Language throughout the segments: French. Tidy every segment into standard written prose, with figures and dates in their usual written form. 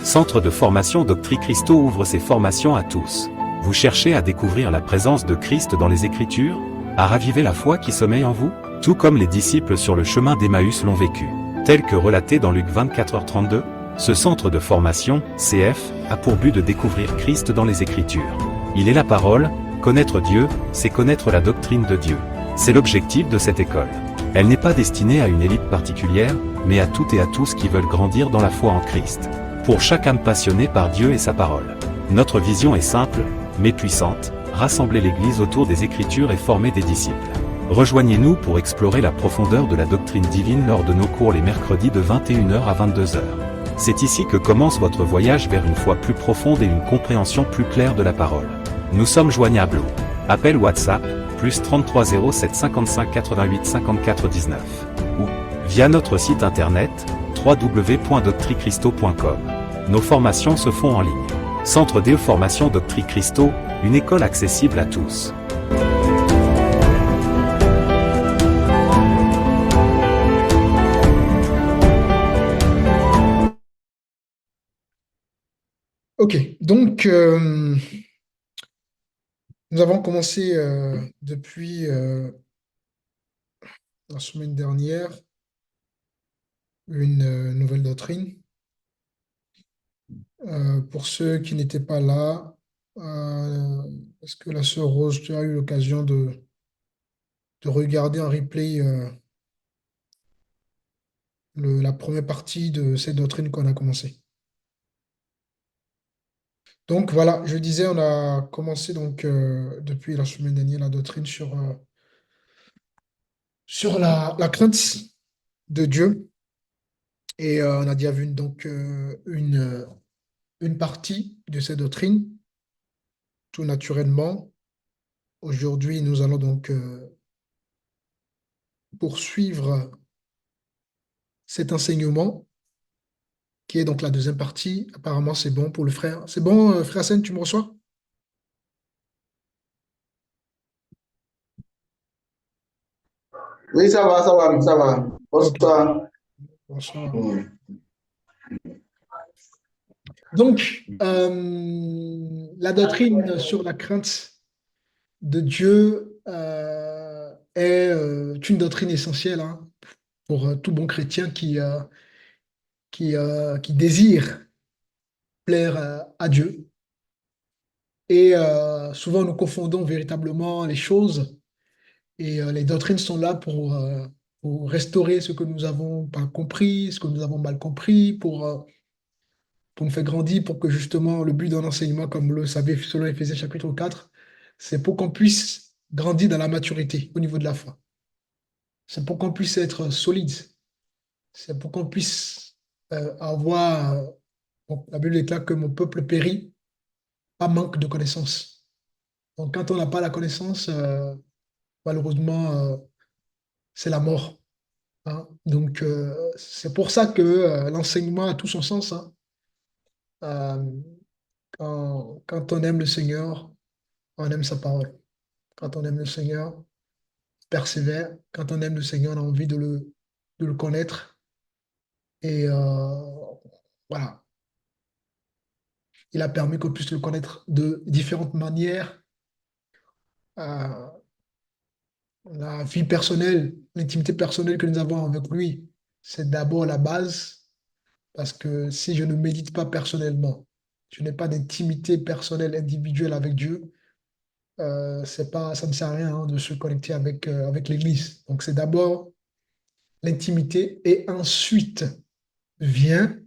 Centre de formation Doctrine Christo ouvre ses formations à tous. Vous cherchez à découvrir la présence de Christ dans les Écritures? À raviver la foi qui sommeille en vous? Tout comme les disciples sur le chemin d'Emmaüs l'ont vécu. Tel que relaté dans Luc 24h32, ce centre de formation, CF, a pour but de découvrir Christ dans les Écritures. Il est la parole, connaître Dieu, c'est connaître la doctrine de Dieu. C'est l'objectif de cette école. Elle n'est pas destinée à une élite particulière, mais à toutes et à tous qui veulent grandir dans la foi en Christ. Pour chaque âme passionnée par Dieu et sa parole. Notre vision est simple, mais puissante, rassembler l'Église autour des Écritures et former des disciples. Rejoignez-nous pour explorer la profondeur de la doctrine divine lors de nos cours les mercredis de 21h à 22h. C'est ici que commence votre voyage vers une foi plus profonde et une compréhension plus claire de la parole. Nous sommes joignables au appel WhatsApp, plus 33 07 55 88 54 19, ou via notre site internet, www.doctricristo.com. Nos formations se font en ligne. Centre de formation Doctrine Christo, une école accessible à tous. Ok, donc nous avons commencé depuis la semaine dernière une nouvelle doctrine. Pour ceux qui n'étaient pas là, euh, est-ce que la sœur Rose, tu as eu l'occasion de regarder en replay la première partie de cette doctrine qu'on a commencé? Donc voilà, je disais, on a commencé donc depuis la semaine dernière la doctrine sur la crainte de Dieu. Et on a déjà vu donc une partie de cette doctrine, tout naturellement. Aujourd'hui, nous allons donc poursuivre cet enseignement, qui est donc la deuxième partie. Apparemment, c'est bon pour le frère. C'est bon, frère Sen, tu me reçois? Oui, ça va, ça va. Ok, Bonsoir. bonsoir. Mm. Donc, la doctrine sur la crainte de Dieu est une doctrine essentielle, hein, pour tout bon chrétien qui désire plaire à Dieu. Et souvent, nous confondons véritablement les choses et les doctrines sont là pour restaurer ce que nous avons pas compris, ce que nous avons mal compris, pour nous faire grandir, pour que justement le but d'un enseignement, comme le savait selon Éphésiens chapitre 4, c'est pour qu'on puisse grandir dans la maturité au niveau de la foi. C'est pour qu'on puisse être solide. C'est pour qu'on puisse avoir... bon, la Bible déclare que mon peuple périt par manque de connaissance. Donc quand on n'a pas la connaissance, malheureusement, c'est la mort, hein. Donc c'est pour ça que l'enseignement a tout son sens, hein. Euh, quand on aime le Seigneur, on aime sa parole. Quand on aime le Seigneur, on persévère. Quand on aime le Seigneur, on a envie de le connaître. Et voilà, il a permis qu'on puisse le connaître de différentes manières. Euh, la vie personnelle, l'intimité personnelle que nous avons avec lui, c'est d'abord la base, parce que si je ne médite pas personnellement, je n'ai pas d'intimité personnelle individuelle avec Dieu, c'est pas, ça ne sert à rien, hein, de se connecter avec l'Église. Donc c'est d'abord l'intimité et ensuite vient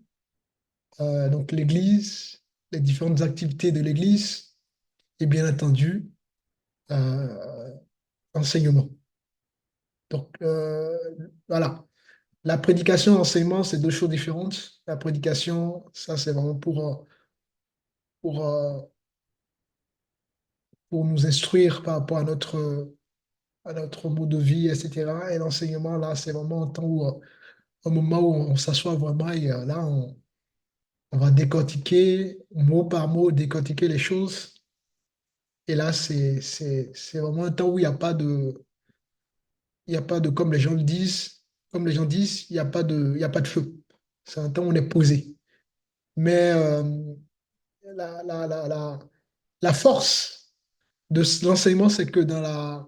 donc l'Église, les différentes activités de l'Église et bien entendu euh, l'enseignement. Donc voilà, la prédication et l'enseignement, c'est deux choses différentes. La prédication, ça c'est vraiment pour, euh, pour nous instruire par rapport à notre mode de vie, etc. Et l'enseignement, là, c'est vraiment un moment où on s'assoit vraiment et là, on va décortiquer mot par mot, décortiquer les choses. Et là, c'est vraiment un temps où il y a pas de, comme les gens disent, il n'y a pas de feu. C'est un temps où on est posé. Mais la, la, la, la, la force de l'enseignement, c'est que dans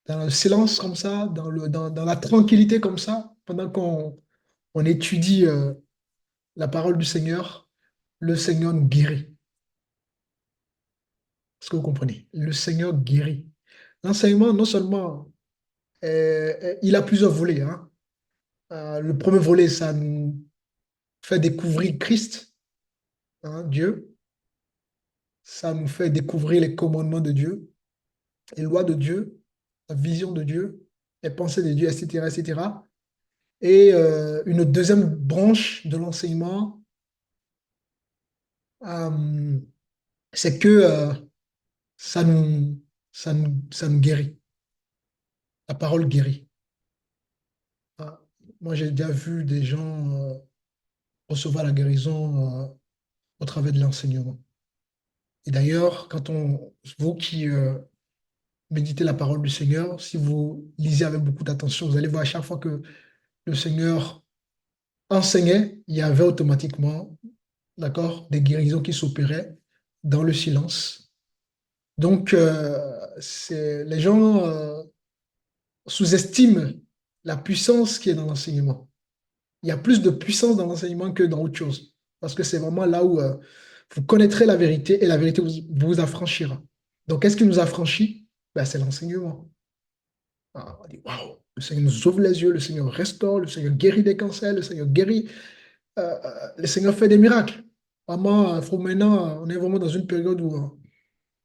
le silence comme ça, dans la tranquillité comme ça, pendant qu'on on étudie la parole du Seigneur, le Seigneur nous guérit. Est-ce que vous comprenez? Le Seigneur guérit. L'enseignement, non seulement, il a plusieurs volets, hein. Le premier volet, ça nous fait découvrir Christ, hein, Dieu. Ça nous fait découvrir les commandements de Dieu, les lois de Dieu, la vision de Dieu, les pensées de Dieu, etc., etc. Et une deuxième branche de l'enseignement, euh, c'est que ça nous, ça nous guérit. La parole guérit. Ah, moi, j'ai déjà vu des gens recevoir la guérison au travers de l'enseignement. Et d'ailleurs, vous qui méditez la parole du Seigneur, si vous lisez avec beaucoup d'attention, vous allez voir à chaque fois que le Seigneur enseignait, il y avait automatiquement, d'accord, des guérisons qui s'opéraient dans le silence. Donc, les gens sous-estiment la puissance qui est dans l'enseignement. Il y a plus de puissance dans l'enseignement que dans autre chose. Parce que c'est vraiment là où vous connaîtrez la vérité et la vérité vous affranchira. Donc, qu'est-ce qui nous affranchit? Ben, c'est l'enseignement. Ah, on dit, waouh, le Seigneur nous ouvre les yeux, le Seigneur restaure, le Seigneur guérit des cancers, le Seigneur guérit, le Seigneur fait des miracles. Vraiment, faut maintenant, on est vraiment dans une période où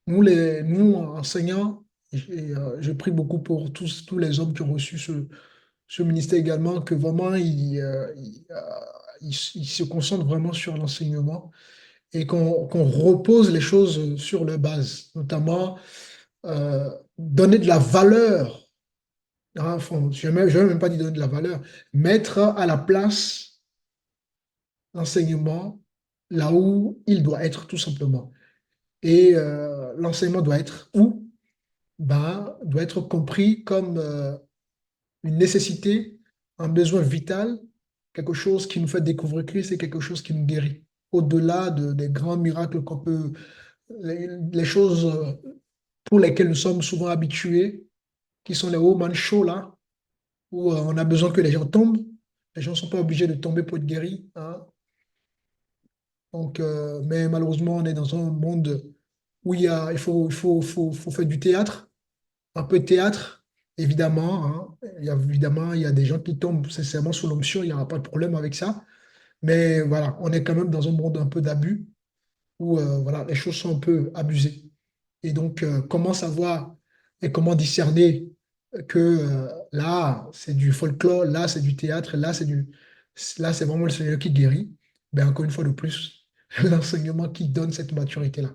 nous enseignants, je prie beaucoup pour tous les hommes qui ont reçu ce ministère également, que vraiment ils se concentrent vraiment sur l'enseignement et qu'on repose les choses sur leur base, notamment donner de la valeur. Hein, enfin, je ne vais même pas dire donner de la valeur, mettre à la place l'enseignement là où il doit être tout simplement. Et l'enseignement doit être où? Ben, doit être compris comme une nécessité, un besoin vital, quelque chose qui nous fait découvrir Christ et quelque chose qui nous guérit. Au-delà des grands miracles les choses pour lesquelles nous sommes souvent habitués, qui sont les one-man show là, où on a besoin que les gens tombent. Les gens ne sont pas obligés de tomber pour être guéris, hein. Donc, mais malheureusement, on est dans un monde où il faut faire du théâtre, un peu de théâtre, évidemment, hein. Évidemment, il y a des gens qui tombent sincèrement sous l'onction, il n'y aura pas de problème avec ça. Mais voilà, on est quand même dans un monde un peu d'abus où voilà, les choses sont un peu abusées. Et donc, comment savoir et comment discerner que là, c'est du folklore, là, c'est du théâtre, là, c'est vraiment le Seigneur qui guérit. Ben, encore une fois de plus, l'enseignement qui donne cette maturité-là.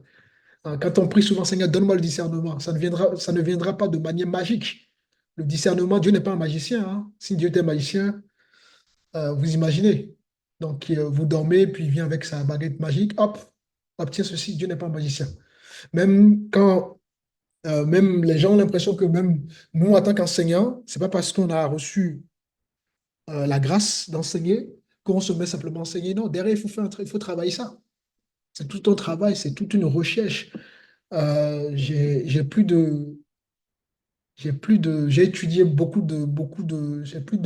Hein, quand on prie souvent, Seigneur, donne-moi le discernement, ça ne viendra pas de manière magique. Le discernement, Dieu n'est pas un magicien, hein. Si Dieu était magicien, vous imaginez. Donc, vous dormez, puis il vient avec sa baguette magique, hop, obtient ceci. Dieu n'est pas un magicien. Même les gens ont l'impression que même nous, en tant qu'enseignants, c'est pas parce qu'on a reçu la grâce d'enseigner qu'on se met simplement à enseigner. Non, derrière, il faut travailler ça. C'est tout un travail, c'est toute une recherche. J'ai étudié j'ai plus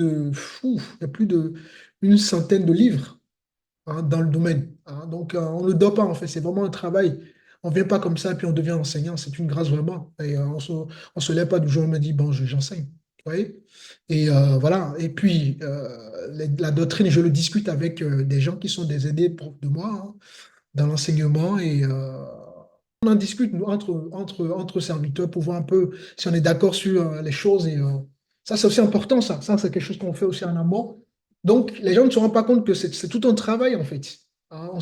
de une centaine de livres, hein, dans le domaine, hein. Donc, on ne dort pas, en fait. C'est vraiment un travail. On ne vient pas comme ça et puis on devient enseignant. C'est une grâce vraiment. Et on se lève pas du jour au lendemain et dit, bon, j'enseigne. Vous voyez? Et voilà. Et puis, la doctrine, je le discute avec des gens qui sont des aînés profs de moi, hein, dans l'enseignement. Et on en discute nous, entre serviteurs pour voir un peu si on est d'accord sur les choses. Et ça, c'est aussi important, ça. Ça, c'est quelque chose qu'on fait aussi en amont. Donc, les gens ne se rendent pas compte que c'est tout un travail, en fait. Hein,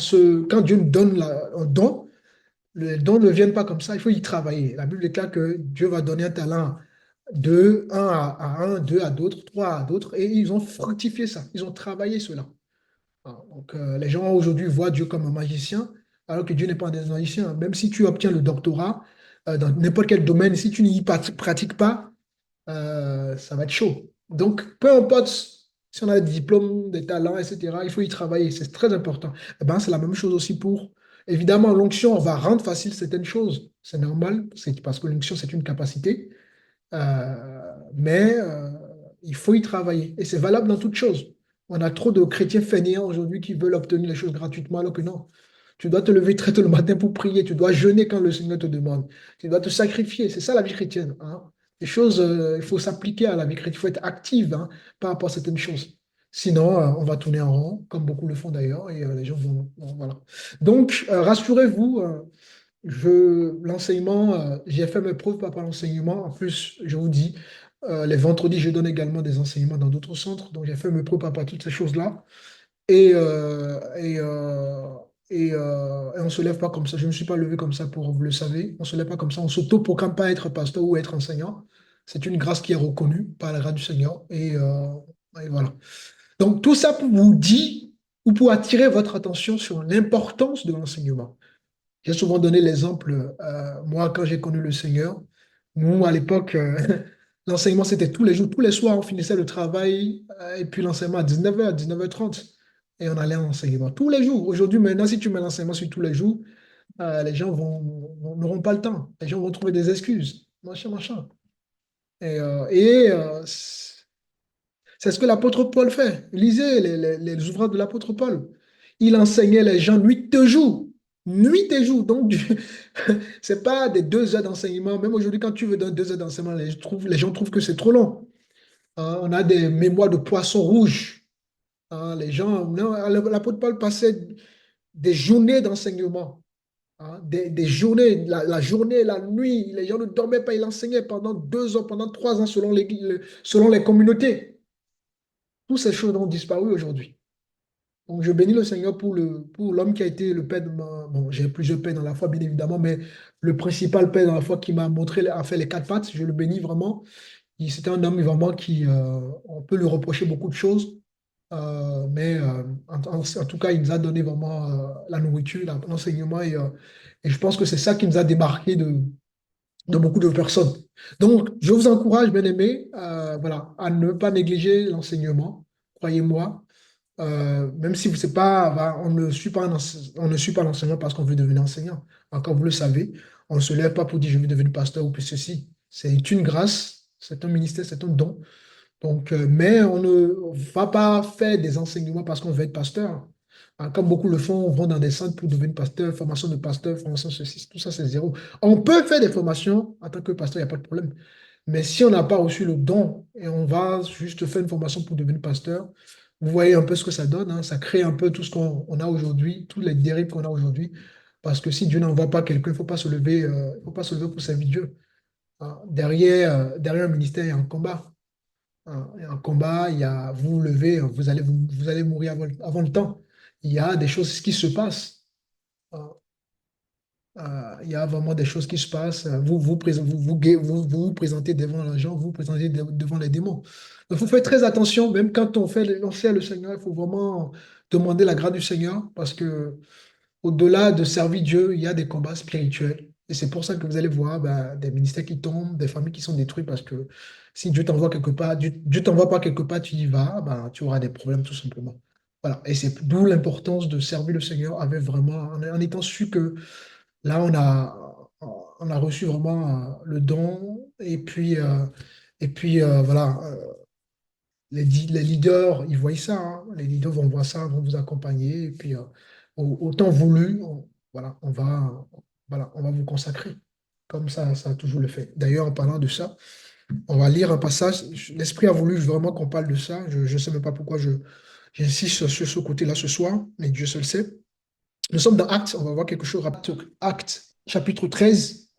quand Dieu nous donne un don, les dons ne viennent pas comme ça, il faut y travailler. La Bible déclare que Dieu va donner un talent de un à un, deux à d'autres, trois à d'autres, et ils ont fructifié ça. Ils ont travaillé cela. Ah, donc, les gens aujourd'hui voient Dieu comme un magicien, alors que Dieu n'est pas un magicien. Même si tu obtiens le doctorat dans n'importe quel domaine, si tu n'y pratiques pas, ça va être chaud. Donc, peu importe Si on a des diplômes, des talents, etc., il faut y travailler. C'est très important. Eh ben, c'est la même chose aussi pour... Évidemment, l'onction, on va rendre facile certaines choses. C'est normal, c'est parce que l'onction, c'est une capacité. Mais il faut y travailler. Et c'est valable dans toutes choses. On a trop de chrétiens fainéants aujourd'hui qui veulent obtenir les choses gratuitement, alors que non. Tu dois te lever très tôt le matin pour prier. Tu dois jeûner quand le Seigneur te demande. Tu dois te sacrifier. C'est ça la vie chrétienne, hein. Les choses, il faut s'appliquer à la vie chrétienne. Il faut être active, hein, par rapport à certaines choses. Sinon, on va tourner en rond, comme beaucoup le font d'ailleurs, et les gens voilà. Donc, rassurez-vous, l'enseignement, j'ai fait mes preuves par rapport à l'enseignement. En plus, je vous dis, les vendredis, je donne également des enseignements dans d'autres centres. Donc, j'ai fait mes preuves par rapport à toutes ces choses-là. Et, euh, et, euh, et on ne se lève pas comme ça. Je ne me suis pas levé comme ça pour, vous le savez. On ne se lève pas comme ça. On s'auto-proclame pas être pasteur ou être enseignant. C'est une grâce qui est reconnue par la grâce du Seigneur. Et voilà. Donc, tout ça pour vous dire ou pour attirer votre attention sur l'importance de l'enseignement. J'ai souvent donné l'exemple, moi, quand j'ai connu le Seigneur, nous, à l'époque, l'enseignement, c'était tous les jours, tous les soirs, on finissait le travail, et puis l'enseignement à 19h, 19h30, et on allait en enseignement tous les jours. Aujourd'hui, maintenant, si tu mets l'enseignement sur tous les jours, les gens n'auront pas le temps. Les gens vont trouver des excuses, machin, machin. C'est ce que l'apôtre Paul fait. Lisez les ouvrages de l'apôtre Paul. Il enseignait les gens nuit et jour. Nuit et jour. Donc, c'est pas des 2 heures d'enseignement. Même aujourd'hui, quand tu veux donner 2 heures d'enseignement, les gens trouvent que c'est trop long. Hein, on a des mémoires de poissons rouges. Hein, les gens, non, l'apôtre Paul passait des journées d'enseignement. Hein, des journées, la journée, la nuit. Les gens ne dormaient pas. Il enseignait pendant 2 ans, pendant 3 ans, selon les communautés. Toutes ces choses ont disparu aujourd'hui. Donc, je bénis le Seigneur pour l'homme qui a été le père de ma... Bon, j'ai plusieurs pères dans la foi, bien évidemment, mais le principal père dans la foi qui m'a montré à faire les 4 pattes, je le bénis vraiment. C'était un homme vraiment qui... on peut lui reprocher beaucoup de choses, mais en tout cas, il nous a donné vraiment la nourriture, l'enseignement, et je pense que c'est ça qui nous a démarqué de beaucoup de personnes. Donc, je vous encourage, bien aimé, voilà, à ne pas négliger l'enseignement. Croyez-moi, même si vous c'est pas, bah, on ne suit pas l'enseignant parce qu'on veut devenir enseignant. Encore vous le savez, on ne se lève pas pour dire je veux devenir pasteur ou plus ceci. C'est une grâce, c'est un ministère, c'est un don. Donc, mais on ne va pas faire des enseignements parce qu'on veut être pasteur. Hein, comme beaucoup le font, on va dans des centres pour devenir pasteur, formation de pasteur, formation ceci, tout ça c'est zéro. On peut faire des formations en tant que pasteur, il n'y a pas de problème. Mais si on n'a pas reçu le don et on va juste faire une formation pour devenir pasteur, vous voyez un peu ce que ça donne, hein. Ça crée un peu tout ce qu'on a aujourd'hui, toutes les dérives qu'on a aujourd'hui. Parce que si Dieu n'envoie pas quelqu'un, il ne faut pas se lever, il faut pas se lever pour servir Dieu. Hein. Derrière un ministère, il y a un combat. Hein. Il y a un combat, il y a, vous vous levez, vous allez mourir avant le temps. Il y a des choses qui se passent. Hein. Il y a vraiment des choses qui se passent. Vous présentez devant les gens, vous vous présentez devant les démons. Donc, il faut faire très attention, même quand on sert le Seigneur, il faut vraiment demander la grâce du Seigneur, parce que au-delà de servir Dieu, il y a des combats spirituels. Et c'est pour ça que vous allez voir ben, des ministères qui tombent, des familles qui sont détruites, parce que si Dieu t'envoie quelque part, Dieu t'envoie pas quelque part, tu y vas, ben, tu auras des problèmes tout simplement. Voilà. Et c'est d'où l'importance de servir le Seigneur avec vraiment, en étant sûr que là, on a reçu vraiment le don. Et puis voilà, les leaders, ils voient ça. Hein. Les leaders vont voir ça, vont vous accompagner. Et puis, au temps voulu, voilà, voilà, on va vous consacrer. Comme ça a toujours le fait. D'ailleurs, en parlant de ça, on va lire un passage. L'Esprit a voulu vraiment qu'on parle de ça. Je ne sais même pas pourquoi j'insiste sur ce côté-là ce soir, mais Dieu seul sait. Nous sommes dans Actes, on va voir quelque chose rapide. Actes, chapitre 13,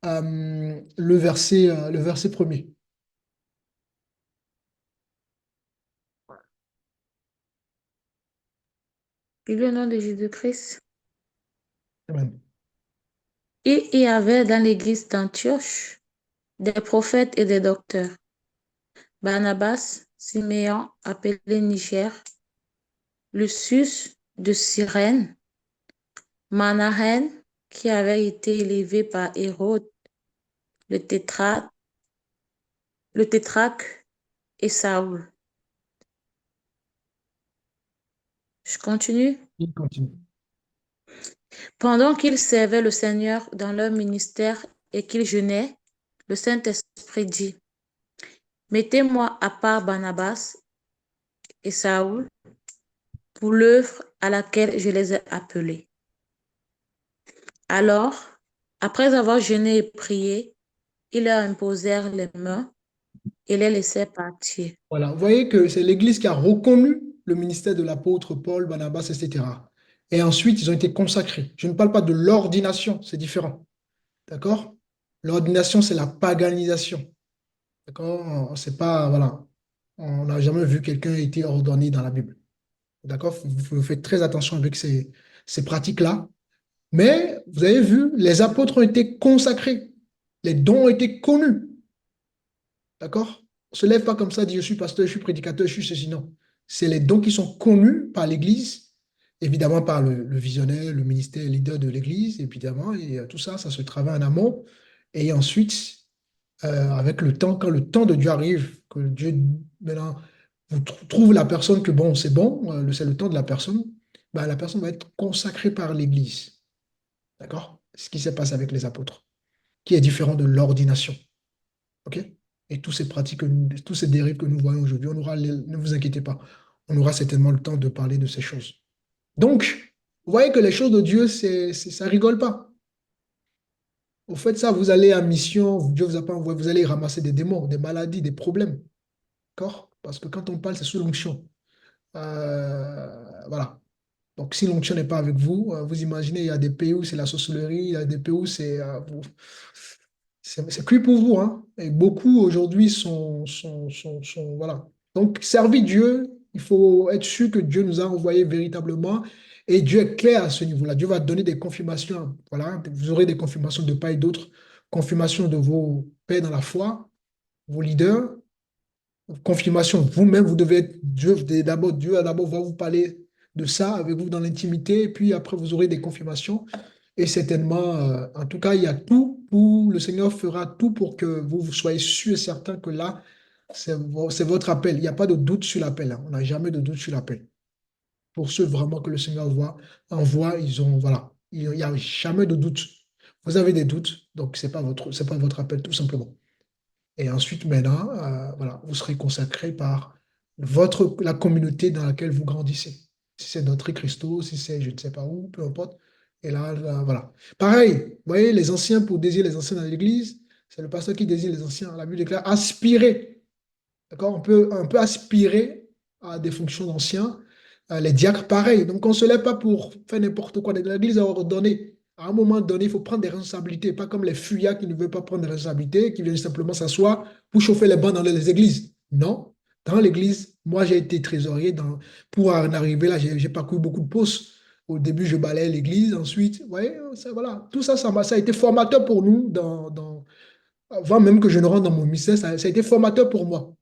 le verset premier. Et le nom de Jésus-Christ. Amen. Et il y avait dans l'église d'Antioche des prophètes et des docteurs. Barnabas, Siméon, appelé Niger, Lucius de Cyrène, Manahen, qui avait été élevé par Hérode, le tétrarque, et Saoul. Je continue. Il continue. Pendant qu'ils servaient le Seigneur dans leur ministère et qu'ils jeûnaient, le Saint-Esprit dit, mettez-moi à part Barnabas et Saoul pour l'œuvre à laquelle je les ai appelés. Alors, après avoir jeûné et prié, ils leur imposèrent les mains et les laissèrent partir. Voilà, vous voyez que c'est l'Église qui a reconnu le ministère de l'apôtre Paul, Barnabas, etc. Et ensuite, ils ont été consacrés. Je ne parle pas de l'ordination, c'est différent. D'accord? L'ordination, c'est la paganisation. D'accord? C'est pas, voilà. On n'a jamais vu quelqu'un été ordonné dans la Bible. D'accord? Vous faites très attention avec ces pratiques-là. Mais vous avez vu, les apôtres ont été consacrés. Les dons ont été connus. D'accord? On ne se lève pas comme ça, dit je suis pasteur, je suis prédicateur, je suis ceci, non. C'est les dons qui sont connus par l'Église, évidemment par le visionnaire, le ministère, le leader de l'Église, évidemment, et tout ça, ça se travaille en amont. Et ensuite, avec le temps, quand le temps de Dieu arrive, que Dieu, maintenant, vous trouve la personne que bon, c'est bon, c'est le temps de la personne va être consacrée par l'Église. D'accord? Ce qui s'est passé avec les apôtres, qui est différent de l'ordination. OK? Et tous ces pratiques, tous ces dérives que nous voyons aujourd'hui, ne vous inquiétez pas, on aura certainement le temps de parler de ces choses. Donc, vous voyez que les choses de Dieu, ça rigole pas. Vous faites ça, vous allez en mission, Dieu vous a pas envoyé, vous allez ramasser des démons, des maladies, des problèmes. D'accord? Parce que quand on parle, c'est sous l'onction. Voilà. Donc, si l'onction n'est pas avec vous, vous imaginez, il y a des pays où c'est la sorcellerie, il y a des pays où c'est cuit pour vous, hein. Et beaucoup aujourd'hui voilà. Donc, servir Dieu, il faut être sûr que Dieu nous a envoyés véritablement. Et Dieu est clair à ce niveau-là. Dieu va donner des confirmations. Voilà. Vous aurez des confirmations de part et d'autre. Confirmation de vos pères dans la foi, vos leaders. Confirmation, vous-même, vous devez être Dieu. Dieu d'abord va vous parler de ça avec vous dans l'intimité. Et puis après, vous aurez des confirmations. Et certainement, en tout cas, il y a tout pour, le Seigneur fera tout pour que vous soyez sûr et certain que là, c'est votre appel. Il n'y a pas de doute sur l'appel, hein. On n'a jamais de doute sur l'appel. Pour ceux vraiment que le Seigneur envoie, ils ont, voilà, il n'y a jamais de doute. Vous avez des doutes, donc c'est pas votre appel, tout simplement. Et ensuite, maintenant, voilà, vous serez consacré par la communauté dans laquelle vous grandissez. Si c'est notre Christo, si c'est je ne sais pas où, peu importe. Et là, voilà. Pareil, vous voyez, les anciens, pour désigner les anciens dans l'Église, c'est le pasteur qui désigne les anciens. La Bible déclare aspirer. D'accord? On peut aspirer à des fonctions d'anciens. Les diacres, pareil. Donc, on ne se lève pas pour faire n'importe quoi. L'Église a ordonné. À un moment donné, il faut prendre des responsabilités, pas comme les fuyards qui ne veulent pas prendre des responsabilités, qui viennent simplement s'asseoir pour chauffer les bancs dans les églises. Non. Dans l'église, moi, j'ai été trésorier. Pour en arriver là, j'ai parcouru beaucoup de postes. Au début, je balayais l'église. Ensuite, vous voyez, voilà. Tout ça, ça a été formateur pour nous. Avant même que je ne rentre dans mon ministère, ça a été formateur pour moi.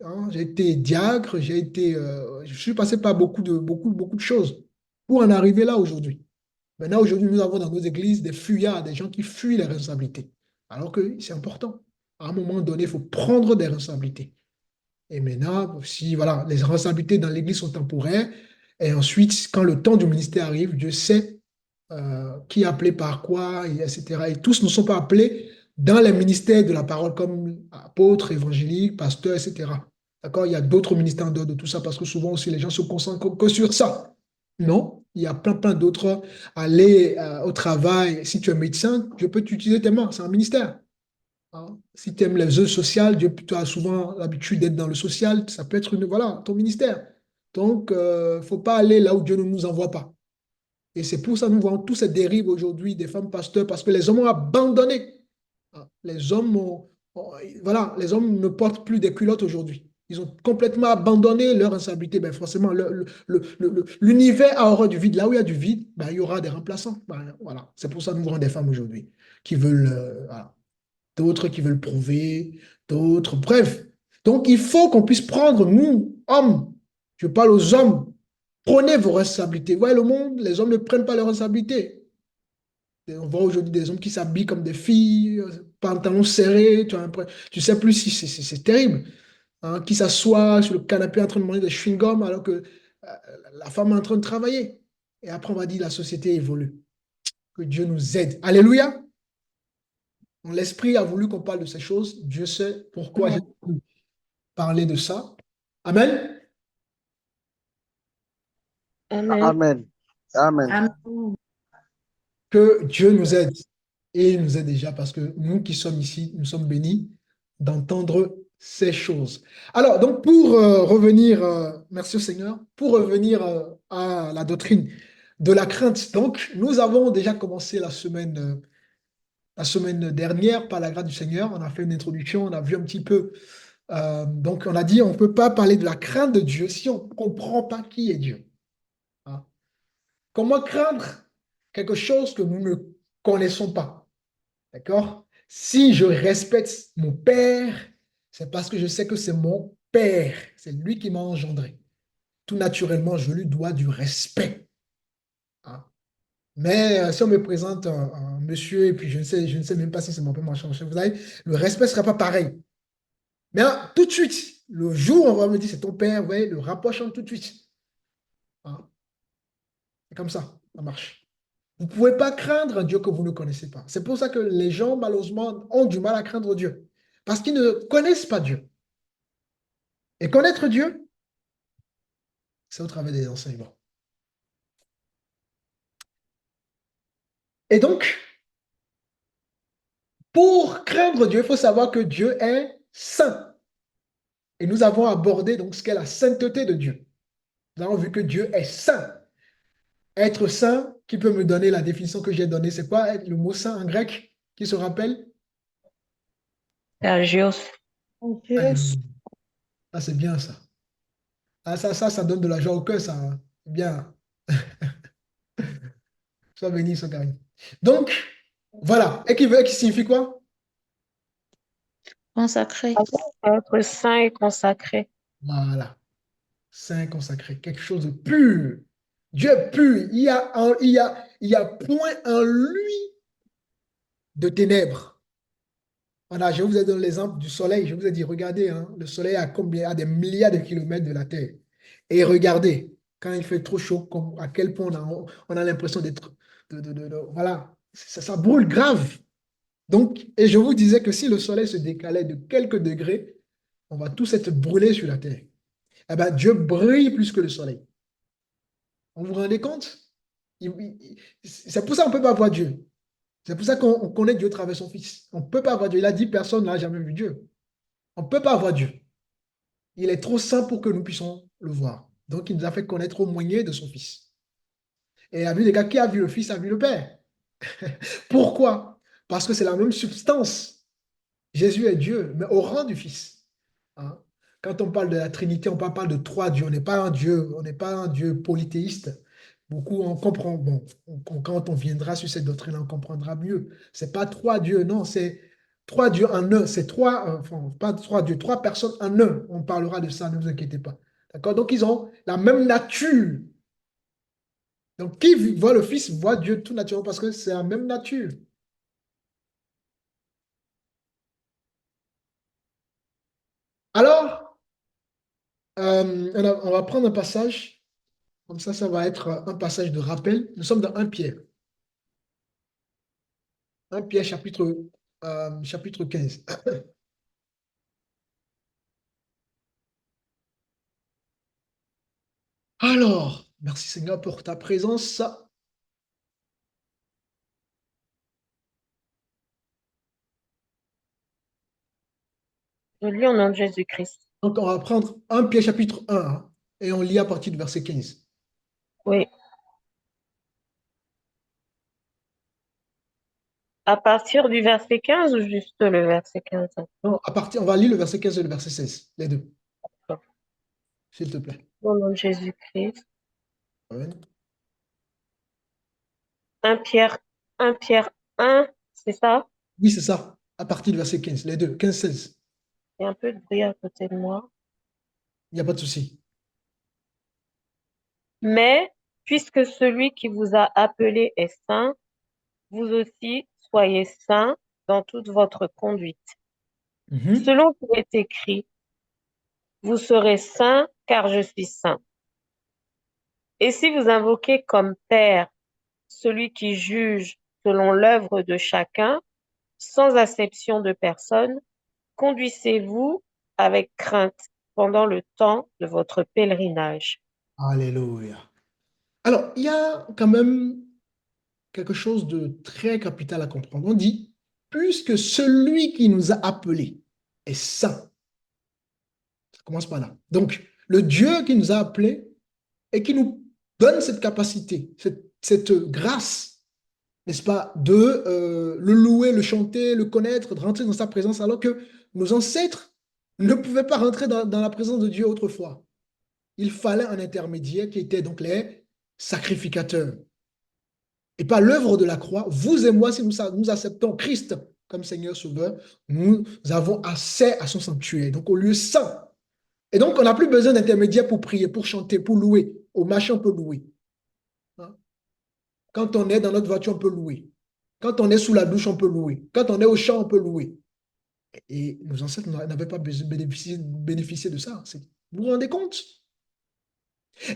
Hein, j'ai été diacre, je suis passé par beaucoup de choses pour en arriver là aujourd'hui. Maintenant, aujourd'hui, nous avons dans nos églises des fuyards, des gens qui fuient les responsabilités. Alors que c'est important. À un moment donné, il faut prendre des responsabilités. Et maintenant, si voilà, les responsabilités dans l'église sont temporaires, et ensuite, quand le temps du ministère arrive, Dieu sait qui est appelé par quoi, etc. Et tous ne sont pas appelés dans les ministères de la parole comme apôtres, évangéliques, pasteurs, etc. D'accord? Il y a d'autres ministères en dehors de tout ça parce que souvent aussi les gens se concentrent que sur ça. Non, il y a plein d'autres. Aller au travail, si tu es médecin, Dieu peut t'utiliser tes mains, c'est un ministère. Hein. Si tu aimes les œuvres sociales, tu as souvent l'habitude d'être dans le social, ça peut être voilà, ton ministère. Donc, il ne faut pas aller là où Dieu ne nous envoie pas. Et c'est pour ça que nous voyons tous ces dérives aujourd'hui des femmes pasteurs, parce que les hommes ont abandonné. Ah, voilà, les hommes ne portent plus des culottes aujourd'hui. Ils ont complètement abandonné leur responsabilité. Ben forcément, l'univers a horreur du vide. Là où il y a du vide, ben, il y aura des remplaçants. Ben, voilà. C'est pour ça que nous voyons des femmes aujourd'hui qui veulent, voilà. D'autres qui veulent prouver, d'autres, bref. Donc, il faut qu'on puisse prendre, nous, hommes, je parle aux hommes, prenez vos responsabilités. Vous voyez le monde, les hommes ne prennent pas leurs responsabilités. Et on voit aujourd'hui des hommes qui s'habillent comme des filles, pantalons serrés, tu sais plus si c'est terrible. Hein, qui s'assoient sur le canapé en train de manger des chewing-gums alors que la femme est en train de travailler. Et après, on va dire la société évolue. Que Dieu nous aide. Alléluia. L'Esprit a voulu qu'on parle de ces choses. Dieu sait pourquoi j'ai Amen. voulu parler de ça. Amen. Amen. Amen. Amen. Amen. Que Dieu nous aide. Et il nous aide déjà parce que nous qui sommes ici, nous sommes bénis d'entendre ces choses. Alors, donc, pour revenir, merci au Seigneur, pour revenir à la doctrine de la crainte. Donc, nous avons déjà commencé la semaine dernière par la grâce du Seigneur. On a fait une introduction, on a vu un petit peu. Donc, on a dit, on ne peut pas parler de la crainte de Dieu si on ne comprend pas qui est Dieu. Hein. Comment craindre quelque chose que nous ne connaissons pas? D'accord? Si je respecte mon père, c'est parce que je sais que c'est mon père. C'est lui qui m'a engendré. Tout naturellement, je lui dois du respect. Hein. Mais si on me présente un monsieur et puis je ne sais même pas si c'est mon père, machin, machin, vous savez, le respect ne sera pas pareil. Mais hein, tout de suite, le jour où on va me dire c'est ton père, ouais, le rapport change tout de suite. Hein. C'est comme ça marche. Vous ne pouvez pas craindre un Dieu que vous ne connaissez pas. C'est pour ça que les gens, malheureusement, ont du mal à craindre Dieu. Parce qu'ils ne connaissent pas Dieu. Et connaître Dieu, c'est au travers des enseignements. Et donc, pour craindre Dieu, il faut savoir que Dieu est saint. Et nous avons abordé donc ce qu'est la sainteté de Dieu. Nous avons vu que Dieu est saint. Être saint, qui peut me donner la définition que j'ai donnée, c'est quoi le mot saint en grec? Qui se rappelle? Agios. Ah, c'est bien ça. Ah, ça donne de la joie au cœur, ça. Hein. C'est bien. Sois béni, sois gagné. Donc, voilà. Et qui signifie quoi? Consacré. Être saint et consacré. Voilà. Saint consacré. Quelque chose de pur. Dieu est pur. Il y a point en lui de ténèbres. Voilà, je vous ai donné l'exemple du soleil. Je vous ai dit, regardez, hein, le soleil a combien? A des milliards de kilomètres de la Terre. Et regardez, quand il fait trop chaud, à quel point on a l'impression d'être. Voilà, ça brûle grave. Donc, et je vous disais que si le soleil se décalait de quelques degrés, on va tous être brûlés sur la terre. Eh bien, Dieu brille plus que le soleil. Vous vous rendez compte? C'est pour ça qu'on ne peut pas voir Dieu. C'est pour ça qu'on connaît Dieu à travers son Fils. On ne peut pas voir Dieu. Il a dit, personne n'a jamais vu Dieu. On ne peut pas voir Dieu. Il est trop saint pour que nous puissions le voir. Donc, il nous a fait connaître au moyen de son Fils. Et la Bible dit, qui a vu le Fils a vu le Père. Pourquoi? Parce que c'est la même substance. Jésus est Dieu, mais au rang du Fils. Hein. Quand on parle de la Trinité, on parle de trois dieux. On n'est pas un Dieu, on n'est pas un Dieu polythéiste. Beaucoup on comprend. Bon, quand on viendra sur cette doctrine, on comprendra mieux. C'est pas trois dieux, non, c'est trois dieux en un. C'est trois, enfin, pas trois dieux, trois personnes en un. On parlera de ça, ne vous inquiétez pas. D'accord? Donc ils ont la même nature. Donc qui voit le Fils voit Dieu tout naturellement parce que c'est la même nature. Alors, on va prendre un passage, comme ça va être un passage de rappel. Nous sommes dans 1 Pierre. 1 Pierre, chapitre 15. Alors, merci Seigneur pour ta présence. Je lis au nom de Jésus-Christ. Donc, on va prendre 1 Pierre, chapitre 1, hein, et on lit à partir du verset 15. Oui. À partir du verset 15 ou juste le verset 15? Non, on va lire le verset 15 et le verset 16, les deux, s'il te plaît. Au nom de Jésus-Christ. Amen. 1 Pierre, 1 Pierre 1, c'est ça? Oui, c'est ça, à partir du verset 15, les deux, 15-16. Il y a un peu de bruit à côté de moi. Il n'y a pas de souci. Mais, puisque celui qui vous a appelé est saint, vous aussi soyez saints dans toute votre conduite. Mhm. Selon qu'il est écrit, vous serez saints car je suis saint. Et si vous invoquez comme Père celui qui juge selon l'œuvre de chacun, sans acception de personne, conduisez-vous avec crainte pendant le temps de votre pèlerinage. Alléluia. Alors, il y a quand même quelque chose de très capital à comprendre. On dit, puisque celui qui nous a appelés est saint. Ça commence par là. Donc, le Dieu qui nous a appelés et qui nous donne cette capacité, cette grâce, n'est-ce pas, de le louer, le chanter, le connaître, de rentrer dans sa présence, alors que nos ancêtres ne pouvaient pas rentrer dans la présence de Dieu autrefois. Il fallait un intermédiaire qui était donc les sacrificateurs. Et par l'œuvre de la croix, vous et moi, si nous acceptons Christ comme Seigneur Sauveur, nous avons accès à son sanctuaire, donc au lieu saint. Et donc, on n'a plus besoin d'intermédiaire pour prier, pour chanter, pour louer. Au marché, on peut louer. Quand on est dans notre voiture, on peut louer. Quand on est sous la douche, on peut louer. Quand on est au champ, on peut louer. Et nos ancêtres n'avaient pas bénéficié de ça. Vous vous rendez compte?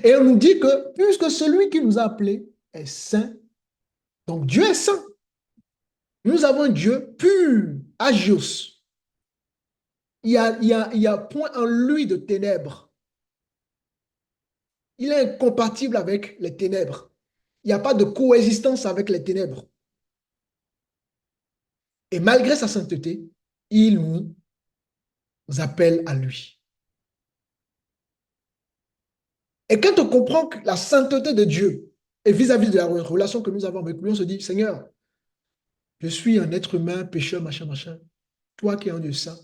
Et on nous dit que puisque celui qui nous a appelés est saint, donc Dieu est saint. Nous avons un Dieu pur, agios. Il y a point en lui de ténèbres. Il est incompatible avec les ténèbres. Il n'y a pas de coexistence avec les ténèbres. Et malgré sa sainteté, il nous appelle à lui. Et quand on comprend que la sainteté de Dieu est vis-à-vis de la relation que nous avons avec lui, on se dit, Seigneur, je suis un être humain, pécheur, machin, machin. Toi qui es un Dieu saint,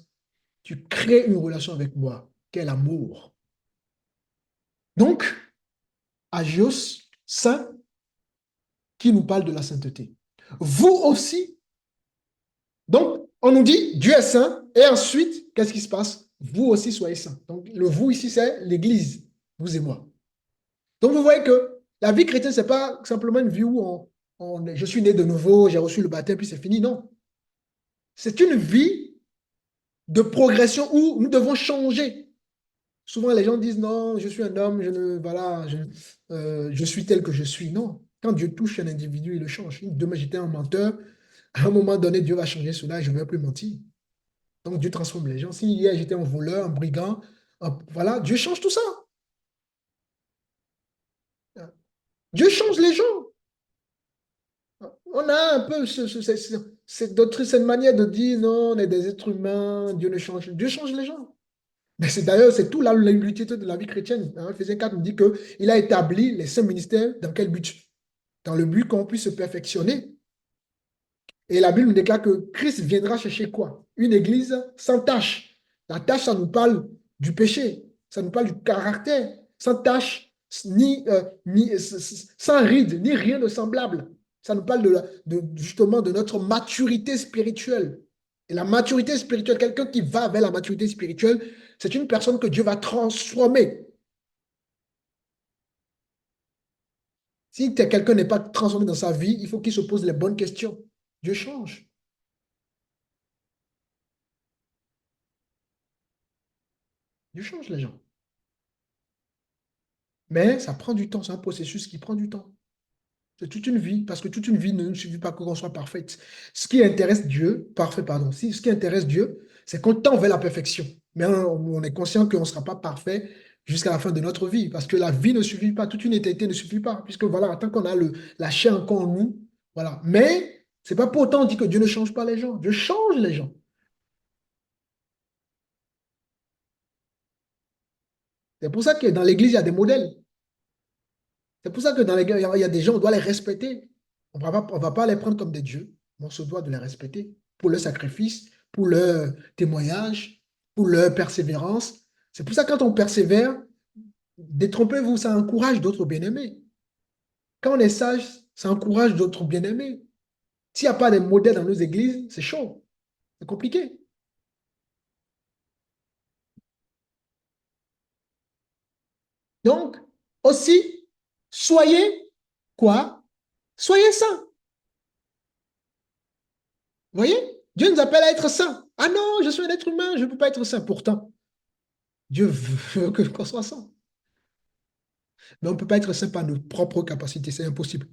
tu crées une relation avec moi, qui est l'amour. Donc, agios, saint, qui nous parle de la sainteté. Vous aussi. Donc, on nous dit, Dieu est saint, et ensuite, qu'est-ce qui se passe? Vous aussi soyez saints. Donc, le vous ici, c'est l'Église, vous et moi. Donc, vous voyez que la vie chrétienne, ce n'est pas simplement une vie où je suis né de nouveau, j'ai reçu le baptême, puis c'est fini. Non. C'est une vie de progression où nous devons changer. Souvent, les gens disent, non, je suis un homme, je suis tel que je suis. Non. Quand Dieu touche un individu, il le change. Demain, j'étais un menteur. À un moment donné, Dieu va changer cela et je ne vais plus mentir. Donc, Dieu transforme les gens. Si hier, j'étais un voleur, un brigand, voilà, Dieu change tout ça. Dieu change les gens. On a un peu cette doctrine, cette manière de dire non, on est des êtres humains, Dieu ne change. Dieu change les gens. Mais d'ailleurs, c'est tout l'utilité de la vie chrétienne. Ephésiens 4 nous dit qu'il a établi les saints ministères dans quel but? Dans le but qu'on puisse se perfectionner. Et la Bible nous déclare que Christ viendra chercher quoi? Une église sans tache. La tache, ça nous parle du péché, ça nous parle du caractère, sans tache, sans ride, ni rien de semblable. Ça nous parle justement de notre maturité spirituelle. Et la maturité spirituelle, quelqu'un qui va vers la maturité spirituelle, c'est une personne que Dieu va transformer. Si quelqu'un n'est pas transformé dans sa vie, il faut qu'il se pose les bonnes questions. Dieu change. Dieu change les gens. Mais ça prend du temps, c'est un processus qui prend du temps. C'est toute une vie, parce que toute une vie ne suffit pas qu'on soit parfaite. Ce qui intéresse Dieu, parfait, pardon, ce qui intéresse Dieu, c'est qu'on tend vers la perfection. Mais on est conscient qu'on ne sera pas parfait jusqu'à la fin de notre vie, parce que la vie ne suffit pas, toute une éternité ne suffit pas, puisque voilà, tant qu'on a la chair encore en nous, voilà. Mais c'est pas pour autant dit que Dieu ne change pas les gens. Dieu change les gens. C'est pour ça que dans l'Église, il y a des modèles. C'est pour ça que dans les guerres, il y a des gens, on doit les respecter. On ne va pas les prendre comme des dieux, mais on se doit de les respecter pour leur sacrifice, pour leur témoignage, pour leur persévérance. C'est pour ça que quand on persévère, détrompez-vous, ça encourage d'autres bien-aimés. Quand on est sage, ça encourage d'autres bien-aimés. S'il n'y a pas de modèles dans nos églises, c'est chaud, c'est compliqué. Donc, aussi, soyez quoi? Soyez saints. Vous voyez? Dieu nous appelle à être saints. Ah non, je suis un être humain, je ne peux pas être saint. Pourtant, Dieu veut qu'on soit saint. Mais on ne peut pas être saint par nos propres capacités, c'est impossible.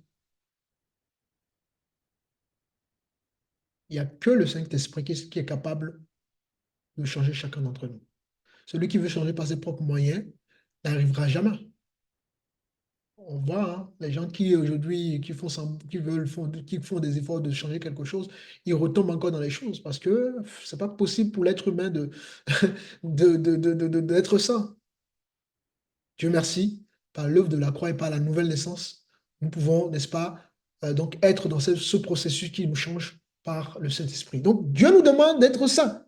Il n'y a que le Saint-Esprit qui est capable de changer chacun d'entre nous. Celui qui veut changer par ses propres moyens n'arrivera jamais. On voit les gens qui aujourd'hui qui font des efforts de changer quelque chose, ils retombent encore dans les choses parce que c'est pas possible pour l'être humain d'être saint. Dieu merci, par l'œuvre de la croix et par la nouvelle naissance, nous pouvons, n'est-ce pas, donc être dans ce processus qui nous change par le Saint-Esprit. Donc Dieu nous demande d'être saints.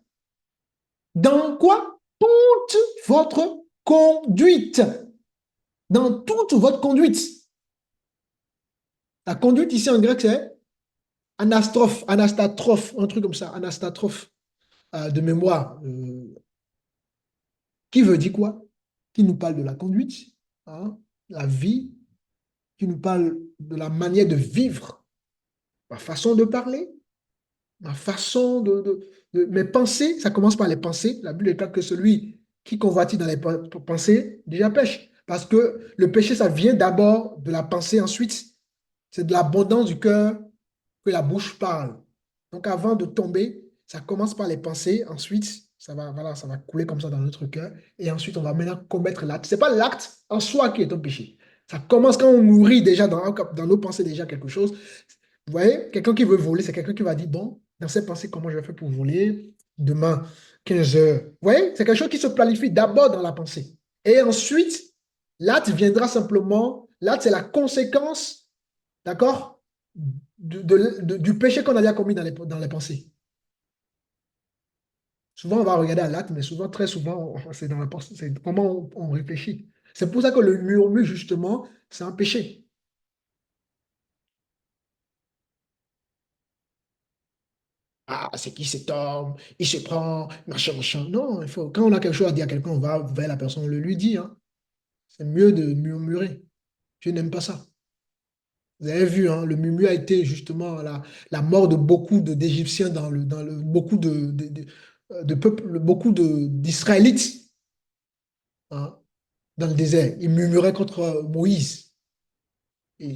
Dans quoi? Toute votre conduite. Dans toute votre conduite. La conduite ici en grec, c'est anastatrophe, un truc comme ça, anastatrophe de mémoire. Qui veut dire quoi? Qui nous parle de la conduite, hein, la vie, qui nous parle de la manière de vivre, ma façon de parler, ma façon mes pensées, ça commence par les pensées. La Bible déclare que celui qui convoitit dans les pensées déjà pêche. Parce que le péché, ça vient d'abord de la pensée, ensuite, c'est de l'abondance du cœur que la bouche parle. Donc avant de tomber, ça commence par les pensées, ensuite, voilà, ça va couler comme ça dans notre cœur, et ensuite, on va maintenant commettre l'acte. Ce n'est pas l'acte en soi qui est un péché. Ça commence quand on nourrit déjà dans nos pensées déjà quelque chose. Vous voyez, quelqu'un qui veut voler, c'est quelqu'un qui va dire, bon, dans ses pensées, comment je vais faire pour voler demain, 15 heures. Vous voyez, c'est quelque chose qui se planifie d'abord dans la pensée. Et ensuite, l'acte viendra simplement, l'acte, c'est la conséquence, d'accord, du péché qu'on a déjà commis dans les pensées. Souvent, on va regarder à l'acte, mais souvent, très souvent, c'est dans la pensée, c'est comment on réfléchit. C'est pour ça que le murmure, justement, c'est un péché. Ah, c'est qui cet homme? Il se prend, machin, machin. Non, quand on a quelque chose à dire à quelqu'un, on va vers la personne, on le lui dit, hein. C'est mieux de murmurer. Je n'aime pas ça. Vous avez vu, hein, le murmure a été justement la mort de beaucoup d'Égyptiens beaucoup de peuples, beaucoup d'Israélites, hein, dans le désert. Ils murmuraient contre Moïse. Et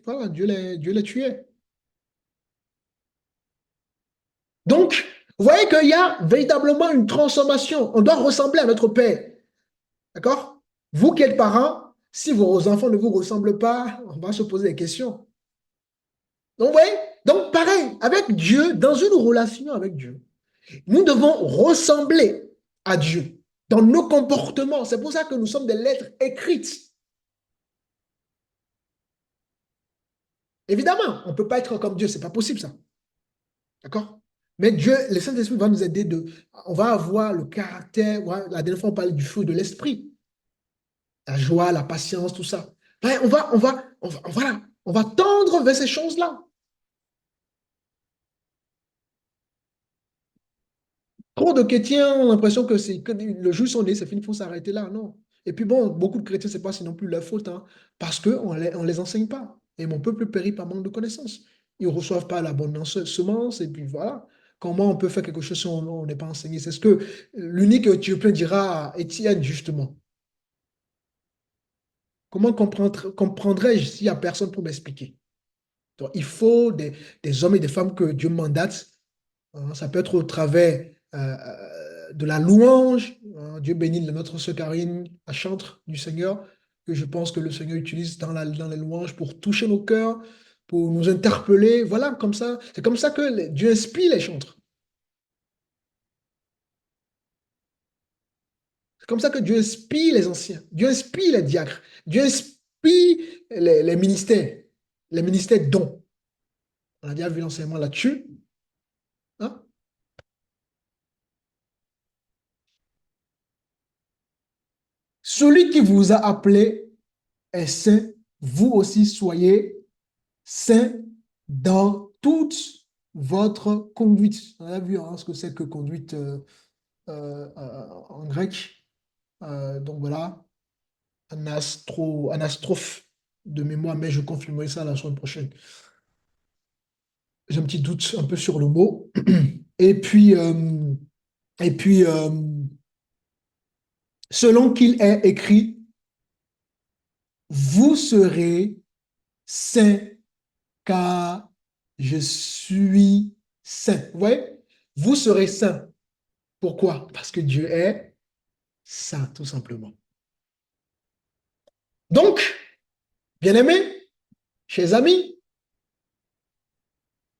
voilà, Dieu les tuait. Donc, vous voyez qu'il y a véritablement une transformation. On doit ressembler à notre Père. D'accord? Vous qui êtes parents, si vos enfants ne vous ressemblent pas, on va se poser des questions. Donc, vous voyez? Donc, pareil, avec Dieu, dans une relation avec Dieu, nous devons ressembler à Dieu dans nos comportements. C'est pour ça que nous sommes des lettres écrites. Évidemment, on ne peut pas être comme Dieu, ce n'est pas possible ça. D'accord? Mais Dieu, le Saint-Esprit va nous aider on va avoir le caractère, la dernière fois on parlait du fruit de l'esprit, la joie, la patience, tout ça. Ouais, voilà, on va tendre vers ces choses-là. Trop de chrétiens ont l'impression que le jour où ils sont nés, c'est fini, il faut s'arrêter là. Non. Et puis bon, beaucoup de chrétiens, ce n'est pas sinon plus leur faute, hein, parce qu'on ne les enseigne pas. Et mon peuple périt par manque de connaissances. Ils ne reçoivent pas la bonne semence, et puis voilà. Comment on peut faire quelque chose si on n'est pas enseigné? C'est ce que l'unique Éthiopien dira à Étienne, justement. Comment comprendrais-je s'il n'y a personne pour m'expliquer? Donc, il faut des hommes et des femmes que Dieu mandate. Hein. Ça peut être au travers de la louange. Hein. Dieu bénit notre sœur Karine, la chantre du Seigneur, que je pense que le Seigneur utilise dans les louanges pour toucher nos cœurs, pour nous interpeller. Voilà, comme ça. C'est comme ça que Dieu inspire les chantres. C'est comme ça que Dieu inspire les anciens. Dieu inspire les diacres. Dieu inspire les ministères dons. On a déjà vu l'enseignement là-dessus. Hein? Celui qui vous a appelé est saint, vous aussi soyez saint dans toute votre conduite. On a vu hein, ce que c'est que conduite en grec. Donc voilà, anastrophe de mémoire, mais je confirmerai ça la semaine prochaine. J'ai un petit doute un peu sur le mot. Et puis, selon qu'il est écrit, vous serez saints car je suis saint. Vous voyez? Vous serez saints. Pourquoi? Parce que Dieu est saint, tout simplement. Donc, bien-aimés, chers amis,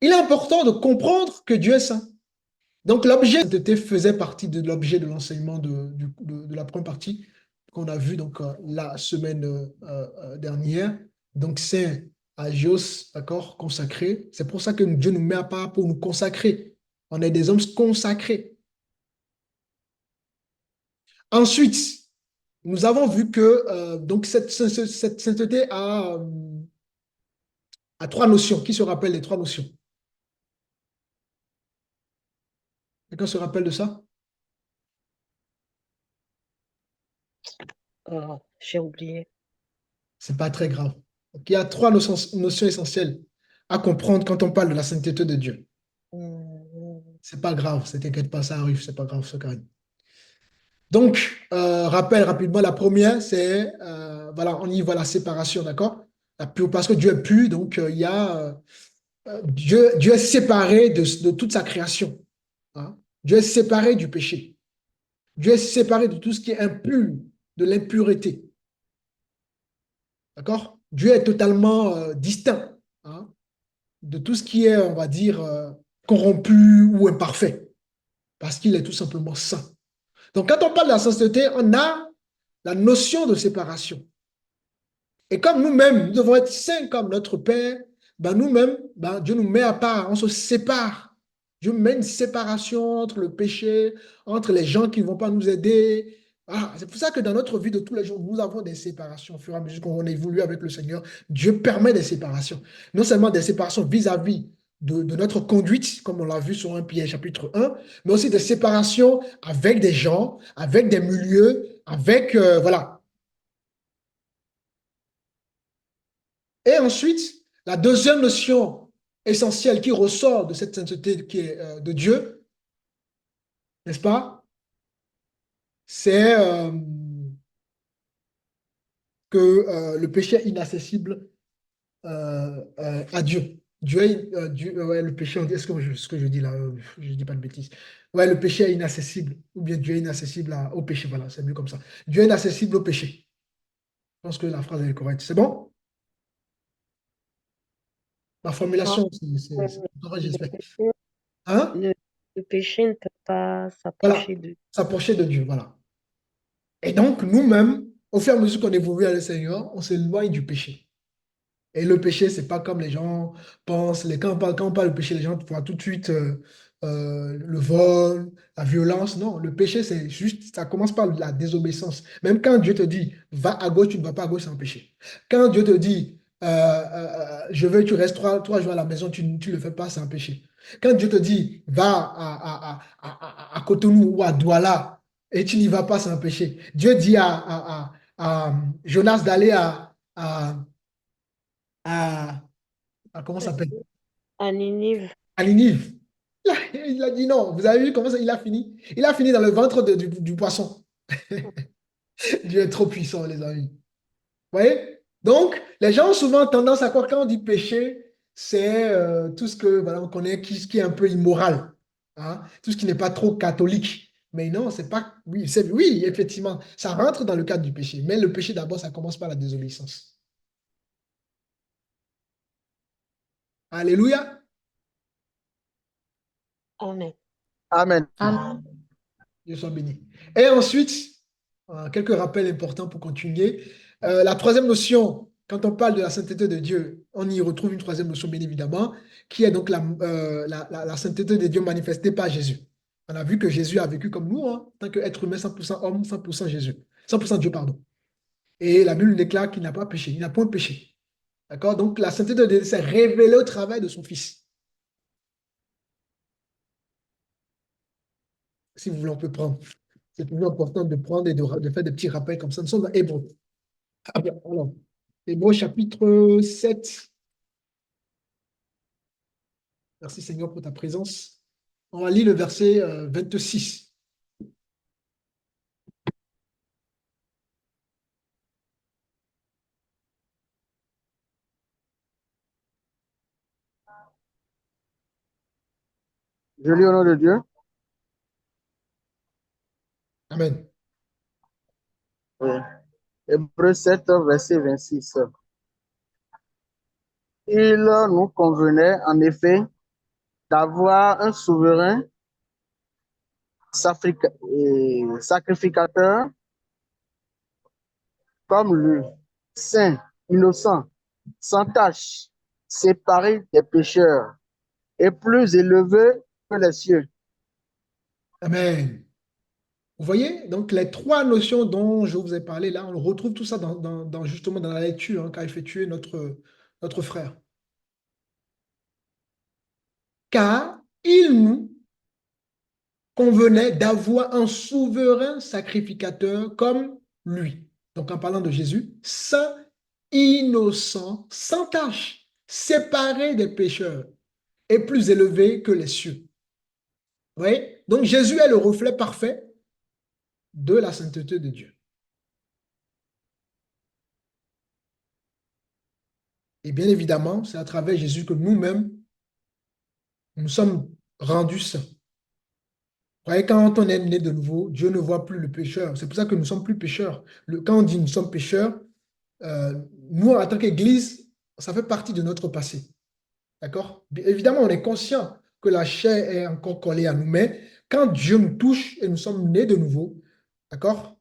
il est important de comprendre que Dieu est saint. Donc, l'objet de sainteté faisait partie de l'objet de l'enseignement de la première partie qu'on a vu donc, la semaine dernière. Donc, saint, agios, d'accord, consacré. C'est pour ça que Dieu nous met à part pour nous consacrer. On est des hommes consacrés. Ensuite, nous avons vu que donc cette sainteté a trois notions. Qui se rappelle des trois notions? Quelqu'un se rappelle de ça? Oh, j'ai oublié. C'est pas très grave. Donc, il y a trois notions essentielles à comprendre quand on parle de la sainteté de Dieu. Hmm. C'est pas grave, ne t'inquiète pas, ça arrive, c'est pas grave, ce Karim. Donc, rappel rapidement, la première, c'est, voilà, on y voit la séparation, d'accord? Parce que Dieu est pur, donc il y a, Dieu est séparé de toute sa création, hein. Dieu est séparé du péché. Dieu est séparé de tout ce qui est impur, de l'impureté, d'accord? Dieu est totalement distinct, hein, de tout ce qui est, on va dire, corrompu ou imparfait, parce qu'il est tout simplement saint. Donc, quand on parle de la sainteté, on a la notion de séparation. Et comme nous-mêmes, nous devons être saints comme notre Père, ben nous-mêmes, ben Dieu nous met à part, on se sépare. Dieu met une séparation entre le péché, entre les gens qui ne vont pas nous aider. Voilà. C'est pour ça que dans notre vie de tous les jours, nous avons des séparations au fur et à mesure qu'on évolue avec le Seigneur. Dieu permet des séparations. Non seulement des séparations vis-à-vis de notre conduite, comme on l'a vu sur 1 Pierre chapitre 1, mais aussi des séparations avec des gens, avec des milieux, avec, voilà. Et ensuite, la deuxième notion essentielle qui ressort de cette sainteté qui est de Dieu, n'est-ce pas? C'est que le péché est inaccessible à Dieu. Ouais, le péché, est-ce que ce que je dis là, je ne dis pas de bêtises. Ouais, le péché est inaccessible, ou bien Dieu est inaccessible au péché, voilà, c'est mieux comme ça. Dieu est inaccessible au péché. Je pense que la phrase est correcte. C'est bon? Ma Non, formulation, c'est correct, le j'espère. péché, Hein? le, le péché ne peut pas Voilà, s'approcher de... s'approcher de Dieu, voilà. Et donc, nous-mêmes, au fur et à mesure qu'on évolue avec le Seigneur, on s'éloigne du péché. Et le péché, c'est pas comme les gens pensent. Quand on parle de péché, les gens voient tout de suite le vol, la violence. Non, le péché, c'est juste, ça commence par la désobéissance. Même quand Dieu te dit, va à gauche, tu ne vas pas à gauche, c'est un péché. Quand Dieu te dit, je veux que tu restes trois jours à la maison, tu ne le fais pas, c'est un péché. Quand Dieu te dit, va à Cotonou ou à Douala, et tu n'y vas pas, c'est un péché. Dieu dit à Jonas d'aller à, comment ça s'appelle? À Ninive. À Ninive. Il a dit non. Vous avez vu comment ça, il a fini? Il a fini dans le ventre du poisson. Dieu est trop puissant, les amis. Vous voyez? Donc, les gens ont souvent tendance à croire quand on dit péché, c'est tout ce que voilà, on connaît qui est un peu immoral, hein? Tout ce qui n'est pas trop catholique. Mais non, c'est pas. Oui, oui, effectivement, ça rentre dans le cadre du péché. Mais le péché, d'abord, ça commence par la désobéissance. Alléluia. Amen. Amen. Amen. Dieu soit béni. Et ensuite, quelques rappels importants pour continuer. La troisième notion, quand on parle de la sainteté de Dieu, on y retrouve une troisième notion, bien évidemment, qui est donc la sainteté de Dieu manifestée par Jésus. On a vu que Jésus a vécu comme nous, hein, en tant qu'être humain, 100% homme, 100% Jésus. 100% Dieu, pardon. Et la Bible déclare qu'il n'a pas péché, il n'a point péché. D'accord? Donc la sainteté de Dieu s'est révélée au travail de son Fils. Si vous voulez, on peut prendre. C'est toujours important de prendre et de faire des petits rappels comme ça. Nous sommes dans Hébreux. Ah bien, alors, Hébreux chapitre 7. Merci Seigneur pour ta présence. On va lire le verset 26. Je lis au nom de Dieu. Amen. Oui. Hébreux 7, verset 26. Il nous convenait en effet d'avoir un souverain sacrificateur comme lui, saint, innocent, sans tache, séparé des pécheurs et plus élevé que les cieux. Amen. Vous voyez, donc les trois notions dont je vous ai parlé là, on retrouve tout ça justement dans la lecture qu'a effectué notre frère. Car il nous convenait d'avoir un souverain sacrificateur comme lui. Donc en parlant de Jésus, saint, innocent, sans tache, séparé des pécheurs et plus élevé que les cieux. Vous voyez? Donc Jésus est le reflet parfait de la sainteté de Dieu. Et bien évidemment, c'est à travers Jésus que nous-mêmes, nous sommes rendus saints. Vous voyez, quand on est né de nouveau, Dieu ne voit plus le pécheur. C'est pour ça que nous ne sommes plus pécheurs. Quand on dit nous sommes pécheurs, euh, nous, en tant qu'Église, ça fait partie de notre passé. D'accord? Évidemment, on est conscient que la chair est encore collée à nous, mais quand Dieu nous touche et nous sommes nés de nouveau, d'accord?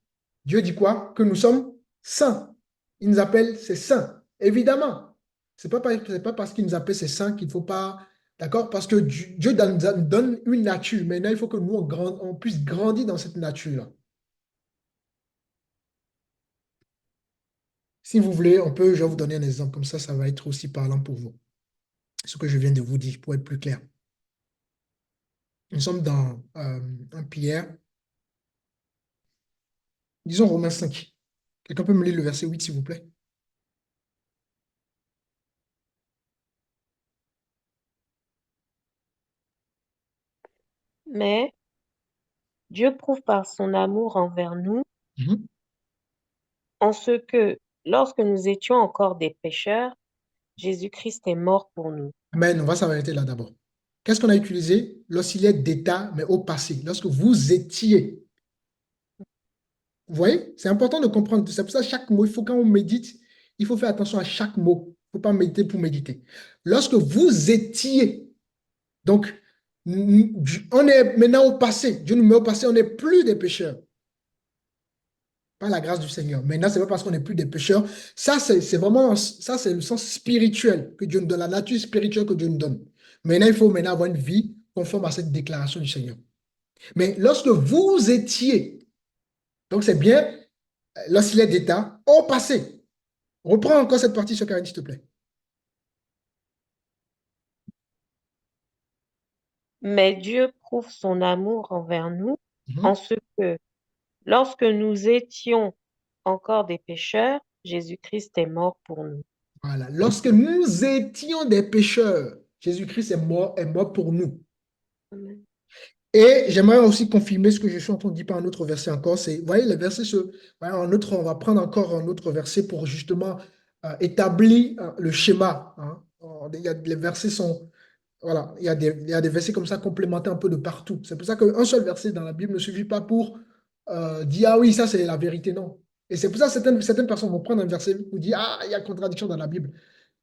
Dieu dit quoi? Que nous sommes saints. Il nous appelle ses saints. Évidemment, c'est pas parce qu'il nous appelle ses saints qu'il ne faut pas, d'accord? Parce que Dieu nous donne une nature. Maintenant, il faut que nous, on puisse grandir dans cette nature-là. Si vous voulez, je vais vous donner un exemple, comme ça va être aussi parlant pour vous. Ce que je viens de vous dire, pour être plus clair. Nous sommes dans 1 Pierre, disons Romains 5. Quelqu'un peut me lire le verset 8, s'il vous plaît? Mais Dieu prouve par son amour envers nous Mhm. en ce que, lorsque nous étions encore des pécheurs, Jésus-Christ est mort pour nous. Amen, on va s'arrêter là d'abord. Qu'est-ce qu'on a utilisé? L'auxiliaire d'état, mais au passé, lorsque vous étiez. Vous voyez? C'est important de comprendre. C'est pour ça que chaque mot, il faut quand on médite, il faut faire attention à chaque mot. Il ne faut pas méditer pour méditer. Lorsque vous étiez, donc, on est maintenant au passé. Dieu nous met au passé, on n'est plus des pécheurs. Par la grâce du Seigneur. Maintenant, ce n'est pas parce qu'on n'est plus des pécheurs. Ça, c'est vraiment, ça, c'est le sens spirituel que Dieu nous donne, la nature spirituelle que Dieu nous donne. Maintenant, il faut maintenant avoir une vie conforme à cette déclaration du Seigneur. Mais lorsque vous étiez, donc c'est bien, lorsqu'il est d'état, au passé. Reprends encore cette partie sur Karine, s'il te plaît. Mais Dieu prouve son amour envers nous en Mhm. ce que, lorsque nous étions encore des pécheurs, Jésus-Christ est mort pour nous. Voilà. Lorsque nous étions des pécheurs, Jésus-Christ est mort pour nous. Amen. Et j'aimerais aussi confirmer ce que je suis en train de dire par un autre verset encore. Vous voyez, les versets, on va prendre encore un autre verset pour justement établir le schéma. Hein. Les versets sont, voilà, il y a des versets comme ça complémentés un peu de partout. C'est pour ça qu'un seul verset dans la Bible ne suffit pas pour dire, ah oui, ça c'est la vérité, non. Et c'est pour ça que certaines personnes vont prendre un verset pour dire, ah, il y a contradiction dans la Bible.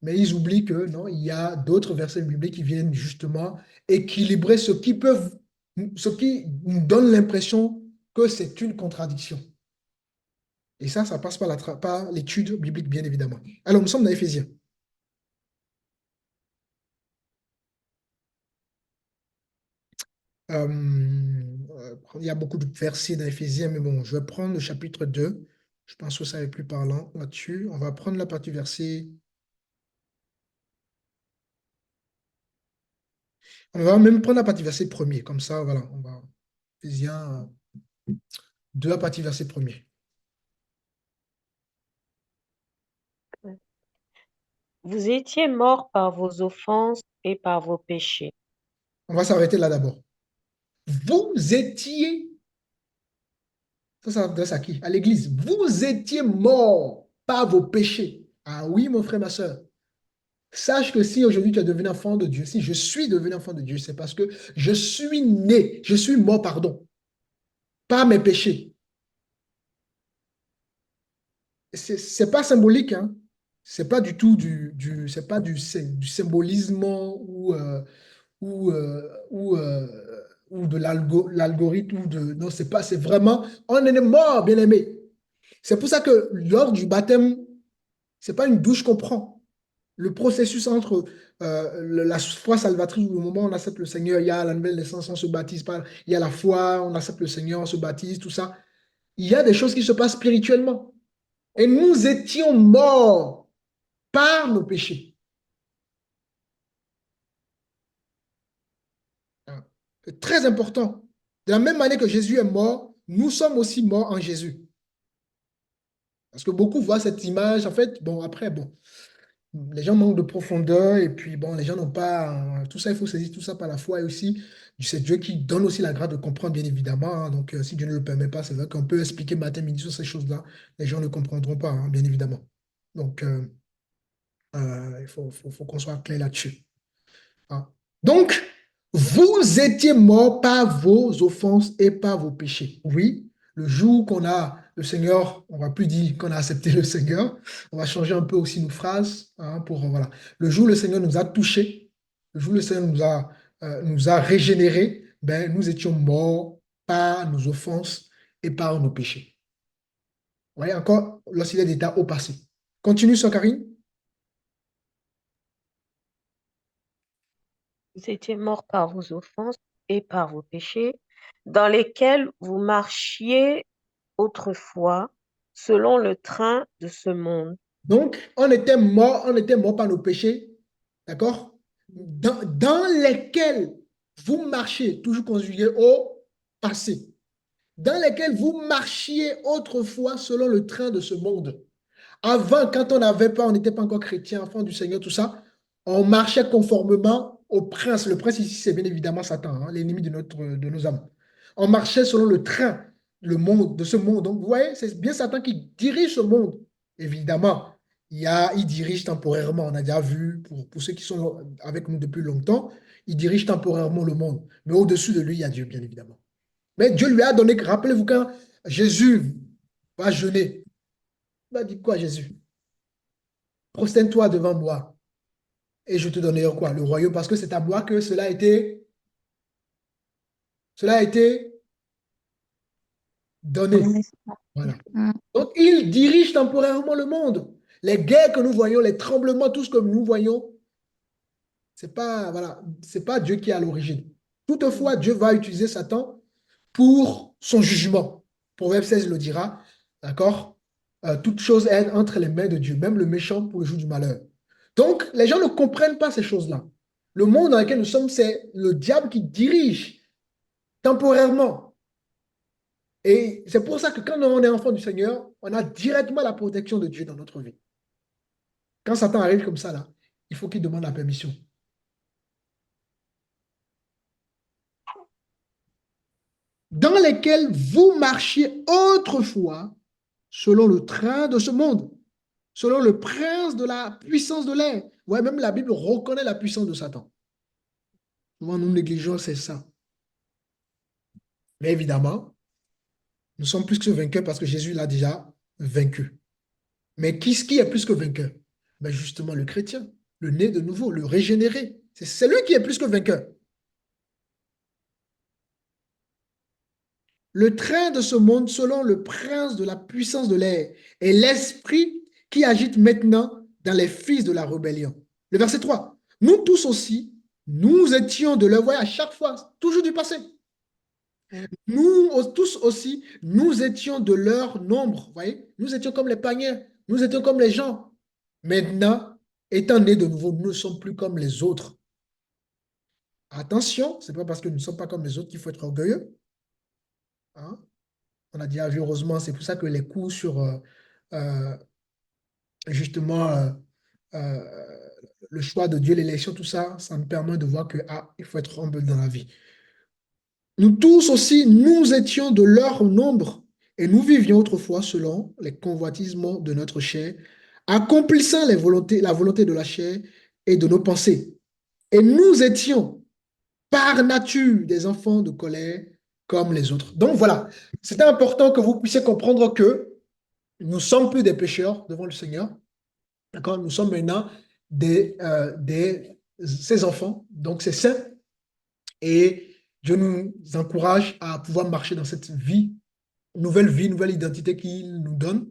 Mais ils oublient que non, il y a d'autres versets bibliques qui viennent justement équilibrer ce qui nous donne l'impression que c'est une contradiction. Et ça passe par l'étude biblique, bien évidemment. Alors, nous sommes dans Éphésiens. Il y a beaucoup de versets dans Éphésiens, mais bon, je vais prendre le chapitre 2. Je pense que ça est plus parlant là-dessus. On va prendre la partie verset. On va même prendre la partie verset premier. Comme ça, voilà. On va. Éphésiens 2, la partie verset premier. Vous étiez morts par vos offenses et par vos péchés. On va s'arrêter là d'abord. Vous étiez, ça s'adresse à qui? À l'église. Vous étiez morts par vos péchés. Ah oui, mon frère, ma soeur. Sache que si aujourd'hui tu es devenu enfant de Dieu, si je suis devenu enfant de Dieu, c'est parce que je suis né, je suis mort, pardon, par mes péchés. C'est pas symbolique, hein. C'est pas du tout c'est pas du symbolisme ou de l'algorithme non, c'est pas, c'est vraiment, on est mort, bien aimé. C'est pour ça que lors du baptême, c'est pas une douche qu'on prend. Le processus entre la foi salvatrice, au moment où on accepte le Seigneur, il y a la nouvelle naissance, on se baptise pas, il y a la foi, on accepte le Seigneur, on se baptise, tout ça. Il y a des choses qui se passent spirituellement. Et nous étions morts par nos péchés. C'est très important. De la même manière que Jésus est mort, nous sommes aussi morts en Jésus. Parce que beaucoup voient cette image, en fait, bon, après, bon, les gens manquent de profondeur et puis, bon, les gens n'ont pas, tout ça, il faut saisir tout ça par la foi et aussi, c'est Dieu qui donne aussi la grâce de comprendre, bien évidemment, hein. Donc, si Dieu ne le permet pas, c'est vrai qu'on peut expliquer matin, midi sur ces choses-là, les gens ne comprendront pas, hein, bien évidemment. Donc, il faut qu'on soit clair là-dessus, hein. Donc, vous étiez morts par vos offenses et par vos péchés. Oui, le jour qu'on a le Seigneur, on va plus dire qu'on a accepté le Seigneur, on va changer un peu aussi nos phrases, hein, pour, voilà. Le jour où le Seigneur nous a touchés, le jour où le Seigneur nous a régénérés, ben, nous étions morts par nos offenses et par nos péchés. Vous voyez encore, lorsqu'il est d'état au passé. Continue, sur Karine. Vous étiez morts par vos offenses et par vos péchés, dans lesquels vous marchiez autrefois selon le train de ce monde. Donc, on était mort par nos péchés, d'accord? Dans lesquels vous marchiez, toujours conjugué au passé, dans lesquels vous marchiez autrefois selon le train de ce monde. Avant, quand on n'avait pas, on n'était pas encore chrétien, enfant du Seigneur, tout ça, on marchait conformément au prince. Le prince ici, c'est bien évidemment Satan, hein, l'ennemi de nos âmes. On marchait selon le train, le monde, de ce monde. Donc, vous voyez, c'est bien Satan qui dirige ce monde. Évidemment, il dirige temporairement. On a déjà vu, pour ceux qui sont avec nous depuis longtemps, il dirige temporairement le monde. Mais au-dessus de lui, il y a Dieu, bien évidemment. Mais Dieu lui a donné, rappelez-vous quand Jésus va jeûner, il va dire quoi, Jésus? Prosterne-toi devant moi et je te donnerai quoi? Le royaume, parce que c'est à moi que cela a été donné. Voilà. Donc, il dirige temporairement le monde. Les guerres que nous voyons, les tremblements, tout ce que nous voyons, c'est pas, voilà, c'est pas Dieu qui est à l'origine. Toutefois, Dieu va utiliser Satan pour son jugement. Proverbe 16 le dira, d'accord? Toute chose est entre les mains de Dieu, même le méchant pour le jour du malheur. Donc, les gens ne comprennent pas ces choses-là. Le monde dans lequel nous sommes, c'est le diable qui dirige temporairement. Et c'est pour ça que quand on est enfant du Seigneur, on a directement la protection de Dieu dans notre vie. Quand Satan arrive comme ça, là, il faut qu'il demande la permission. Dans lesquels vous marchiez autrefois selon le train de ce monde, selon le prince de la puissance de l'air. Ouais, même la Bible reconnaît la puissance de Satan. Souvent, nous négligeons, c'est ça. Mais évidemment, nous sommes plus que vainqueurs parce que Jésus l'a déjà vaincu. Mais qui est plus que vainqueur? Ben justement, le chrétien, le né de nouveau, le régénéré. C'est lui qui est plus que vainqueur. Le train de ce monde selon le prince de la puissance de l'air et l'esprit qui agite maintenant dans les fils de la rébellion. Le verset 3. Nous tous aussi, nous étions de leur, voyez, à chaque fois, toujours du passé. Nous tous aussi, nous étions de leur nombre, voyez, nous étions comme les païens, nous étions comme les gens. Maintenant, étant nés de nouveau, nous ne sommes plus comme les autres. Attention, ce n'est pas parce que nous ne sommes pas comme les autres qu'il faut être orgueilleux. Hein? On a déjà vu, heureusement, c'est pour ça que les cours sur euh, justement euh, le choix de Dieu, l'élection, tout ça, ça nous permet de voir que il faut être humble dans la vie. Nous tous aussi, nous étions de leur nombre et nous vivions autrefois selon les convoitisements de notre chair, accomplissant la volonté de la chair et de nos pensées. Et nous étions par nature des enfants de colère comme les autres. Donc voilà, c'est important que vous puissiez comprendre que nous ne sommes plus des pécheurs devant le Seigneur. D'accord? Nous sommes maintenant ses enfants, donc ses saints. Et Dieu nous encourage à pouvoir marcher dans cette vie, nouvelle identité qu'il nous donne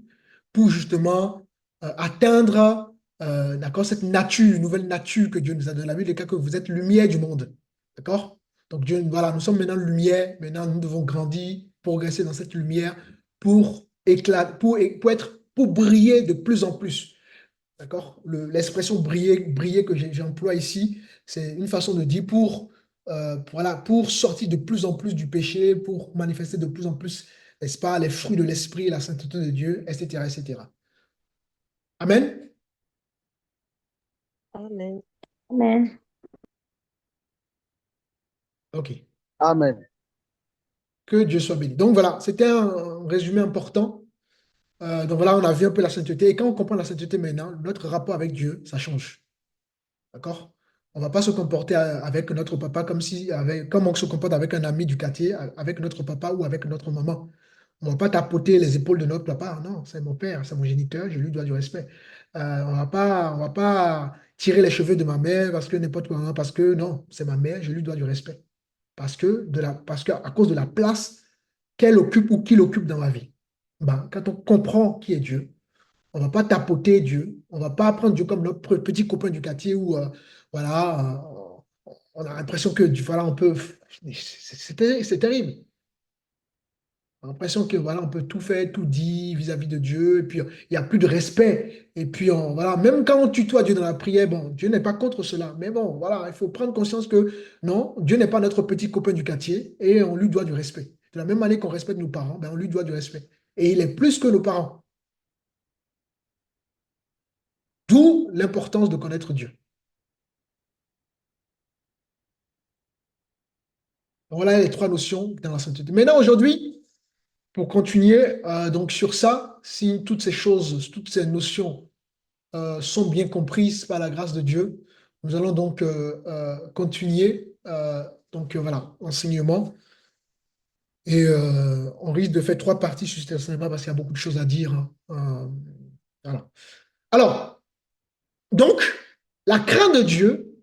pour justement atteindre d'accord, cette nature, nouvelle nature que Dieu nous a donnée. La Bible dit que vous êtes lumière du monde. D'accord? Donc Dieu, voilà, nous sommes maintenant lumière. Maintenant, nous devons grandir, progresser dans cette lumière pour éclater, pour être, pour briller de plus en plus. D'accord? L'expression briller, briller que j'emploie ici, c'est une façon de dire voilà, pour sortir de plus en plus du péché, pour manifester de plus en plus, n'est-ce pas, les fruits de l'esprit, la sainteté de Dieu, etc., etc. Amen? Amen. Amen. OK. Amen. Que Dieu soit béni. Donc voilà, c'était un résumé important. Donc voilà, on a vu un peu la sainteté. Et quand on comprend la sainteté maintenant, notre rapport avec Dieu, ça change. D'accord? On ne va pas se comporter avec notre papa comme on se comporte avec un ami du quartier, avec notre papa ou avec notre maman. On ne va pas tapoter les épaules de notre papa. Non, c'est mon père, c'est mon géniteur, je lui dois du respect. On va pas tirer les cheveux de ma mère parce que n'importe quoi, parce que non, c'est ma mère, je lui dois du respect. Parce que à cause de la place qu'elle occupe ou qu'il occupe dans ma vie. Ben, quand on comprend qui est Dieu, on ne va pas tapoter Dieu. On ne va pas prendre Dieu comme notre petit copain du quartier où, voilà, on a l'impression que, voilà, on peut. C'est terrible. On a l'impression que, voilà, on peut tout faire, tout dire vis-à-vis de Dieu. Et puis, il n'y a plus de respect. Et puis, voilà, même quand on tutoie Dieu dans la prière, bon, Dieu n'est pas contre cela. Mais bon, voilà, il faut prendre conscience que, non, Dieu n'est pas notre petit copain du quartier et on lui doit du respect. De la même manière qu'on respecte nos parents, ben, on lui doit du respect. Et il est plus que nos parents. D'où l'importance de connaître Dieu. Voilà les trois notions dans la sainteté. Maintenant, aujourd'hui, pour continuer donc sur ça, si toutes ces choses, toutes ces notions sont bien comprises par la grâce de Dieu, nous allons donc continuer voilà, enseignement. Et on risque de faire trois parties sur cet enseignement parce qu'il y a beaucoup de choses à dire, hein. Voilà. Alors, donc, la crainte de Dieu,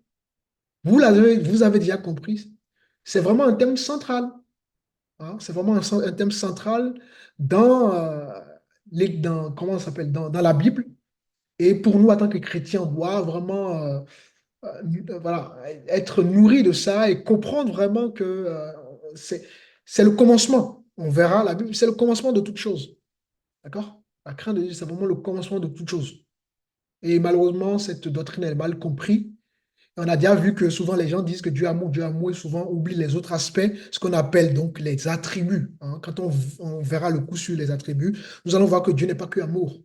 vous avez déjà compris, c'est vraiment un thème central. Hein. C'est vraiment un thème central dans, comment ça s'appelle, dans la Bible. Et pour nous, en tant que chrétiens, on doit vraiment voilà, être nourris de ça et comprendre vraiment que c'est le commencement. On verra, la Bible, c'est le commencement de toute chose. D'accord? La crainte de Dieu, c'est vraiment le commencement de toute chose. Et malheureusement, cette doctrine est mal comprise. On a déjà vu que souvent les gens disent que Dieu est amour, et souvent oublient les autres aspects, ce qu'on appelle donc les attributs. Hein. Quand on verra le coup sur les attributs, nous allons voir que Dieu n'est pas que amour.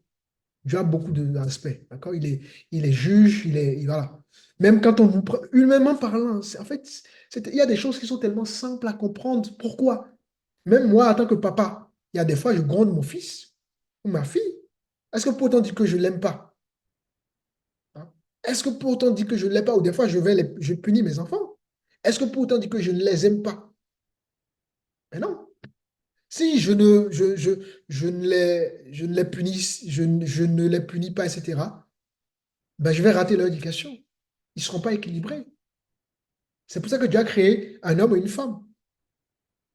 Dieu a beaucoup d'aspects. D'accord? Il est juge, voilà. Même quand on vous prend, humainement parlant, en fait, il y a des choses qui sont tellement simples à comprendre. Pourquoi? Même moi, en tant que papa, il y a des fois, je gronde mon fils ou ma fille. Est-ce que pour autant dire que je ne l'aime pas? Hein? Est-ce que pour autant dire que je ne l'aime pas? Ou des fois, je punis mes enfants. Est-ce que pour autant dire que je ne les aime pas? Mais non. Si je ne les punis, je ne les punis pas, etc., ben, je vais rater leur éducation. Ils ne seront pas équilibrés. C'est pour ça que Dieu a créé un homme et une femme.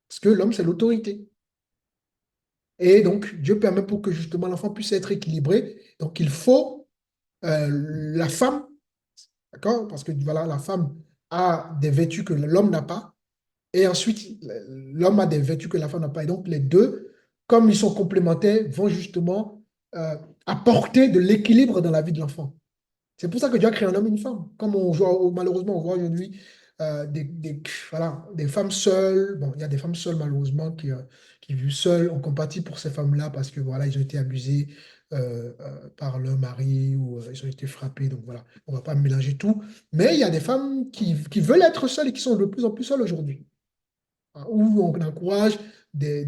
Parce que l'homme, c'est l'autorité. Et donc, Dieu permet pour que justement l'enfant puisse être équilibré. Donc, il faut la femme, d'accord? Parce que voilà, la femme a des vertus que l'homme n'a pas. Et ensuite, l'homme a des vertus que la femme n'a pas. Et donc, les deux, comme ils sont complémentaires, vont justement apporter de l'équilibre dans la vie de l'enfant. C'est pour ça que Dieu a créé un homme et une femme. Comme malheureusement, on voit aujourd'hui voilà, des femmes seules. Bon, il y a des femmes seules, malheureusement, qui vivent seules. On compatit pour ces femmes-là parce que voilà, ils ont été abusés par leur mari ou ils ont été frappés. Donc voilà, on ne va pas mélanger tout. Mais il y a des femmes qui veulent être seules et qui sont de plus en plus seules aujourd'hui. Hein, où on encourage des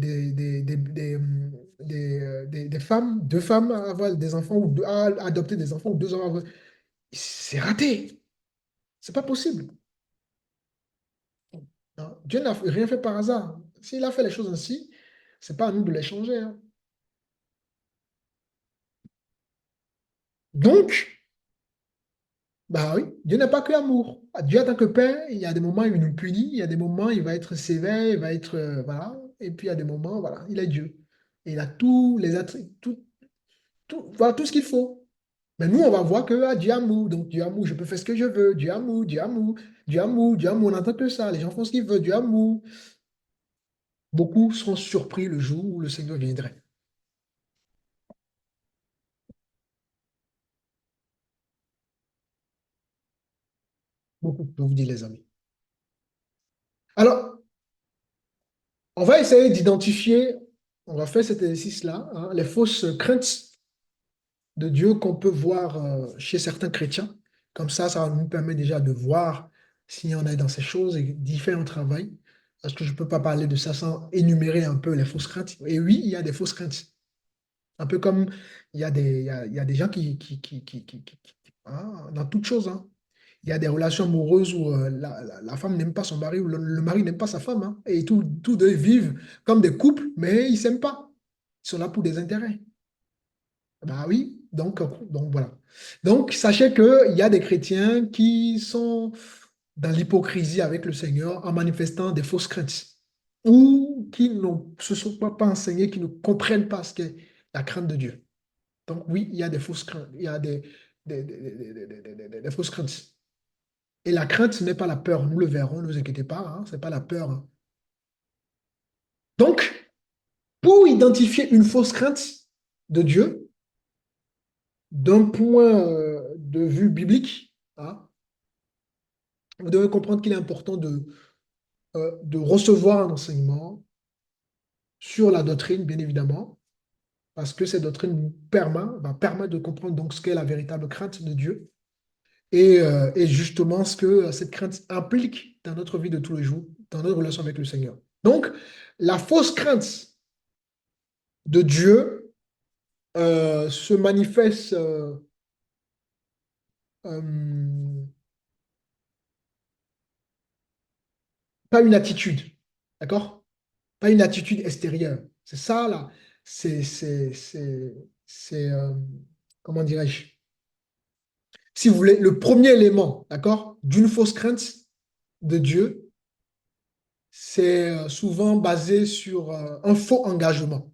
femmes, deux femmes à avoir des enfants ou à adopter des enfants ou deux hommes à avoir. C'est raté. C'est pas possible. Non, Dieu n'a rien fait par hasard. S'il a fait les choses ainsi, c'est pas à nous de les changer, hein. Donc, bah oui, Dieu n'est pas que amour. Dieu, en tant que Père, il y a des moments où il nous punit, il y a des moments où il va être sévère, il va être, voilà. Et puis il y a des moments, voilà, il est Dieu. Et il a tous les attributs, voilà, tout ce qu'il faut. Mais nous, on va voir que Dieu amour. Donc, Dieu amour, je peux faire ce que je veux. Dieu amour, Dieu amour, Dieu amour, Dieu amour. On n'entend que ça. Les gens font ce qu'ils veulent. Dieu amour. Beaucoup seront surpris le jour où le Seigneur viendrait. Beaucoup, je vous dis, les amis. Alors, on va essayer d'identifier, on va faire cet exercice-là, hein, les fausses craintes de Dieu qu'on peut voir chez certains chrétiens. Comme ça nous permet déjà de voir si on est dans ces choses et d'y faire un travail. Parce que je ne peux pas parler de ça sans énumérer un peu les fausses craintes. Et oui, il y a des fausses craintes. Un peu comme il y a des gens dans toute chose, hein. Il y a des relations amoureuses où la femme n'aime pas son mari ou le mari n'aime pas sa femme, hein. Et tous deux vivent comme des couples, mais ils ne s'aiment pas. Ils sont là pour des intérêts. Bah oui, donc voilà. Donc sachez qu'il y a des chrétiens qui sont dans l'hypocrisie avec le Seigneur en manifestant des fausses craintes ou qui ne se sont pas enseignés, qui ne comprennent pas ce qu'est la crainte de Dieu. Donc oui, il y a des fausses craintes, il y a des fausses craintes. Et la crainte, ce n'est pas la peur, nous le verrons, ne vous inquiétez pas, hein, ce n'est pas la peur, hein. Donc, pour identifier une fausse crainte de Dieu, d'un point de vue biblique, hein, vous devez comprendre qu'il est important de recevoir un enseignement sur la doctrine, bien évidemment, parce que cette doctrine va permettre de comprendre donc ce qu'est la véritable crainte de Dieu et justement ce que cette crainte implique dans notre vie de tous les jours, dans notre relation avec le Seigneur. Donc, la fausse crainte de Dieu se manifeste euh, pas une attitude, d'accord? Pas une attitude extérieure. C'est ça, là. C'est, comment dirais-je? Si vous voulez, le premier élément, d'accord, d'une fausse crainte de Dieu, c'est souvent basé sur un faux engagement.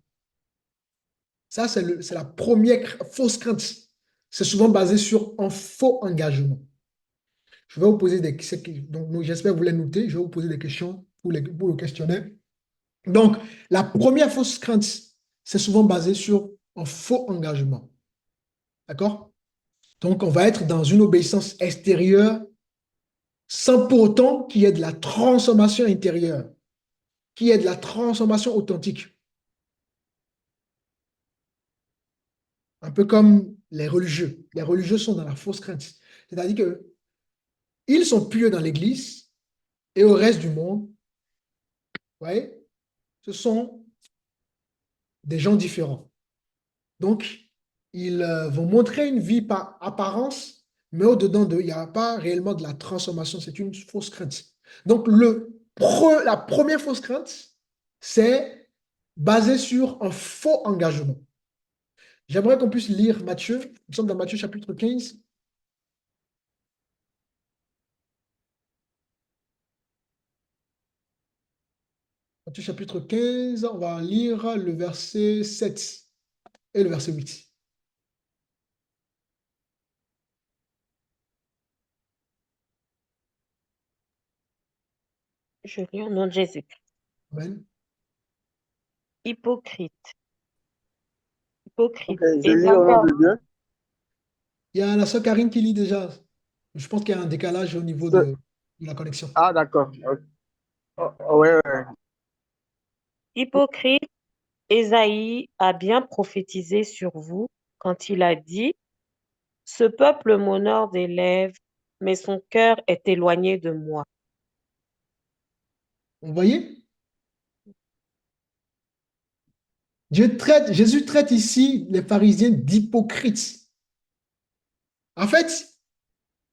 Ça, c'est la première fausse crainte. C'est souvent basé sur un faux engagement. Je vais vous poser des questions. Donc, j'espère que vous les notez. Je vais vous poser des questions pour le questionnaire. Donc, la première fausse crainte, c'est souvent basé sur un faux engagement. D'accord? Donc, on va être dans une obéissance extérieure sans pour autant qu'il y ait de la transformation intérieure, qu'il y ait de la transformation authentique. Un peu comme les religieux. Les religieux sont dans la fausse crainte. C'est-à-dire qu'ils sont pieux dans l'Église et au reste du monde, vous voyez, ce sont des gens différents. Donc, ils vont montrer une vie par apparence, mais au-dedans d'eux, il n'y a pas réellement de la transformation. C'est une fausse crainte. Donc, la première fausse crainte, c'est basé sur un faux engagement. J'aimerais qu'on puisse lire Matthieu. Nous sommes dans Matthieu chapitre 15. Matthieu chapitre 15, on va lire le verset 7 et le verset 8. Je lis au nom de Jésus. Amen. Hypocrite, Ok, hypocrite. je lis au nom de Dieu. Il y a la sœur Karine qui lit déjà. Je pense qu'il y a un décalage au niveau Ce- de la connexion. Ah, d'accord. Ok. Oh, oh, ouais, ouais. Hypocrite, Ésaïe a bien prophétisé sur vous quand il a dit, ce peuple m'honore des lèvres, mais son cœur est éloigné de moi. Vous voyez? Jésus traite ici les pharisiens d'hypocrites. En fait,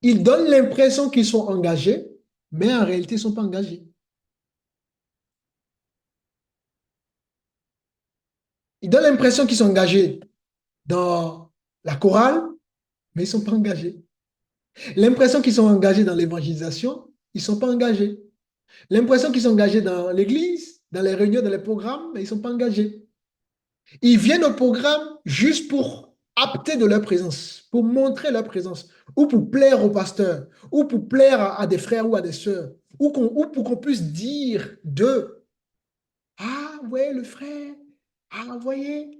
Ils donnent l'impression qu'ils sont engagés, mais en réalité, ils ne sont pas engagés. Ils donnent l'impression qu'ils sont engagés dans la chorale, mais ils ne sont pas engagés. L'impression qu'ils sont engagés dans l'évangélisation, ils ne sont pas engagés. L'impression qu'ils sont engagés dans l'église, dans les réunions, dans les programmes, mais ils ne sont pas engagés. Ils viennent au programme juste pour apter de leur présence, pour montrer leur présence, ou pour plaire au pasteur, ou pour plaire à des frères ou à des sœurs, ou pour qu'on puisse dire d'eux, ah ouais, le frère, ah, vous voyez.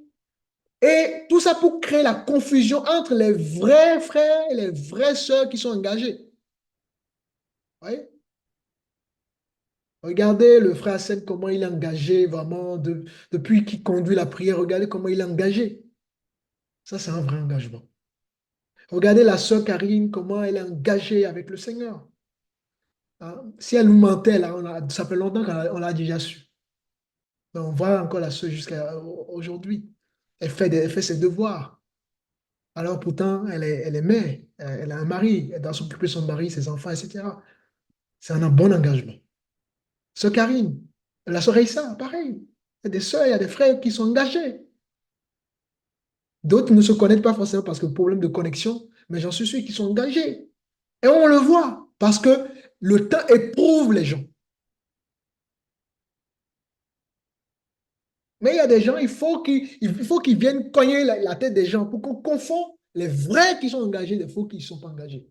Et tout ça pour créer la confusion entre les vrais frères et les vraies sœurs qui sont engagés. Vous voyez? Regardez le frère Hassan, comment il est engagé vraiment depuis qu'il conduit la prière. Regardez comment il est engagé. Ça, c'est un vrai engagement. Regardez la sœur Karine, comment elle est engagée avec le Seigneur. Hein? Si elle nous mentait, là, ça fait longtemps qu'on l'a déjà su. Mais on voit encore la sœur jusqu'à aujourd'hui. Elle fait ses devoirs. Alors pourtant, elle est mère, elle a un mari, elle doit s'occuper de son mari, ses enfants, etc. C'est un bon engagement. Sœur Karine, la sœur Aïssa, pareil. Il y a des sœurs, il y a des frères qui sont engagés. D'autres ne se connaissent pas forcément parce que problème de connexion, mais j'en suis sûr qu'ils sont engagés. Et on le voit parce que le temps éprouve les gens. Mais il y a des gens, il faut qu'ils viennent cogner la tête des gens pour qu'on confonde les vrais qui sont engagés des faux qui ne sont pas engagés.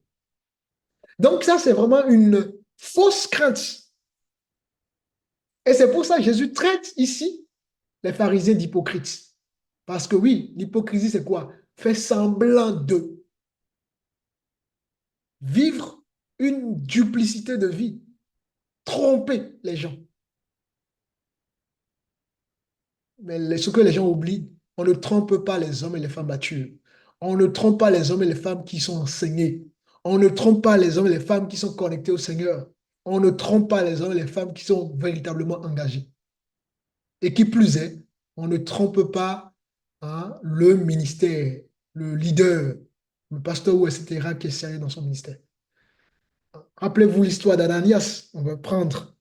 Donc ça, c'est vraiment une fausse crainte. Et c'est pour ça que Jésus traite ici les pharisiens d'hypocrites. Parce que oui, l'hypocrisie, c'est quoi? Faire semblant de vivre une duplicité de vie, tromper les gens. Mais ce que les gens oublient, on ne trompe pas les hommes et les femmes matures. On ne trompe pas les hommes et les femmes qui sont enseignés. On ne trompe pas les hommes et les femmes qui sont connectés au Seigneur. On ne trompe pas les hommes et les femmes qui sont véritablement engagés. Et qui plus est, on ne trompe pas hein, le ministère, le leader, le pasteur ou etc. qui est sérieux dans son ministère. Rappelez-vous l'histoire d'Ananias. On va prendre.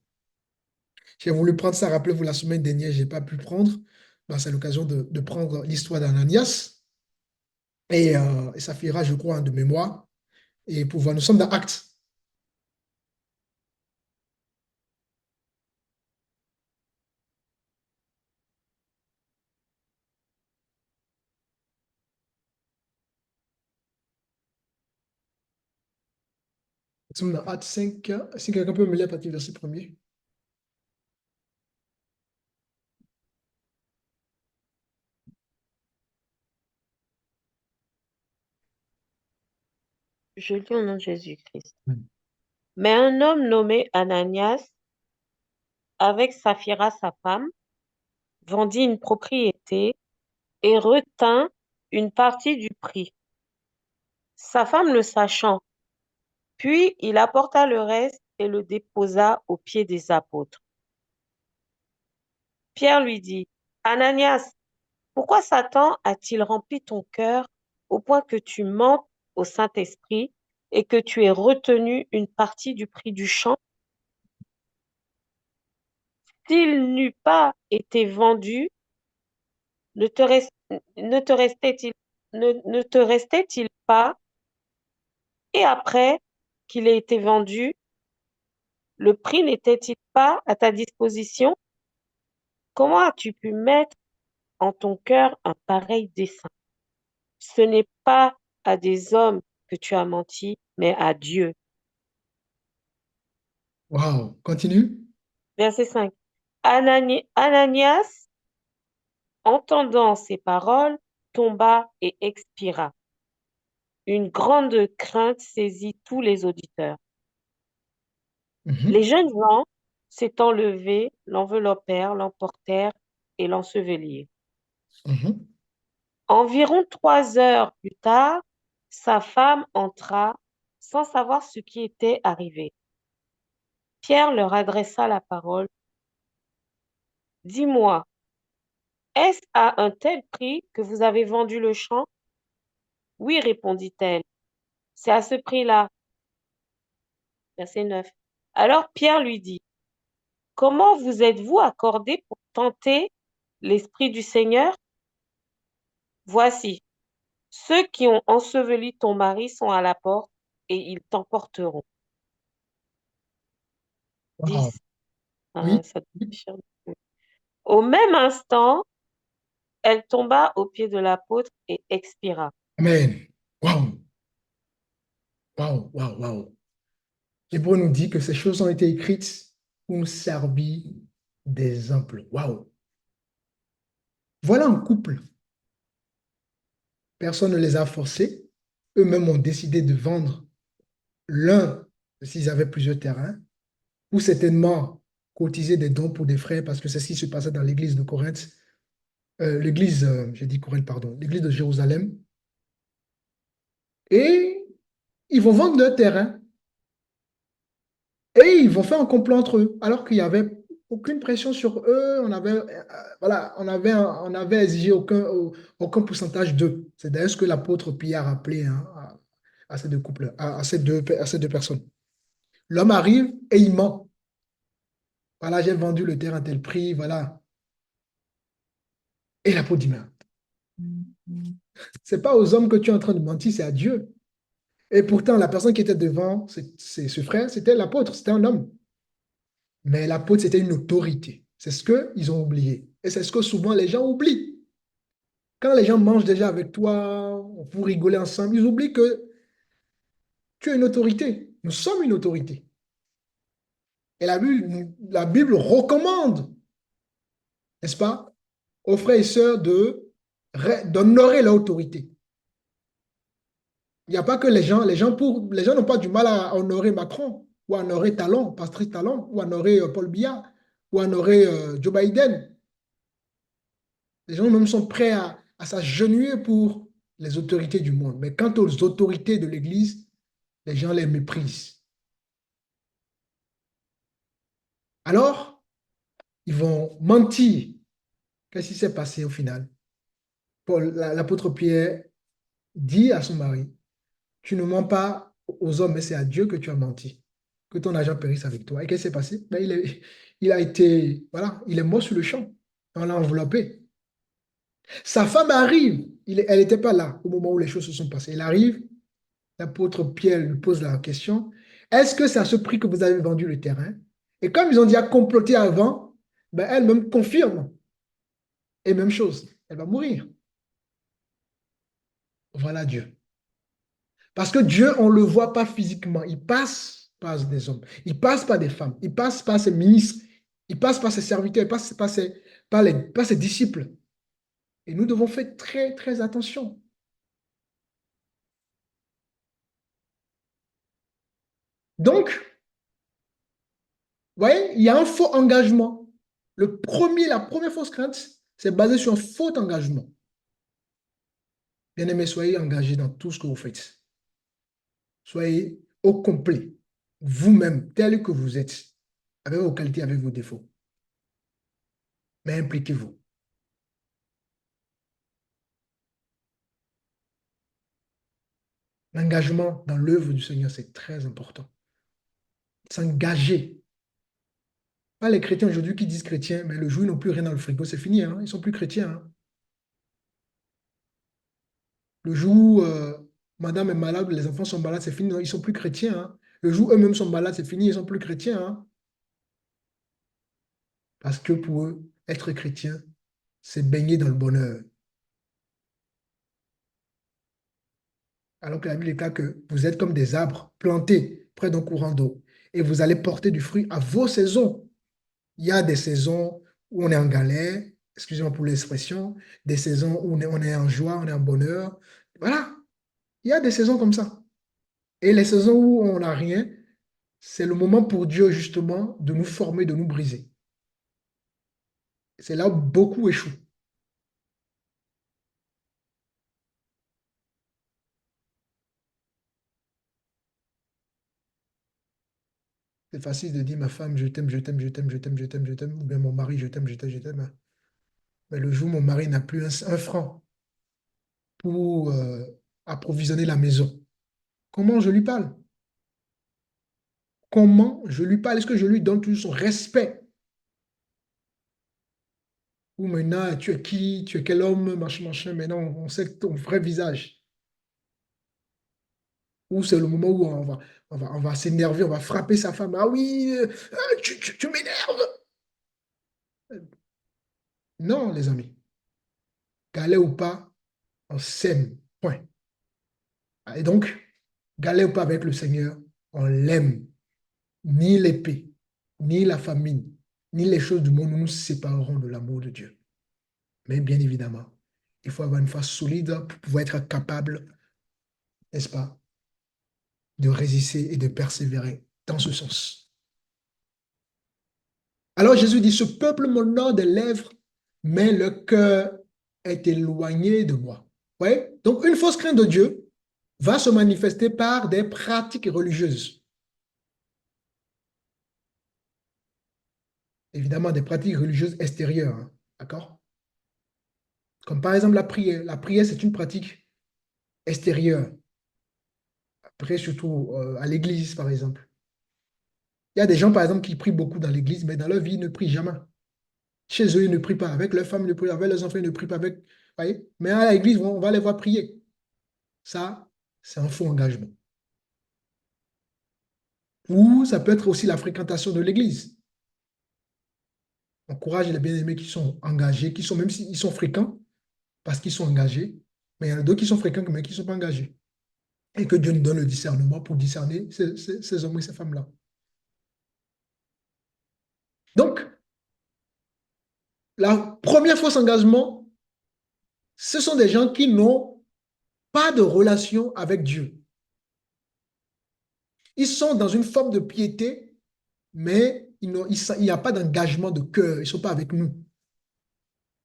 J'ai voulu prendre ça, rappelez-vous, la semaine dernière, je n'ai pas pu prendre. Ben, c'est l'occasion de prendre l'histoire d'Ananias. Et ça finira, je crois, de mémoire. Et pour voir, nous sommes dans Actes. Nous sommes dans Actes 5. Si quelqu'un peut me lire à partir du verset 1er. Je lis au nom de Jésus-Christ. Mm. Mais un homme nommé Ananias, avec Saphira sa femme, vendit une propriété et retint une partie du prix. Sa femme le sachant, puis il apporta le reste et le déposa aux pieds des apôtres. Pierre lui dit, Ananias, pourquoi Satan a-t-il rempli ton cœur au point que tu mentes au Saint-Esprit et que tu aies retenu une partie du prix du champ? S'il n'eût pas été vendu, ne te, res- ne te restait-il ne te restait-il pas, et après qu'il ait été vendu, le prix n'était-il pas à ta disposition? Comment as-tu pu mettre en ton cœur un pareil dessein? Ce n'est pas à des hommes que tu as menti, mais à Dieu. Waouh, continue. Verset 5. Ananias, entendant ces paroles, tomba et expira. Une grande crainte saisit tous les auditeurs. Mhm, Les jeunes gens, s'étant levés, l'enveloppèrent, l'emportèrent et l'ensevelirent. mhm, Environ 3 heures plus tard, sa femme entra sans savoir ce qui était arrivé. Pierre leur adressa la parole. Dis-moi, est-ce à un tel prix que vous avez vendu le champ? Oui, répondit-elle, c'est à ce prix-là. Verset 9. Alors Pierre lui dit, comment vous êtes-vous accordés pour tenter l'Esprit du Seigneur? Voici, ceux qui ont enseveli ton mari sont à la porte et ils t'emporteront. Wow. 10. Ah, Oui, ça te déchire. Au même instant, elle tomba aux pieds de l'apôtre et expira. amen. Waouh, waouh, waouh, waouh. L'Hébreu nous dit que ces choses ont été écrites pour nous servir d'exemple. Waouh. Voilà un couple. Personne ne les a forcés. Eux-mêmes ont décidé de vendre l'un, s'ils avaient plusieurs terrains, ou certainement cotiser des dons pour des frères, parce que c'est ce qui se passait dans l'église de Corinthe, l'église, j'ai dit Corinthe, pardon, l'église de Jérusalem. Et ils vont vendre leur terrain et ils vont faire un complot entre eux, alors qu'il n'y avait aucune pression sur eux, voilà, on avait exigé aucun pourcentage d'eux. C'est d'ailleurs ce que l'apôtre Pierre a rappelé hein, à ces deux couples, à ces deux personnes. L'homme arrive et il ment. Voilà, j'ai vendu le terrain à tel prix, voilà. Et l'apôtre dit, mais c'est pas aux hommes que tu es en train de mentir, c'est à Dieu. Et pourtant, la personne qui était devant ce frère, c'était l'apôtre, c'était un homme. Mais l'apôtre, c'était une autorité. C'est ce qu'ils ont oublié. Et c'est ce que souvent les gens oublient. Quand les gens mangent déjà avec toi, vous rigolez ensemble, ils oublient que tu es une autorité. Nous sommes une autorité. Et la Bible recommande, n'est-ce pas, aux frères et sœurs d'honorer l'autorité. Il n'y a pas que les gens n'ont pas du mal à honorer Macron, ou à honorer Talon, Patrice Talon, ou à honorer Paul Biya, ou à honorer Joe Biden. Les gens même sont prêts à s'agenouiller pour les autorités du monde. Mais quant aux autorités de l'Église, les gens les méprisent. Alors, ils vont mentir. Qu'est-ce qui s'est passé au final? L'apôtre Pierre dit à son mari, tu ne mens pas aux hommes, mais c'est à Dieu que tu as menti. Que ton argent périsse avec toi. Et qu'est-ce qui s'est passé? Ben, il a été, voilà, il est mort sur le champ. On l'a enveloppé. Sa femme arrive. Elle n'était pas là au moment où les choses se sont passées. Elle arrive. L'apôtre Pierre lui pose la question, est-ce que c'est à ce prix que vous avez vendu le terrain? Et comme ils ont déjà comploté avant, ben elle-même confirme. Et même chose, elle va mourir. Voilà Dieu. Parce que Dieu, on ne le voit pas physiquement. Il passe par des hommes. Il passe par des femmes. Il passe par ses ministres. Il passe par ses serviteurs. Il passe par ses disciples. Et nous devons faire très, très attention. Donc, vous voyez, il y a un faux engagement. La première fausse crainte, c'est basé sur un faux engagement. Bien-aimés, soyez engagés dans tout ce que vous faites. Soyez au complet, vous-même, tel que vous êtes, avec vos qualités, avec vos défauts. Mais impliquez-vous. L'engagement dans l'œuvre du Seigneur, c'est très important. S'engager. Pas les chrétiens aujourd'hui qui disent chrétiens, mais le jour où ils n'ont plus rien dans le frigo, c'est fini. Hein? Ils ne sont plus chrétiens. Hein? Le jour où madame est malade, les enfants sont malades, c'est fini. Non, ils ne sont plus chrétiens. Hein? Le jour où eux-mêmes sont malades, c'est fini. Ils ne sont plus chrétiens. Hein? Parce que pour eux, être chrétien, c'est baigner dans le bonheur. Alors que la Bible déclare que vous êtes comme des arbres plantés près d'un courant d'eau et vous allez porter du fruit à vos saisons. Il y a des saisons où on est en galère, excusez-moi pour l'expression, des saisons où on est en joie, on est en bonheur. Voilà, il y a des saisons comme ça. Et les saisons où on n'a rien, c'est le moment pour Dieu justement de nous former, de nous briser. C'est là où beaucoup échouent. C'est facile de dire ma femme, je t'aime, je t'aime, je t'aime, je t'aime, je t'aime, je t'aime, ou bien mon mari, je t'aime, je t'aime, je t'aime. Mais le jour où mon mari n'a plus un franc pour approvisionner la maison, comment je lui parle? comment je lui parle? Est-ce que je lui donne tout son respect? Ou maintenant, tu es qui? Tu es quel homme? Machin, machin. Maintenant, on sait ton vrai visage. Ou c'est le moment où on va s'énerver, on va frapper sa femme. Ah oui, tu m'énerves. Non, les amis. Galet ou pas, on s'aime. Point. Et donc, galet ou pas avec le Seigneur, on l'aime. Ni l'épée, ni la famine, ni les choses du monde ne nous sépareront de l'amour de Dieu. Mais bien évidemment, il faut avoir une foi solide pour pouvoir être capable, n'est-ce pas, de résister et de persévérer dans ce sens. Alors Jésus dit, ce peuple m'honore des lèvres, mais le cœur est éloigné de moi. Vous voyez? Donc une fausse crainte de Dieu va se manifester par des pratiques religieuses. Évidemment, des pratiques religieuses extérieures. Hein, d'accord? Comme par exemple la prière. La prière, c'est une pratique extérieure. Après, surtout à l'église, par exemple. Il y a des gens, par exemple, qui prient beaucoup dans l'église, mais dans leur vie, ils ne prient jamais. Chez eux, ils ne prient pas. Avec leurs femmes, ils ne prient pas. Avec leurs enfants, ils ne prient pas. Avec... Voyez? Mais à l'église, on va les voir prier. Ça, c'est un faux engagement. Ou ça peut être aussi la fréquentation de l'église. On encourage les bien-aimés qui sont engagés, qui sont, même s'ils sont fréquents, parce qu'ils sont engagés, mais il y en a d'autres qui sont fréquents, mais qui ne sont pas engagés. Et que Dieu nous donne le discernement pour discerner ces hommes et ces femmes-là. Donc, la première fausse engagement, ce sont des gens qui n'ont pas de relation avec Dieu. Ils sont dans une forme de piété, mais il n'y a pas d'engagement de cœur. Ils ne sont pas avec nous.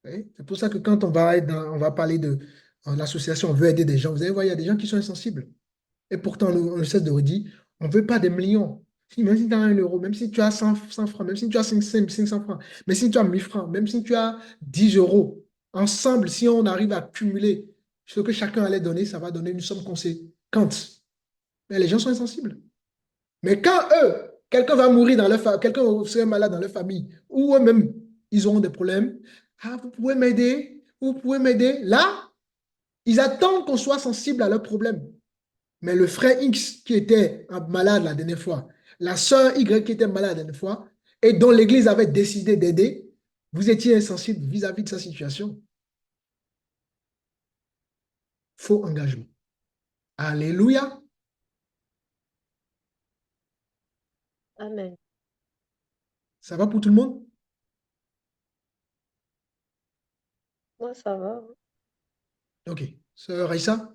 C'est pour ça que quand on va parler de l'association, on veut aider des gens, vous allez voir, il y a des gens qui sont insensibles. Et pourtant, on ne cesse de redire, on ne veut pas des millions. Même si tu as 1 euro, même si tu as 100 francs, même si tu as 500 francs, même si tu as 1000 francs, même si tu as 10 euros, ensemble, si on arrive à cumuler ce que chacun allait donner, ça va donner une somme conséquente. Mais les gens sont insensibles. Mais quand eux, quelqu'un va mourir dans leur famille, quelqu'un serait malade dans leur famille, ou eux-mêmes, ils auront des problèmes, ah, vous pouvez m'aider, vous pouvez m'aider. Là, ils attendent qu'on soit sensible à leurs problèmes. Mais le frère X qui était malade la dernière fois, la sœur Y qui était malade la dernière fois, et dont l'Église avait décidé d'aider, vous étiez insensible vis-à-vis de sa situation. Faux engagement. Alléluia. Amen. Ça va pour tout le monde? Moi, ça va. Ok. Sœur Raïssa,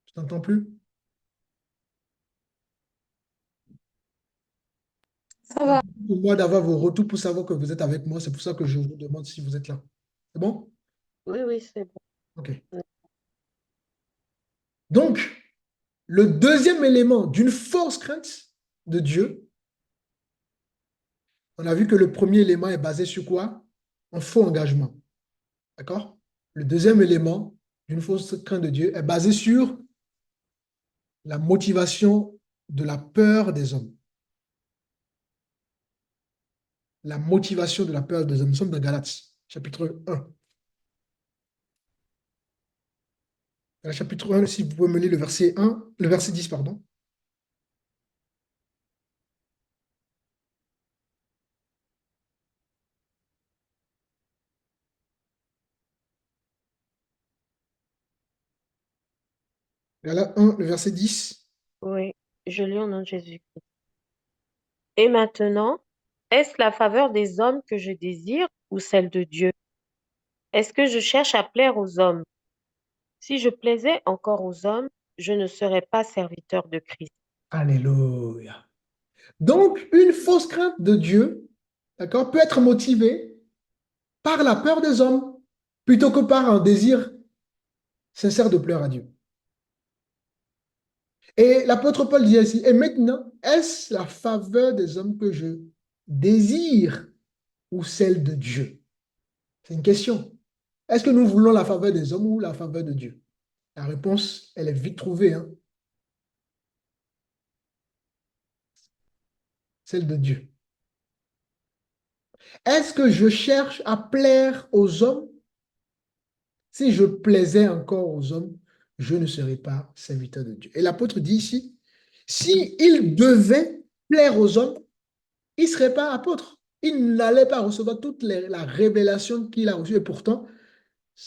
je t'entends plus. Ça va. Pour moi d'avoir vos retours pour savoir que vous êtes avec moi, c'est pour ça que je vous demande si vous êtes là. C'est bon? Oui, oui, c'est bon. Ok. Donc, le deuxième élément d'une fausse crainte de Dieu, on a vu que le premier élément est basé sur quoi? Un faux engagement. D'accord? Le deuxième élément d'une fausse crainte de Dieu est basé sur la motivation de la peur des hommes. La motivation de la peur des hommes. Nous sommes dans Galates, chapitre 1. Dans le chapitre 1, si vous pouvez me lire le verset 1, le verset 10, pardon. Galates 1, le verset 10. Oui, je lis au nom de Jésus. Et maintenant, est-ce la faveur des hommes que je désire ou celle de Dieu? Est-ce que je cherche à plaire aux hommes? Si je plaisais encore aux hommes, je ne serais pas serviteur de Christ. Alléluia. Donc, une fausse crainte de Dieu, d'accord, peut être motivée par la peur des hommes plutôt que par un désir sincère de plaire à Dieu. Et l'apôtre Paul dit ainsi, et maintenant, est-ce la faveur des hommes que je désire ou celle de Dieu? C'est une question. Est-ce que nous voulons la faveur des hommes ou la faveur de Dieu? La réponse, elle est vite trouvée. Hein. celle de Dieu. Est-ce que je cherche à plaire aux hommes? Si je plaisais encore aux hommes, je ne serais pas serviteur de Dieu. Et l'apôtre dit ici, si il devait plaire aux hommes, il ne serait pas apôtre. Il n'allait pas recevoir toute la révélation qu'il a reçue. Et pourtant,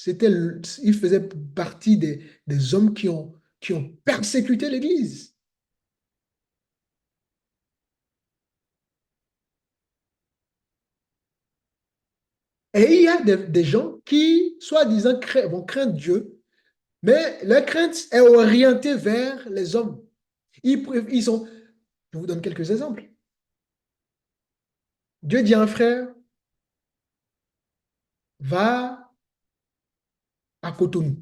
il faisait partie des hommes qui ont persécuté l'Église. Et il y a des gens qui, soi-disant, vont craindre Dieu, mais leur crainte est orientée vers les hommes. Ils sont, je vous donne quelques exemples. Dieu dit à un frère, va à Cotonou,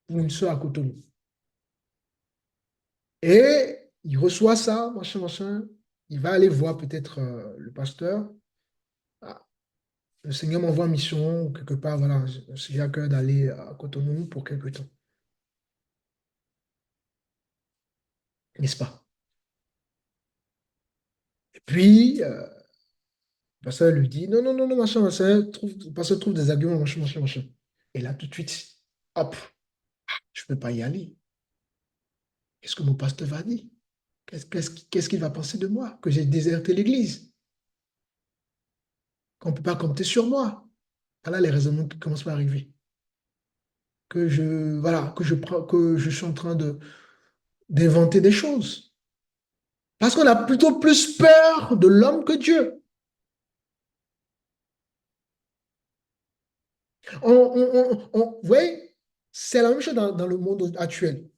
ou une soeur à Cotonou. Et il reçoit ça, machin, machin. Il va aller voir peut-être le pasteur. Ah, le Seigneur m'envoie en mission, ou quelque part, voilà, j'ai à cœur d'aller à Cotonou pour quelque temps. N'est-ce pas? Et puis, le pasteur lui dit, non, non, non, non, machin, machin, le pasteur trouve des arguments, machin, machin, machin. Et là, tout de suite, hop, je ne peux pas y aller. Qu'est-ce que mon pasteur va dire? Qu'est-ce qu'il va penser de moi? Que j'ai déserté l'église? Qu'on ne peut pas compter sur moi? Voilà les raisonnements qui commencent à arriver. Voilà, que je suis en train d'inventer des choses. Parce qu'on a plutôt plus peur de l'homme que Dieu. Vous voyez, c'est la même chose dans le monde actuel.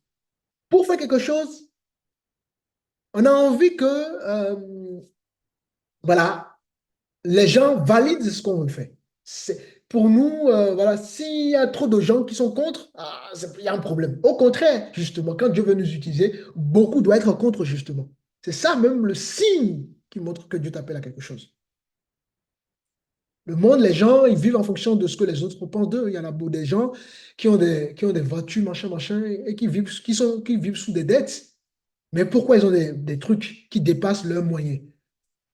Pour faire quelque chose, on a envie que, voilà, les gens valident ce qu'on veut faire. Pour nous, voilà, s'il y a trop de gens qui sont contre, il y a un problème. Au contraire, justement, quand Dieu veut nous utiliser, beaucoup doivent être contre, justement. C'est ça même le signe qui montre que Dieu t'appelle à quelque chose. Le monde, les gens, ils vivent en fonction de ce que les autres pensent d'eux. Il y en a beaucoup des gens qui ont des voitures, machin, machin, et qui vivent sous des dettes. Mais pourquoi ils ont des trucs qui dépassent leurs moyens?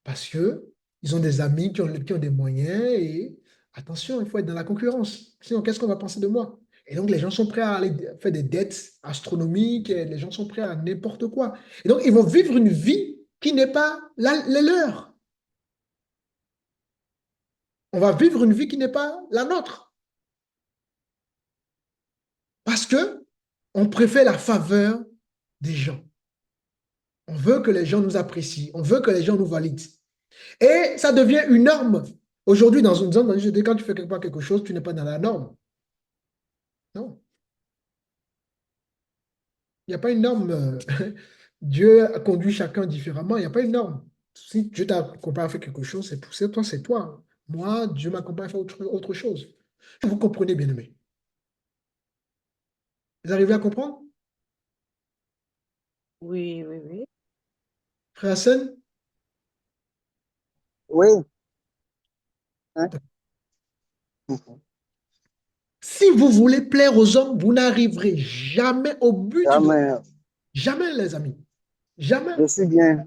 Parce que ils ont des amis qui ont des moyens et attention, il faut être dans la concurrence. Sinon, qu'est-ce qu'on va penser de moi? Et donc, les gens sont prêts à aller faire des dettes astronomiques, et les gens sont prêts à n'importe quoi. Et donc, ils vont vivre une vie qui n'est pas la leur. On va vivre une vie qui n'est pas la nôtre. Parce que on préfère la faveur des gens. On veut que les gens nous apprécient. On veut que les gens nous valident. Et ça devient une norme. Aujourd'hui, dans une zone, quand tu fais quelque chose, tu n'es pas dans la norme. Non. Il n'y a pas une norme. Dieu a conduit chacun différemment. Il n'y a pas une norme. Si Dieu t'accompagne à faire quelque chose, c'est pour toi, c'est toi. Moi, Dieu m'accompagne à faire autre chose. Vous comprenez, bien aimé. Vous arrivez à comprendre? Oui, oui, oui. Frère Hassan, Oui. Hein? si vous voulez plaire aux hommes, vous n'arriverez jamais au but de... Jamais. Jamais, les amis. Jamais Je suis bien.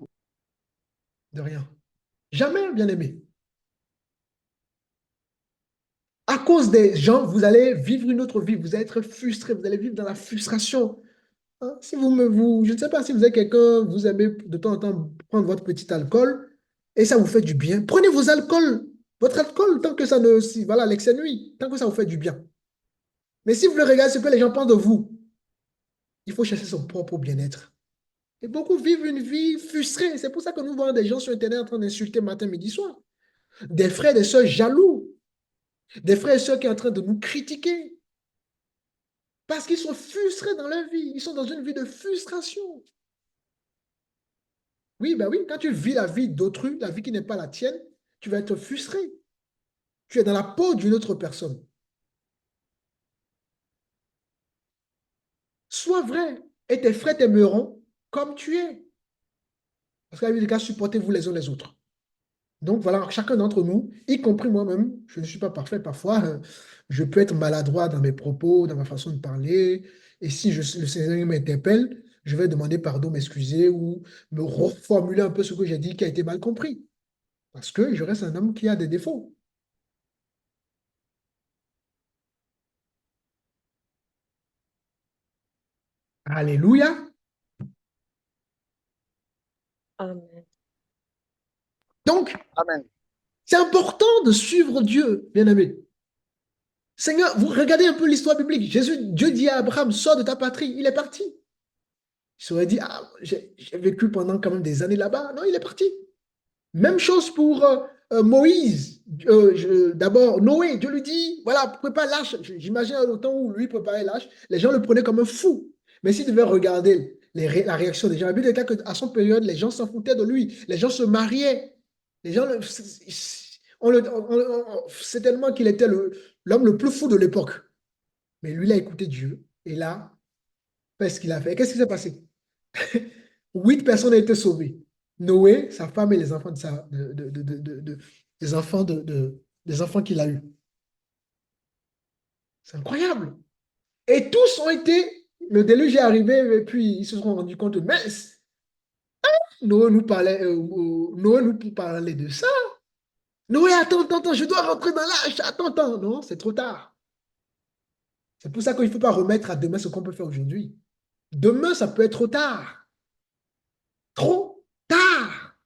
de rien. Jamais, bien aimé. À cause des gens, vous allez vivre une autre vie. Vous allez être frustré. Vous allez vivre dans la frustration. Hein, si je ne sais pas si vous êtes quelqu'un, vous aimez de temps en temps prendre votre petit alcool et ça vous fait du bien. Prenez vos alcools, votre alcool, tant que ça ne, voilà, l'excès nuit, tant que ça vous fait du bien. Mais si vous le regardez ce que les gens pensent de vous, il faut chercher son propre bien-être. Et beaucoup vivent une vie frustrée. C'est pour ça que nous voyons des gens sur Internet en train d'insulter matin, midi, soir. Des frères, des sœurs jaloux. Des frères et sœurs qui sont en train de nous critiquer. Parce qu'ils sont frustrés dans leur vie. Ils sont dans une vie de frustration. Oui, ben oui, quand tu vis la vie d'autrui, la vie qui n'est pas la tienne, tu vas être frustré. Tu es dans la peau d'une autre personne. Sois vrai et tes frères t'aimeront comme tu es. Parce que la Bible dit supportez-vous les uns les autres. Donc voilà, chacun d'entre nous, y compris moi-même, je ne suis pas parfait parfois, je peux être maladroit dans mes propos, dans ma façon de parler. Et si le Seigneur m'interpelle, je vais demander pardon, m'excuser ou me reformuler un peu ce que j'ai dit qui a été mal compris. Parce que je reste un homme qui a des défauts. Alléluia. Amen. Donc, Amen. c'est important de suivre Dieu, bien-aimé. Seigneur, vous regardez un peu l'histoire biblique. Dieu dit à Abraham, sors de ta patrie. Il est parti. Il s'aurait dit, ah, j'ai vécu pendant quand même des années là-bas. Non, il est parti. Même chose pour Moïse. D'abord, Noé, Dieu lui dit, voilà, prépare l'arche. J'imagine au temps où lui préparait l'arche, les gens le prenaient comme un fou. Mais s'il devait regarder la réaction des gens, la Bible déclare qu'à son période, les gens s'en foutaient de lui. Les gens se mariaient. Les gens, c'est tellement qu'il était l'homme le plus fou de l'époque. Mais lui, il a écouté Dieu. Et là, qu'est-ce qu'il a fait? Qu'est-ce qui s'est passé? 8 personnes ont été sauvées. Noé, sa femme et les enfants des enfants des enfants qu'il a eus. C'est incroyable. Et tous ont été, le déluge est arrivé et puis ils se sont rendus compte, mais Noé nous parlait de ça. Noé, attends, je dois rentrer dans l'âge. Attends, non, c'est trop tard. C'est pour ça qu'il ne faut pas remettre à demain ce qu'on peut faire aujourd'hui. Demain, ça peut être trop tard. Trop tard.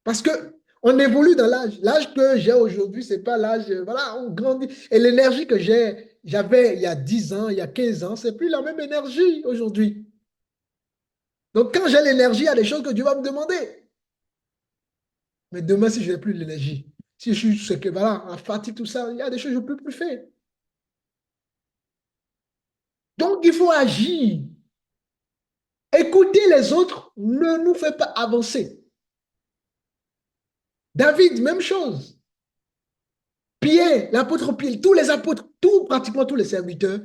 Parce que on évolue dans l'âge. L'âge que j'ai aujourd'hui, ce n'est pas l'âge. Voilà, on grandit. Et l'énergie que j'avais il y a 10 ans, il y a 15 ans, ce n'est plus la même énergie aujourd'hui. Donc, quand j'ai l'énergie, il y a des choses que Dieu va me demander. Mais demain, si je n'ai plus l'énergie, si je suis voilà, en fatigue, tout ça, il y a des choses que je ne peux plus faire. Donc, il faut agir. Écouter les autres ne nous fait pas avancer. David, même chose. Pierre, l'apôtre Pierre, tous les apôtres, pratiquement tous les serviteurs,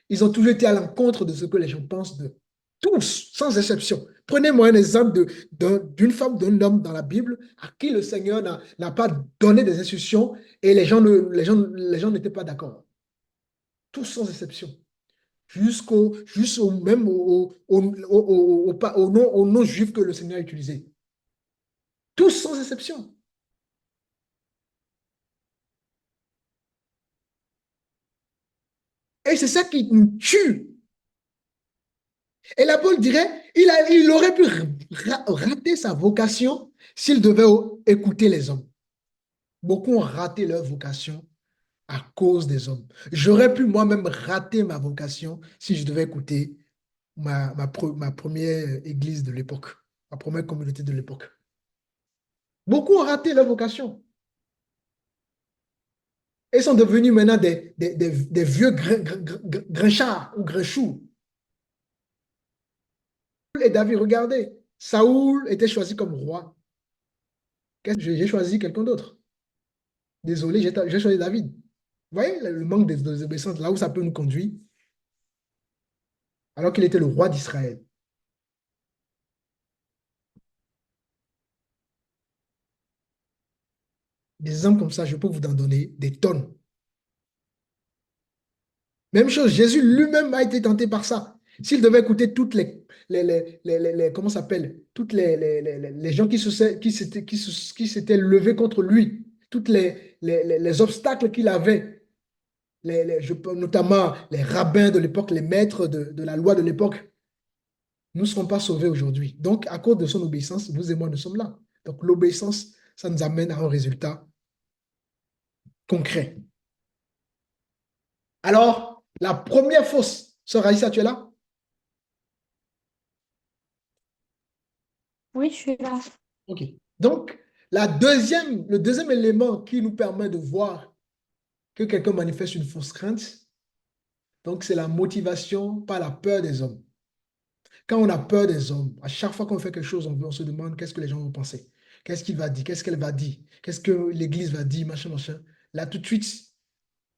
ils ont toujours été à l'encontre de ce que les gens pensent d'eux. Tous, sans exception. Prenez-moi un exemple d'une femme, d'un homme dans la Bible à qui le Seigneur n'a pas donné des instructions et les gens n'étaient pas d'accord. Tous sans exception. Jusqu'au même au nom juif que le Seigneur a utilisé. Tous sans exception. Et c'est ça qui nous tue. Et la Paul dirait, il aurait pu rater sa vocation s'il devait écouter les hommes. Beaucoup ont raté leur vocation à cause des hommes. J'aurais pu moi-même rater ma vocation si je devais écouter ma première église de l'époque, ma première communauté de l'époque. Beaucoup ont raté leur vocation. Ils sont devenus maintenant des vieux grinchards ou grinchous. Et David, regardez, Saoul était choisi comme roi. J'ai choisi quelqu'un d'autre. Désolé, j'ai choisi David. Vous voyez le manque de désobéissance, là où ça peut nous conduire, alors qu'il était le roi d'Israël. Des exemples comme ça, je peux vous en donner des tonnes. Même chose, Jésus lui-même a été tenté par ça. S'il devait écouter toutes comment ça s'appelle, toutes les gens qui s'étaient levés contre lui, toutes les obstacles qu'il avait, notamment les rabbins de l'époque, les maîtres de la loi de l'époque, nous ne serons pas sauvés aujourd'hui. Donc, à cause de son obéissance, vous et moi, nous sommes là. Donc, l'obéissance, ça nous amène à un résultat concret. Alors, la première fausse, sœur Raïssa, tu es là? Oui, je suis là. OK. Donc, le deuxième élément qui nous permet de voir que quelqu'un manifeste une fausse crainte, donc c'est la motivation par la peur des hommes. Quand on a peur des hommes, à chaque fois qu'on fait quelque chose, on se demande qu'est-ce que les gens vont penser. Qu'est-ce qu'il va dire? Qu'est-ce qu'elle va dire? Qu'est-ce que l'Église va dire? Machin, machin. Là, tout de suite,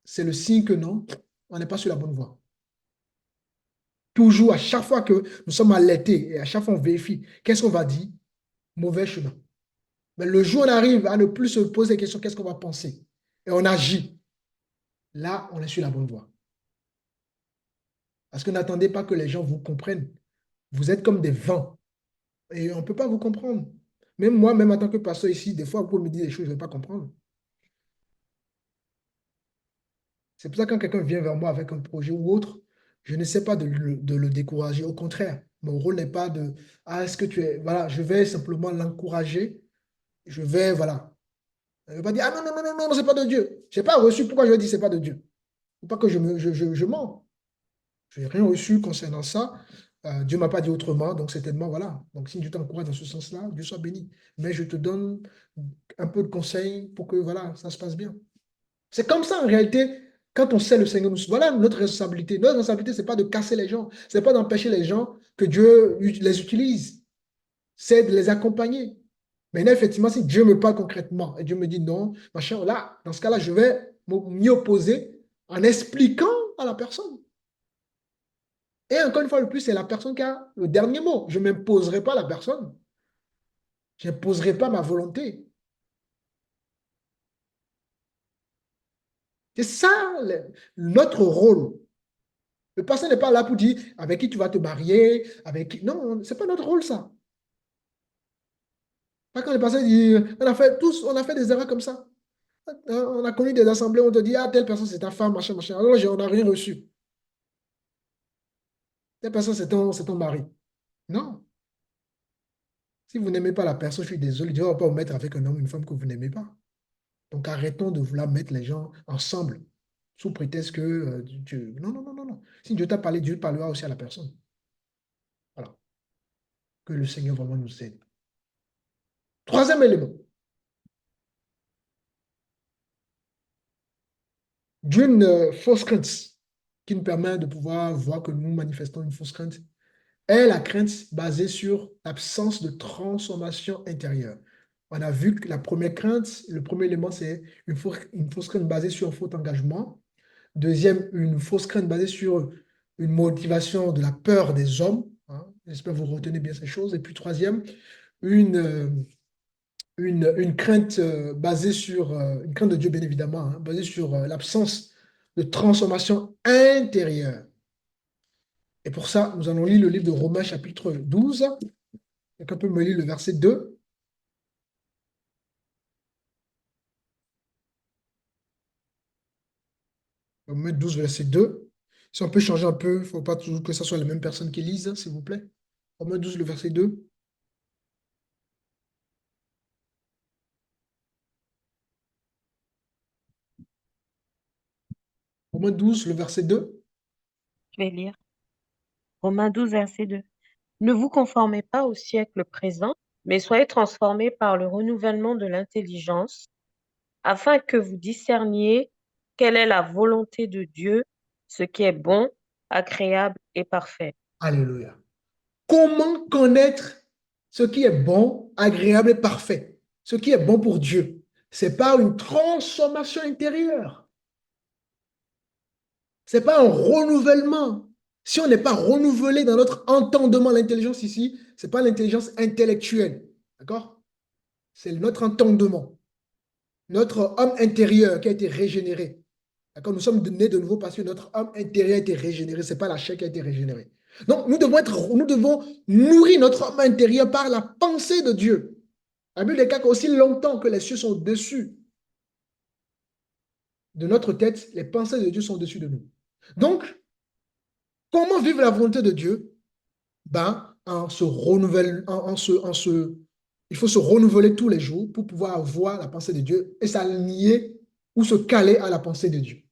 c'est le signe que non, on n'est pas sur la bonne voie. Toujours, à chaque fois que nous sommes alertés et à chaque fois on vérifie, qu'est-ce qu'on va dire? Mauvais chemin. Mais le jour où on arrive à ne plus se poser des questions, qu'est-ce qu'on va penser? Et on agit. Là, on est sur la bonne voie. Parce que n'attendez pas que les gens vous comprennent. Vous êtes comme des vents et on ne peut pas vous comprendre. Même moi, même en tant que pasteur ici, des fois, vous pouvez me dire des choses, je ne vais pas comprendre. C'est pour ça que quand quelqu'un vient vers moi avec un projet ou autre, je ne sais pas de le décourager. Au contraire, mon rôle n'est pas de, ah, est-ce que tu es, voilà, je vais simplement l'encourager. Je vais, voilà. Je ne vais pas dire, ah non, non, non, non, non, c'est pas de Dieu. Je n'ai pas reçu, pourquoi je dis c'est pas de Dieu? Faut pas que je mens. Je n'ai rien reçu concernant ça. Dieu ne m'a pas dit autrement, donc certainement, voilà. Donc si Dieu t'encourage dans ce sens-là, Dieu soit béni. Mais je te donne un peu de conseils pour que, voilà, ça se passe bien. C'est comme ça, en réalité, quand on sait le Seigneur, voilà notre responsabilité. Notre responsabilité, ce n'est pas de casser les gens, ce n'est pas d'empêcher les gens que Dieu les utilise, c'est de les accompagner. Maintenant, effectivement, si Dieu me parle concrètement et Dieu me dit non, machin, là, dans ce cas-là, je vais m'y opposer en expliquant à la personne. Et encore une fois, le plus, c'est la personne qui a le dernier mot. Je ne m'imposerai pas à la personne. Je n'imposerai pas ma volonté. C'est ça notre rôle. Le pasteur n'est pas là pour dire avec qui tu vas te marier, avec qui. Non, ce n'est pas notre rôle, ça. Pas quand le pasteur dit, on a fait tous, on a fait des erreurs comme ça. On a connu des assemblées où on te dit, ah, telle personne, c'est ta femme, machin, machin. Alors, on n'a rien reçu. Telle personne, c'est ton mari. Non. Si vous n'aimez pas la personne, je suis désolé, Dieu ne va pas vous mettre avec un homme ou une femme que vous n'aimez pas. Donc, arrêtons de vouloir mettre les gens ensemble sous prétexte que Dieu. Non, non, non, non, non. Si Dieu t'a parlé, Dieu parlera aussi à la personne. Voilà. Que le Seigneur vraiment nous aide. Troisième élément. D'une fausse crainte qui nous permet de pouvoir voir que nous manifestons une fausse crainte est la crainte basée sur l'absence de transformation intérieure. On a vu que la première crainte, le premier élément, c'est une fausse crainte basée sur un faux engagement. Deuxième, une fausse crainte basée sur une motivation de la peur des hommes. Hein. J'espère que vous retenez bien ces choses. Et puis troisième, une, euh, une crainte basée sur, une crainte de Dieu bien évidemment, hein, basée sur l'absence de transformation intérieure. Et pour ça, nous allons lire le livre de Romains chapitre 12. Quelqu'un peut me lire le verset 2. Romains 12, verset 2. Si on peut changer un peu, il ne faut pas toujours que ce soit les mêmes personnes qui lisent, s'il vous plaît. Romains 12, le verset 2. Romains 12, le verset 2. Je vais lire. Romains 12, verset 2. Ne vous conformez pas au siècle présent, mais soyez transformés par le renouvellement de l'intelligence, afin que vous discerniez quelle est la volonté de Dieu, ce qui est bon, agréable et parfait. Alléluia. Comment connaître ce qui est bon, agréable et parfait? Ce qui est bon pour Dieu. C'est par une transformation intérieure. C'est pas un renouvellement. Si on n'est pas renouvelé dans notre entendement, l'intelligence ici, c'est pas l'intelligence intellectuelle. D'accord? C'est notre entendement. Notre homme intérieur qui a été régénéré. D'accord? Nous sommes nés de nouveau parce que notre homme intérieur a été régénéré. Ce n'est pas la chair qui a été régénérée. Donc, nous devons nourrir notre homme intérieur par la pensée de Dieu. La Bible déclare qu'aussi longtemps que les cieux sont au-dessus de notre tête, les pensées de Dieu sont au-dessus de nous. Donc, comment vivre la volonté de Dieu? Ben, il faut se renouveler tous les jours pour pouvoir avoir la pensée de Dieu et s'aligner ou se caler à la pensée de Dieu.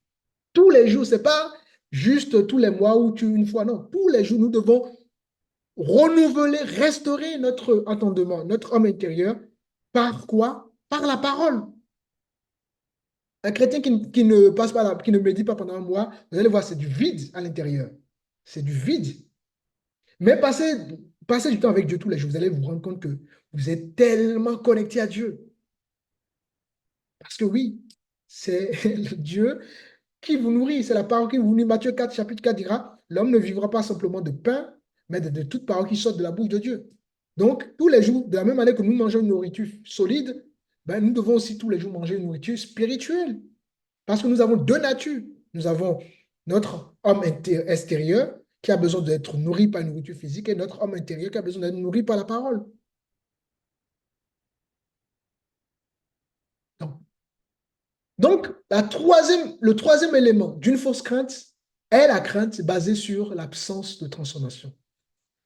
Tous les jours, ce n'est pas juste tous les mois ou une fois, non. Tous les jours, nous devons renouveler, restaurer notre entendement, notre homme intérieur. Par quoi? Par la parole. Un chrétien qui ne passe pas, qui ne médite pas pendant un mois, vous allez voir, c'est du vide à l'intérieur. C'est du vide. Mais passez du temps avec Dieu tous les jours, vous allez vous rendre compte que vous êtes tellement connecté à Dieu. Parce que oui, c'est le Dieu qui vous nourrit. C'est la parole qui vous nourrit. Matthieu 4, chapitre 4 dira, l'homme ne vivra pas simplement de pain, mais de toute parole qui sort de la bouche de Dieu. Donc, tous les jours, de la même manière que nous mangeons une nourriture solide, ben, nous devons aussi tous les jours manger une nourriture spirituelle. Parce que nous avons deux natures. Nous avons notre homme extérieur qui a besoin d'être nourri par une nourriture physique et notre homme intérieur qui a besoin d'être nourri par la parole. Donc, donc, le troisième élément d'une fausse crainte est la crainte basée sur l'absence de transformation.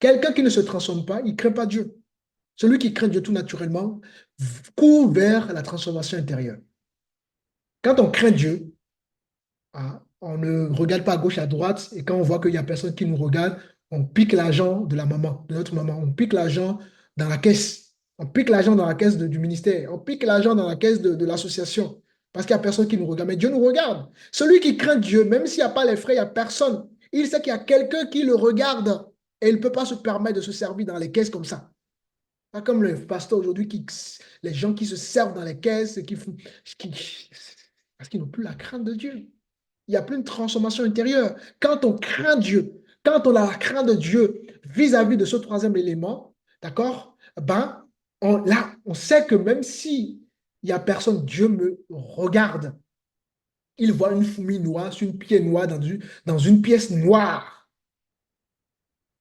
Quelqu'un qui ne se transforme pas, il ne craint pas Dieu. Celui qui craint Dieu tout naturellement court vers la transformation intérieure. Quand on craint Dieu, on ne regarde pas à gauche, à droite, et quand on voit qu'il n'y a personne qui nous regarde, on pique l'argent de la maman, de notre maman, on pique l'argent dans la caisse, on pique l'argent dans la caisse du ministère, on pique l'argent dans la caisse de l'association, parce qu'il n'y a personne qui nous regarde. Mais Dieu nous regarde. Celui qui craint Dieu, même s'il n'y a pas les frais, il n'y a personne. Il sait qu'il y a quelqu'un qui le regarde et il ne peut pas se permettre de se servir dans les caisses comme ça. Pas comme le pasteur aujourd'hui, les gens qui se servent dans les caisses, parce qu'ils n'ont plus la crainte de Dieu. Il n'y a plus une transformation intérieure. Quand on craint Dieu, quand on a la crainte de Dieu vis-à-vis de ce troisième élément, d'accord, ben, là, on sait que même si il n'y a personne, Dieu me regarde. Il voit une fourmi noire sur une pied noir dans une pièce noire.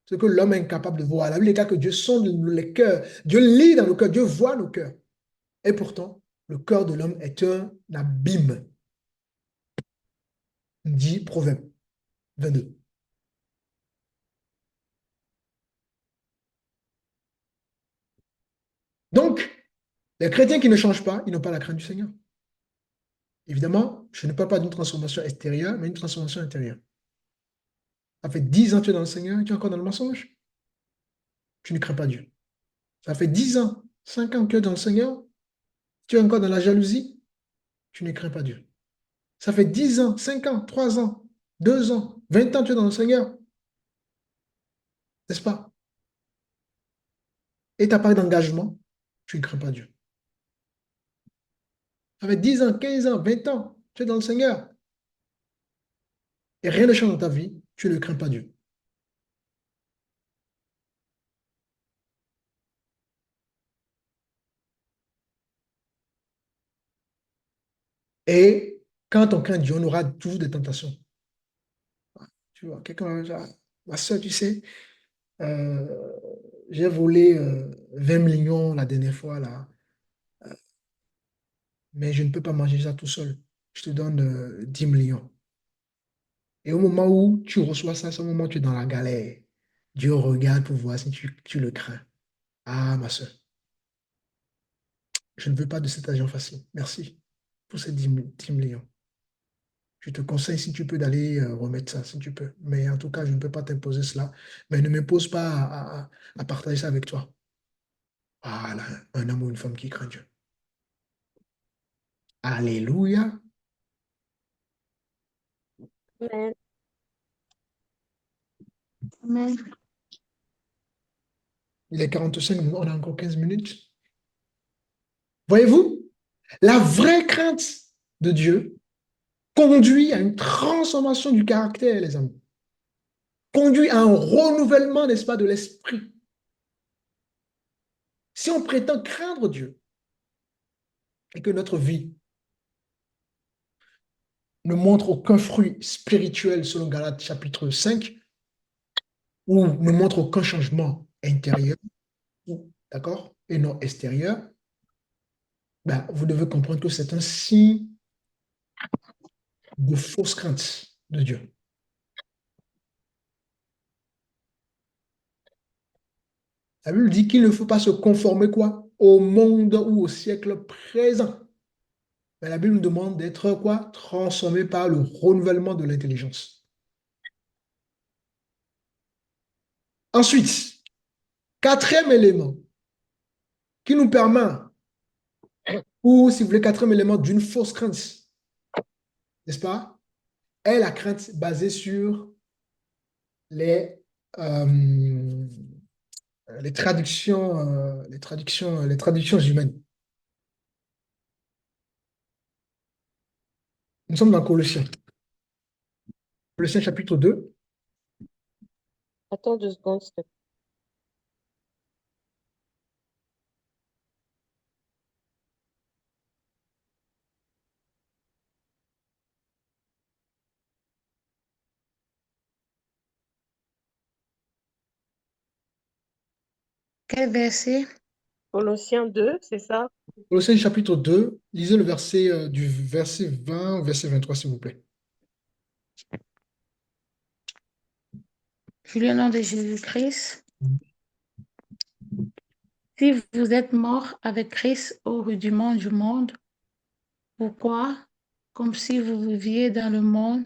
Ce que l'homme est incapable de voir. La Bible dit que Dieu sonde les cœurs. Dieu lit dans nos cœurs. Dieu voit nos cœurs. Et pourtant, le cœur de l'homme est un abîme, dit Proverbe 22. Donc, les chrétiens qui ne changent pas, ils n'ont pas la crainte du Seigneur. Évidemment, je ne parle pas d'une transformation extérieure, mais une transformation intérieure. Ça fait 10 ans que tu es dans le Seigneur et tu es encore dans le mensonge. Tu ne crains pas Dieu. Ça fait 10 ans, 5 ans que tu es dans le Seigneur, tu es encore dans la jalousie, tu ne crains pas Dieu. Ça fait 10 ans, 5 ans, 3 ans, 2 ans, 20 ans que tu es dans le Seigneur, n'est-ce pas? Et tu n'as pas d'engagement, tu ne crains pas Dieu. Ça fait 10 ans, 15 ans, 20 ans, tu es dans le Seigneur et rien ne change dans ta vie, tu ne crains pas Dieu. Et quand on craint Dieu, on aura toujours des tentations. Tu vois, quelqu'un va me dire, ma soeur, tu sais, euh, j'ai volé 20 millions la dernière fois, là, mais je ne peux pas manger ça tout seul. Je te donne 10 millions. Et au moment où tu reçois ça, c'est au moment où tu es dans la galère. Dieu regarde pour voir si tu le crains. Ah, ma soeur, je ne veux pas de cet argent facile. Merci pour ces 10 millions. Je te conseille, si tu peux, d'aller remettre ça, si tu peux. Mais en tout cas, je ne peux pas t'imposer cela. Mais ne m'impose pas à partager ça avec toi. Voilà, un homme ou une femme qui craint Dieu. Alléluia. Amen. Amen. Il est 45, on a encore 15 minutes. Voyez-vous, la vraie crainte de Dieu conduit à une transformation du caractère, les amis. Conduit à un renouvellement, n'est-ce pas, de l'esprit. Si on prétend craindre Dieu et que notre vie ne montre aucun fruit spirituel selon Galates chapitre 5, ou ne montre aucun changement intérieur, d'accord, et non extérieur, ben, vous devez comprendre que c'est un signe de fausse crainte de Dieu. La Bible dit qu'il ne faut pas se conformer quoi? Au monde ou au siècle présent. Mais la Bible nous demande d'être quoi? Transformé par le renouvellement de l'intelligence. Ensuite, quatrième élément qui nous permet, ou si vous voulez, quatrième élément d'une fausse crainte, n'est-ce pas? Est la crainte basée sur les, euh, les traductions humaines. Nous sommes dans Colossiens. Colossiens chapitre 2. Attends 2 secondes, s'il te plaît. Quel verset? Colossiens 2, c'est ça? Colossiens chapitre 2, lisez le verset du verset 20 au verset 23, s'il vous plaît. Je lis au nom de Jésus-Christ. Si vous êtes mort avec Christ au rudiment du monde, pourquoi, comme si vous viviez dans le monde,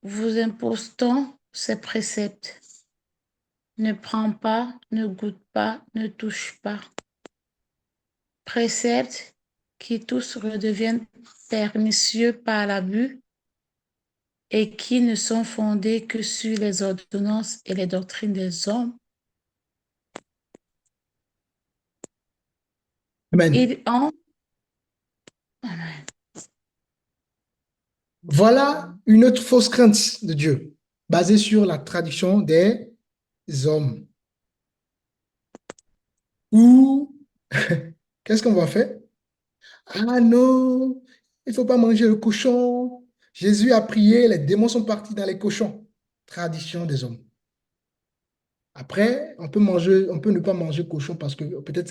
vous imposons ces préceptes? Ne prends pas, ne goûte pas, ne touche pas. Préceptes qui tous redeviennent pernicieux par l'abus et qui ne sont fondés que sur les ordonnances et les doctrines des hommes. Amen. Ils ont Voilà une autre fausse crainte de Dieu, basée sur la tradition des hommes. Ou, qu'est-ce qu'on va faire? Ah non, il ne faut pas manger le cochon. Jésus a prié, les démons sont partis dans les cochons. Tradition des hommes. Après, on peut manger, on peut ne pas manger cochon parce que peut-être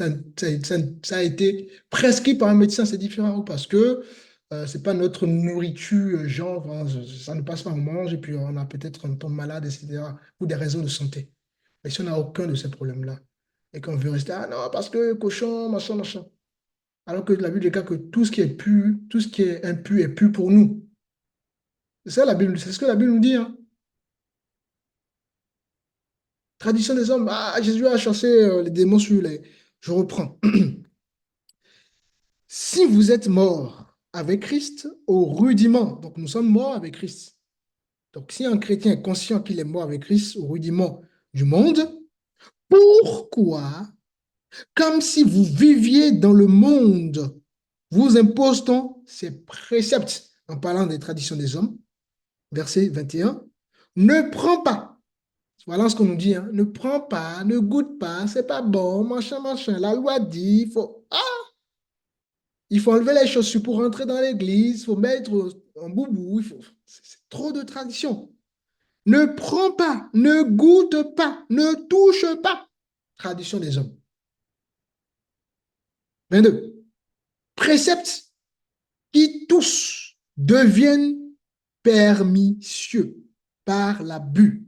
ça a été prescrit par un médecin, c'est différent, ou parce que c'est pas notre nourriture, genre, hein, ça ne passe pas, on mange et puis on a peut-être un tombe malade, etc., pour des raisons de santé. Mais si on n'a aucun de ces problèmes-là et qu'on veut rester, ah non, parce que cochon, machin, machin. Alors que la Bible déclare que tout ce qui est pur, tout ce qui est pur pour nous. C'est ça la Bible, c'est ce que la Bible nous dit, hein. Tradition des hommes, ah, Jésus a chassé les démons sur les. Je reprends. Si vous êtes mort avec Christ au rudiment, donc nous sommes morts avec Christ. Donc si un chrétien est conscient qu'il est mort avec Christ au rudiment du monde, pourquoi, comme si vous viviez dans le monde, vous impose-t-on ces préceptes en parlant des traditions des hommes? Verset 21. Ne prends pas. Voilà ce qu'on nous dit, hein. Ne prends pas, ne goûte pas, c'est pas bon, machin, machin. La loi dit, il faut enlever les chaussures pour rentrer dans l'église, il faut mettre un boubou, c'est trop de tradition. Ne prends pas, ne goûte pas, ne touche pas. Tradition des hommes. 22. Préceptes qui tous deviennent pernicieux par l'abus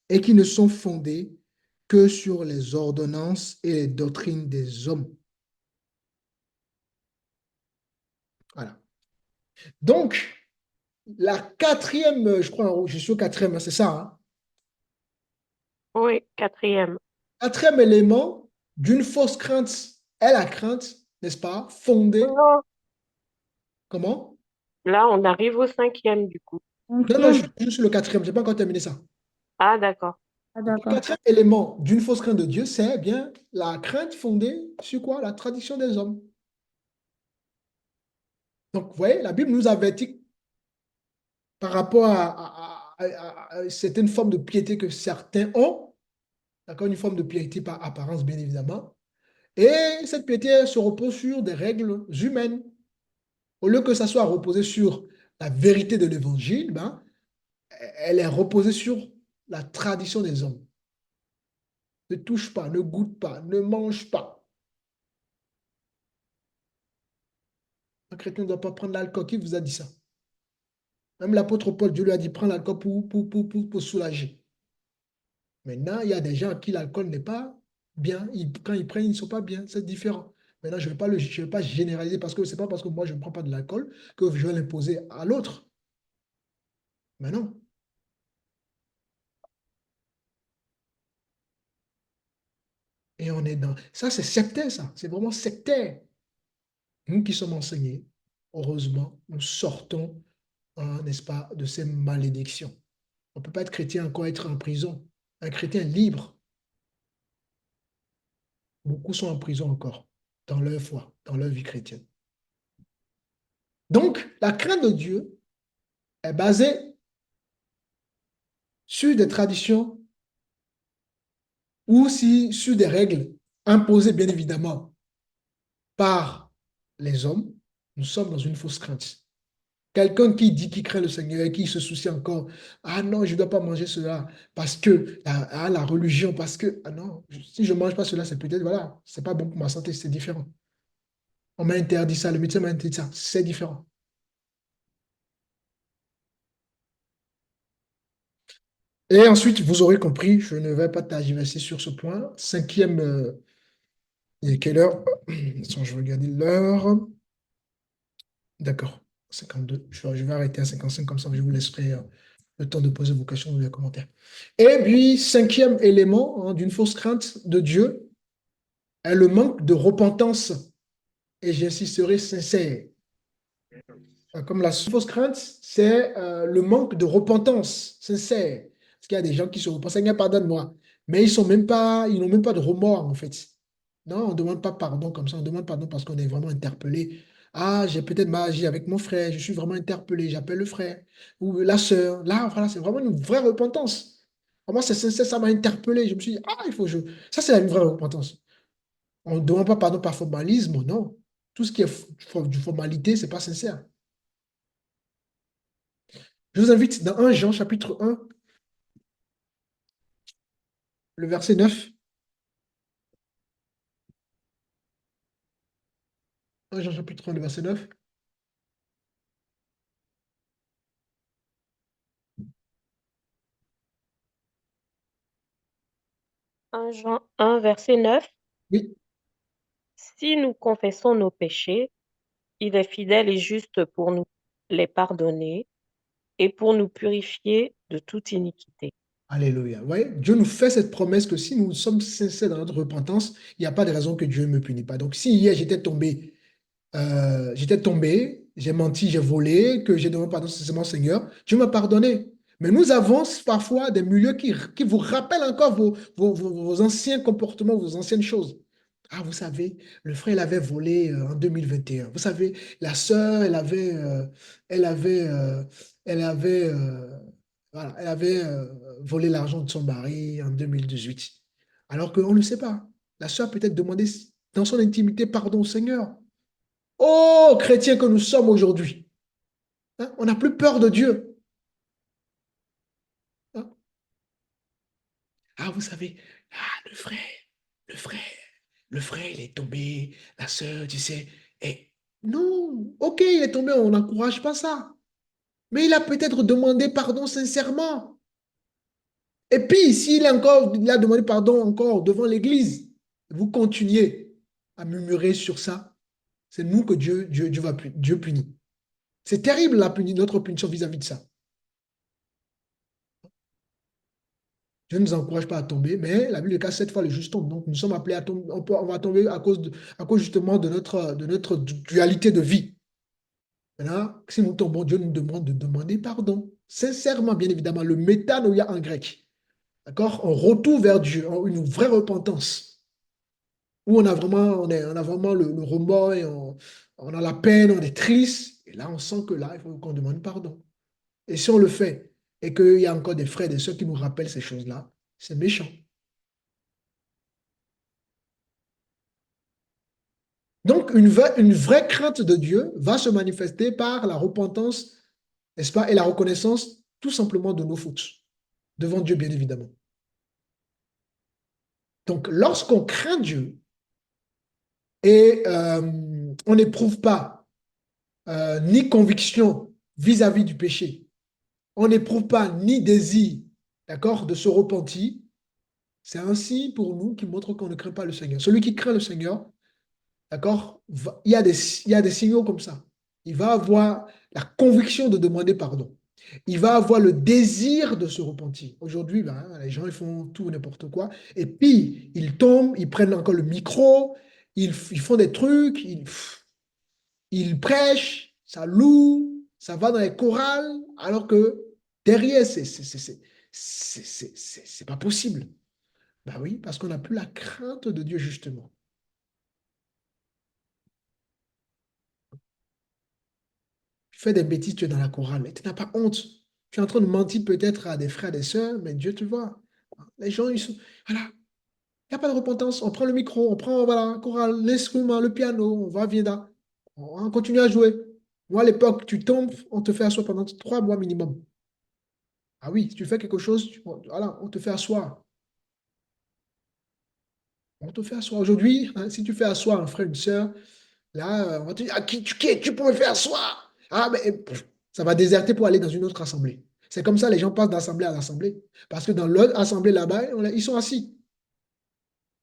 et qui ne sont fondés que sur les ordonnances et les doctrines des hommes. Voilà. Donc, la quatrième, je crois, je suis au quatrième, hein, c'est ça, hein? Oui, quatrième. Quatrième élément d'une fausse crainte est la crainte, n'est-ce pas, fondée, Non, comment? là, on arrive au cinquième du coup. Non, non, je cinquième. suis juste sur le quatrième, je n'ai pas encore terminé ça. Ah, d'accord. Ah, Donc, le d'accord. quatrième élément d'une fausse crainte de Dieu, c'est bien la crainte fondée sur quoi? La tradition des hommes. Donc, vous voyez, la Bible nous avertit par rapport à certaines formes de piété que certains ont, d'accord, une forme de piété par apparence, bien évidemment, et cette piété se repose sur des règles humaines. Au lieu que ça soit reposé sur la vérité de l'évangile, ben, elle est reposée sur la tradition des hommes. Ne touche pas, ne goûte pas, ne mange pas. Un chrétien ne doit pas prendre l'alcool. Qui vous a dit ça? Même l'apôtre Paul, Dieu lui a dit prends l'alcool pour soulager. Maintenant, il y a des gens à qui l'alcool n'est pas bien. Quand ils prennent, ils ne sont pas bien. C'est différent. Maintenant, je ne vais pas généraliser parce que ce n'est pas parce que moi, je ne prends pas de l'alcool que je vais l'imposer à l'autre. Mais non. Et on est dans... Ça, c'est sectaire, ça. C'est vraiment sectaire. Nous qui sommes enseignés, heureusement, nous sortons, hein, n'est-ce pas, de ces malédictions. On ne peut pas être chrétien encore être en prison. Un chrétien libre. Beaucoup sont en prison encore, dans leur foi, dans leur vie chrétienne. Donc, la crainte de Dieu est basée sur des traditions ou si, sur des règles imposées, bien évidemment, par les hommes. Nous sommes dans une fausse crainte. Quelqu'un qui dit qu'il craint le Seigneur et qui se soucie encore, ah non, je ne dois pas manger cela parce que la religion, parce que, ah non, si je ne mange pas cela, c'est peut-être, voilà, c'est pas bon pour ma santé, c'est différent. On m'a interdit ça, le médecin m'a interdit ça, c'est différent. Et ensuite, vous aurez compris, je ne vais pas t'agiver sur ce point. Cinquième, il est quelle heure? Attends, je vais regarder l'heure. D'accord, 52. Je vais arrêter à 55, comme ça je vous laisserai le temps de poser vos questions dans les commentaires. Et puis, cinquième élément, hein, d'une fausse crainte de Dieu est le manque de repentance. Et j'insisterai sincère. Comme la fausse crainte, c'est le manque de repentance sincère. Parce qu'il y a des gens qui se repentent, Seigneur, pardonne-moi. Mais ils n'ont même pas de remords, en fait. Non, on ne demande pas pardon comme ça, on demande pardon parce qu'on est vraiment interpellé. Ah, j'ai peut-être mal agi avec mon frère, je suis vraiment interpellé, j'appelle le frère ou la sœur. Là, voilà, c'est vraiment une vraie repentance. Moi, c'est sincère, ça m'a interpellé. Je me suis dit, ah, il faut que je. Ça, c'est une vraie repentance. On ne demande pas pardon par formalisme, non. Tout ce qui est du formalité, c'est pas sincère. Je vous invite dans 1 Jean chapitre 1, le verset 9. 1 Jean chapitre 1, le verset 9. 1 Jean 1, verset 9. Oui, Si nous confessons nos péchés, il est fidèle et juste pour nous les pardonner et pour nous purifier de toute iniquité. alléluia. Ouais, Dieu nous fait cette promesse que si nous sommes sincères dans notre repentance, il n'y a pas de raison que Dieu ne me punisse pas. Donc, si hier j'étais tombé, j'ai menti, j'ai volé, que j'ai demandé pardon sincèrement au Seigneur, Dieu m'a pardonné. Mais nous avons parfois des milieux qui vous rappellent encore vos anciens comportements, vos anciennes choses. Ah, vous savez, le frère, il avait volé en 2021. Vous savez, la sœur, elle avait, euh, elle avait, voilà, elle avait volé l'argent de son mari en 2018. Alors qu'on ne le sait pas. La sœur peut-être demandé dans son intimité pardon au Seigneur. Oh, chrétiens que nous sommes aujourd'hui, hein, on n'a plus peur de Dieu. Hein. Ah, vous savez, ah, le frère, le frère, il est tombé, la sœur, tu sais. Et non, ok, il est tombé, on n'encourage pas ça. Mais il a peut-être demandé pardon sincèrement. Et puis, il a demandé pardon encore devant l'Église, vous continuez à murmurer sur ça, c'est nous que Dieu punit. C'est terrible notre punition vis-à-vis de ça. Dieu ne nous encourage pas à tomber, mais la Bible déclare 7 fois le juste tombe. Donc nous sommes appelés à tomber, on va tomber à cause justement de notre dualité de vie. Maintenant, si nous tombons, Dieu nous demande de demander pardon. Sincèrement, bien évidemment, le métanoïa en grec. D'accord? On retourne vers Dieu, une vraie repentance. Où on a vraiment le remords et on a la peine, on est triste. Et là, on sent que là, il faut qu'on demande pardon. Et si on le fait, et qu'il y a encore des frères et des sœurs qui nous rappellent ces choses-là, c'est méchant. Donc, une vraie crainte de Dieu va se manifester par la repentance, n'est-ce pas, et la reconnaissance tout simplement de nos fautes, devant Dieu, bien évidemment. Donc, lorsqu'on craint Dieu et on n'éprouve pas ni conviction vis-à-vis du péché, on n'éprouve pas ni désir, d'accord, de se repentir, c'est un signe pour nous qui montre qu'on ne craint pas le Seigneur. Celui qui craint le Seigneur, d'accord, il y a des signaux comme ça. Il va avoir la conviction de demander pardon. Il va avoir le désir de se repentir. Aujourd'hui, ben, les gens ils font tout n'importe quoi. Et puis, ils tombent, ils prennent encore le micro, ils font des trucs, ils prêchent, ça loue, ça va dans les chorales, alors que derrière, c'est pas possible. Ben oui, parce qu'on n'a plus la crainte de Dieu, justement. Tu fais des bêtises, tu es dans la chorale, mais tu n'as pas honte. Tu es en train de mentir peut-être à des frères, des sœurs, mais Dieu te voit. Les gens, ils sont. Voilà. Il n'y a pas de repentance. On prend le micro, on prend voilà, la chorale, l'instrument, le piano, on va, viens là. On continue à jouer. Moi, à l'époque, tu tombes, on te fait asseoir pendant 3 mois minimum. Ah oui, si tu fais quelque chose, voilà, on te fait asseoir. On te fait asseoir. Aujourd'hui, hein, si tu fais asseoir un frère, une sœur, là, on va te dire, ah, qui es-tu pour me faire asseoir? Ah, mais ça va déserter pour aller dans une autre assemblée. C'est comme ça, les gens passent d'assemblée à l'assemblée. Parce que dans l'autre assemblée là-bas, ils sont assis.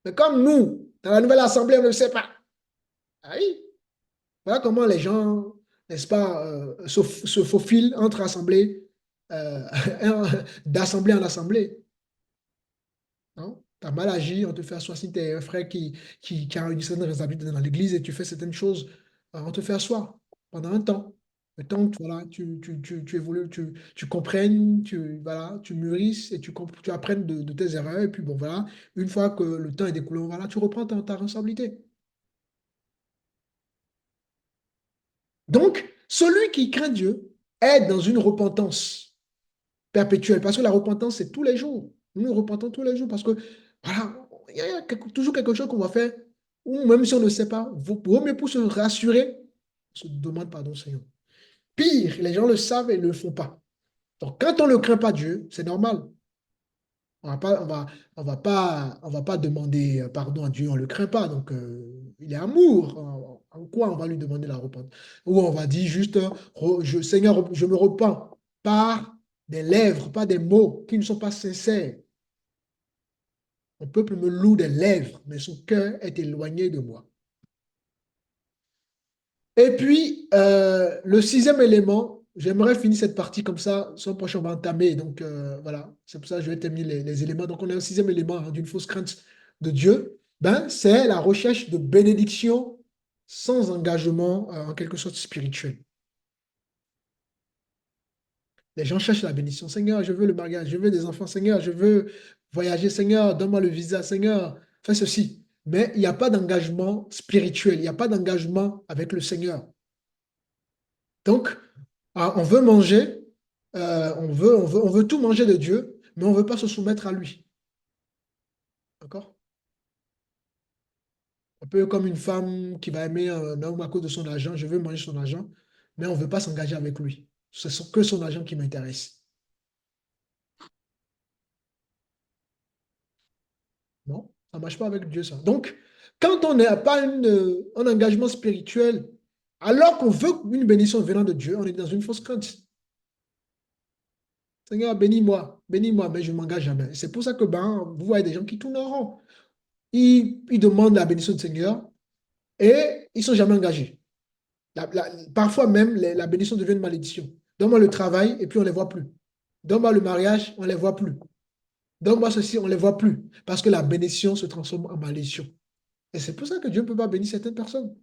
Mais comme nous, dans la nouvelle assemblée, on ne le sait pas. Ah oui, voilà comment les gens, n'est-ce pas, se faufilent entre assemblées, euh, d'assemblée en assemblée. Non? Tu as mal agi, on te fait asseoir. Si tu es un frère qui a une certaine responsabilité dans l'église et tu fais certaines choses, on te fait asseoir pendant un temps. Le temps que voilà, tu évolues, tu comprennes, voilà, tu mûrisses et tu apprennes de tes erreurs. Et puis bon, voilà, une fois que le temps est découlé, voilà, tu reprends ta responsabilité. Donc, celui qui craint Dieu est dans une repentance perpétuelle, parce que la repentance, c'est tous les jours. Nous nous repentons tous les jours, parce que, voilà, il y a toujours quelque chose qu'on va faire, ou même si on ne sait pas, vaut mieux pour se rassurer, on se demande pardon, Seigneur. Pire, les gens le savent et ne le font pas. Donc, quand on ne craint pas Dieu, c'est normal. On va pas demander pardon à Dieu, on ne le craint pas. Donc, il est amour. En quoi on va lui demander la repentance? Ou on va dire juste, Seigneur, je me repens par des lèvres, pas des mots qui ne sont pas sincères. Mon peuple me loue des lèvres, mais son cœur est éloigné de moi. Et puis, le sixième élément, j'aimerais finir cette partie comme ça, sans prochain on va entamer. Donc, voilà, c'est pour ça que je vais terminer les éléments. Donc, on a un sixième élément hein, d'une fausse crainte de Dieu, ben, c'est la recherche de bénédiction sans engagement, en quelque sorte spirituel. Les gens cherchent la bénédiction. Seigneur, je veux le mariage, je veux des enfants. Seigneur, je veux voyager. Seigneur, donne-moi le visa. Seigneur, fais ceci. Mais il n'y a pas d'engagement spirituel, il n'y a pas d'engagement avec le Seigneur. Donc, on veut manger, on veut tout manger de Dieu, mais on ne veut pas se soumettre à lui. D'accord? Un peu comme une femme qui va aimer un homme à cause de son argent, je veux manger son argent, mais on ne veut pas s'engager avec lui. Ce n'est que son argent qui m'intéresse. Non, ça ne marche pas avec Dieu, ça. Donc, quand on n'a pas un engagement spirituel, alors qu'on veut une bénédiction venant de Dieu, on est dans une fausse crainte. Seigneur, bénis-moi, mais je ne m'engage jamais. C'est pour ça que ben, vous voyez des gens qui tournent en rond. Ils demandent la bénédiction du Seigneur et ils ne sont jamais engagés. Parfois même, la bénédiction devient une malédiction. Donne-moi le travail et puis on ne les voit plus. Donne-moi le mariage, on ne les voit plus. Donne-moi ceci, on ne les voit plus. Parce que la bénédiction se transforme en malédiction. Et c'est pour ça que Dieu ne peut pas bénir certaines personnes.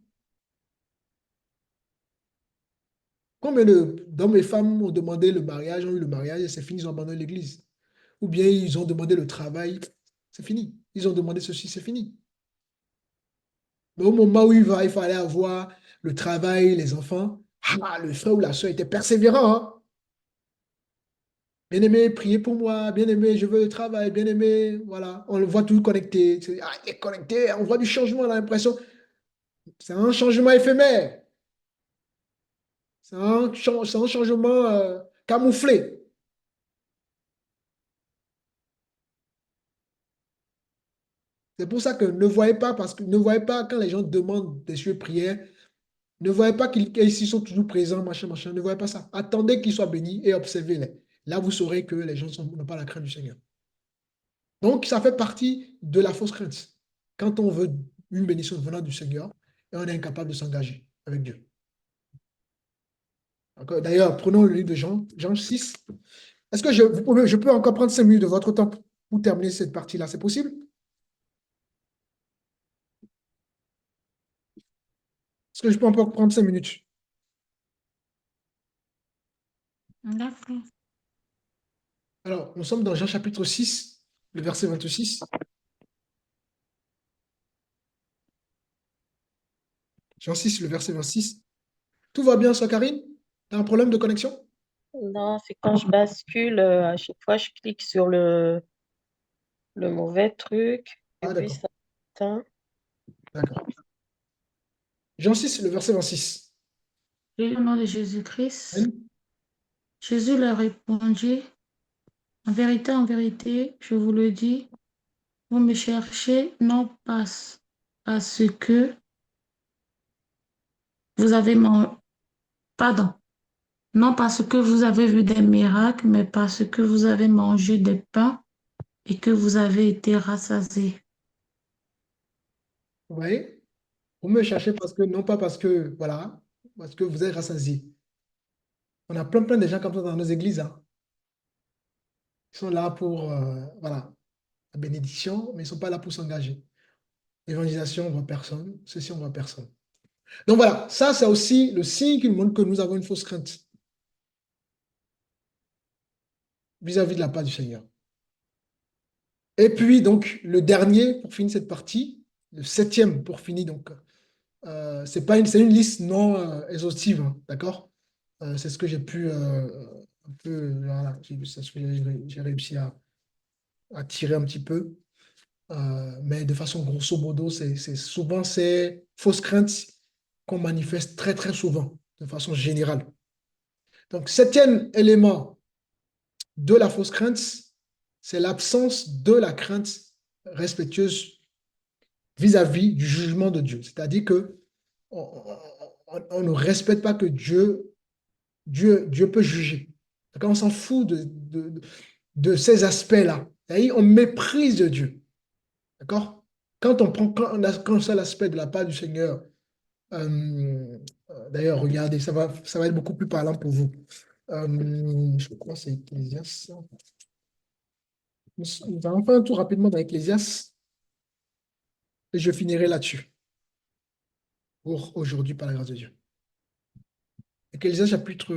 Combien d'hommes et femmes ont demandé le mariage, ont eu le mariage et c'est fini, ils ont abandonné l'église. Ou bien ils ont demandé le travail, c'est fini. Ils ont demandé ceci, c'est fini. Mais au moment où il fallait avoir le travail, les enfants, ah, le frère ou la soeur était persévérant. Hein. Bien-aimé, priez pour moi. Bien-aimé, je veux le travail. Bien-aimé, voilà. On le voit tout connecté. Ah, il est connecté. On voit du changement. On a l'impression. C'est un changement éphémère. C'est un changement camouflé. C'est pour ça que ne voyez pas, parce que ne voyez pas quand les gens demandent des cieux prières, ne voyez pas qu'ils sont toujours présents, machin, machin. Ne voyez pas ça. Attendez qu'ils soient bénis et observez-les. Là, vous saurez que les gens n'ont pas la crainte du Seigneur. Donc, ça fait partie de la fausse crainte. Quand on veut une bénédiction venant du Seigneur et on est incapable de s'engager avec Dieu. D'ailleurs, prenons le livre de Jean, Jean 6. Est-ce que je peux encore prendre 5 minutes de votre temps pour terminer cette partie-là? C'est possible? Est-ce que je peux encore prendre 5 minutes? D'accord. Alors, nous sommes dans Jean chapitre 6, le verset 26. Jean 6, le verset 26. Tout va bien, soeur Karine? Tu as un problème de connexion? Non, c'est quand je bascule, à chaque fois, je clique sur le mauvais truc et Ah, puis d'accord. ça s'éteint. D'accord. Jean 6, le verset 26. Et au nom de Jésus-Christ, Amen. Jésus leur répondit, en vérité, je vous le dis, vous me cherchez non pas parce que vous avez pardon, non parce que vous avez vu des miracles, mais parce que vous avez mangé des pains et que vous avez été rassasiés. Vous voyez? Vous me cherchez parce que, non pas parce que, voilà, parce que vous êtes rassasiés. On a plein de gens comme ça dans nos églises, hein. Ils sont là pour, voilà, la bénédiction, mais ils ne sont pas là pour s'engager. L'évangélisation, on voit personne. Ceci, on voit personne. Donc voilà, ça, c'est aussi le signe qui montre que nous avons une fausse crainte vis-à-vis de la part du Seigneur. Et puis, donc, le dernier, pour finir cette partie, le septième pour finir, donc, c'est une liste non exhaustive, hein, d'accord? C'est ce que j'ai pu, un peu, voilà, c'est ce que j'ai réussi à tirer un petit peu. Mais de façon grosso modo, c'est souvent ces fausses craintes qu'on manifeste très, très souvent, de façon générale. Donc, septième élément de la fausse crainte, c'est l'absence de la crainte respectueuse vis-à-vis du jugement de Dieu. C'est-à-dire que on ne respecte pas que Dieu peut juger. D'accord. On s'en fout de ces aspects-là. C'est-à-dire, on méprise de Dieu. D'accord? Quand on sait l'aspect de la part du Seigneur, d'ailleurs, regardez, ça va être beaucoup plus parlant pour vous. Je crois que c'est Ecclésias. Nous allons faire un tour rapidement dans Ecclésias et je finirai là-dessus pour aujourd'hui par la grâce de Dieu. Ecclésias chapitre,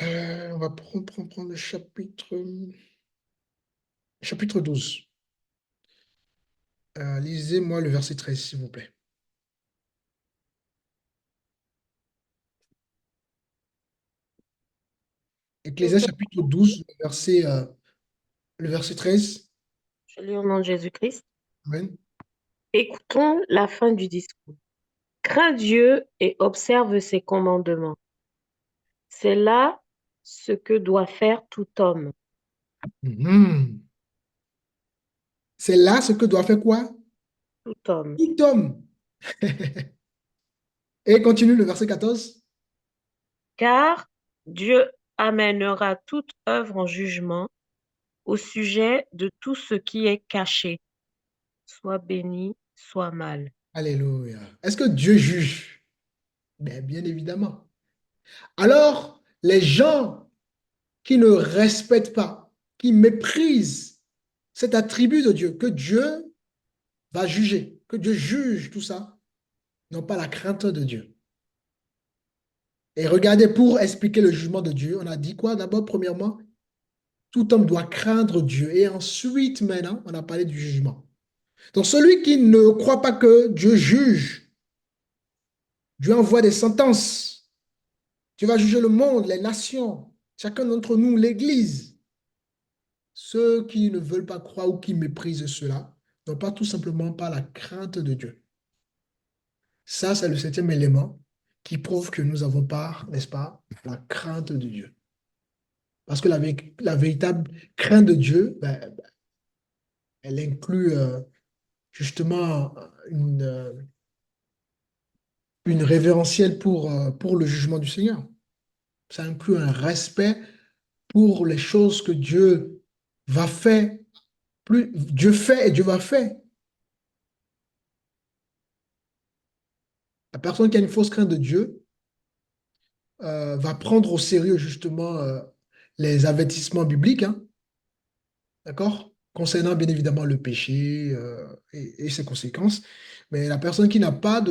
on va prendre le chapitre 12. Lisez-moi le verset 13, s'il vous plaît. Ecclésias chapitre 12, le verset 13. Je lis au nom de Jésus-Christ. Amen. Écoutons la fin du discours. Crains Dieu et observe ses commandements. C'est là ce que doit faire tout homme. Mhm. C'est là ce que doit faire quoi? Tout homme. Tout homme. Et continue le verset 14. Car Dieu amènera toute œuvre en jugement au sujet de tout ce qui est caché, soit béni, soit mal. Alléluia. Est-ce que Dieu juge? Ben, bien évidemment. Alors, les gens qui ne respectent pas, qui méprisent cet attribut de Dieu, que Dieu va juger, que Dieu juge tout ça, n'ont pas la crainte de Dieu. Et regardez, pour expliquer le jugement de Dieu, on a dit quoi? D'abord, premièrement, tout homme doit craindre Dieu. Et ensuite, maintenant, on a parlé du jugement. Donc, celui qui ne croit pas que Dieu juge, Dieu envoie des sentences. Dieu va juger le monde, les nations, chacun d'entre nous, l'Église. Ceux qui ne veulent pas croire ou qui méprisent cela n'ont pas tout simplement pas la crainte de Dieu. Ça, c'est le septième élément qui prouve que nous n'avons pas, n'est-ce pas, la crainte de Dieu. Parce que la véritable crainte de Dieu, ben, elle inclut justement une révérentielle pour le jugement du Seigneur. Ça inclut un respect pour les choses que Dieu va faire, Dieu fait et Dieu va faire. La personne qui a une fausse crainte de Dieu va prendre au sérieux justement les avertissements bibliques, hein, d'accord? Concernant bien évidemment le péché et ses conséquences. Mais la personne qui n'a pas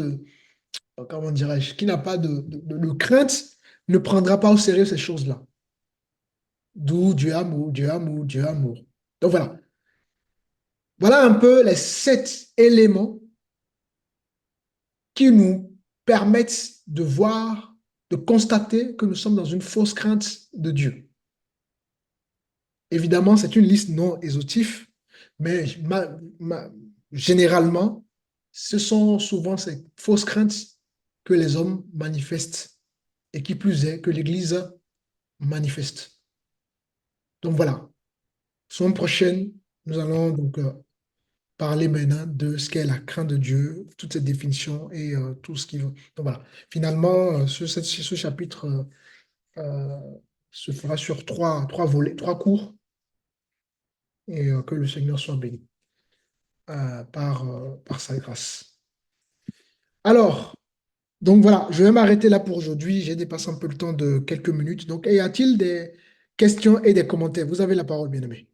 comment dirais-je, qui n'a pas de crainte ne prendra pas au sérieux ces choses-là. D'où Dieu amour, Dieu amour, Dieu amour. Donc voilà. Voilà un peu les 7 éléments qui nous permettent de voir, de constater que nous sommes dans une fausse crainte de Dieu. Évidemment, c'est une liste non exhaustive, mais généralement, ce sont souvent ces fausses craintes que les hommes manifestent et qui plus est que l'Église manifeste. Donc voilà, semaine prochaine, nous allons donc parler maintenant de ce qu'est la crainte de Dieu, toute cette définition et tout ce qui... Donc voilà, finalement, ce chapitre euh, se fera sur trois volets, trois cours et que le Seigneur soit béni par sa grâce. Alors, donc voilà, je vais m'arrêter là pour aujourd'hui. J'ai dépassé un peu le temps de quelques minutes. Donc, y a-t-il des questions et des commentaires? Vous avez la parole, bien-aimé.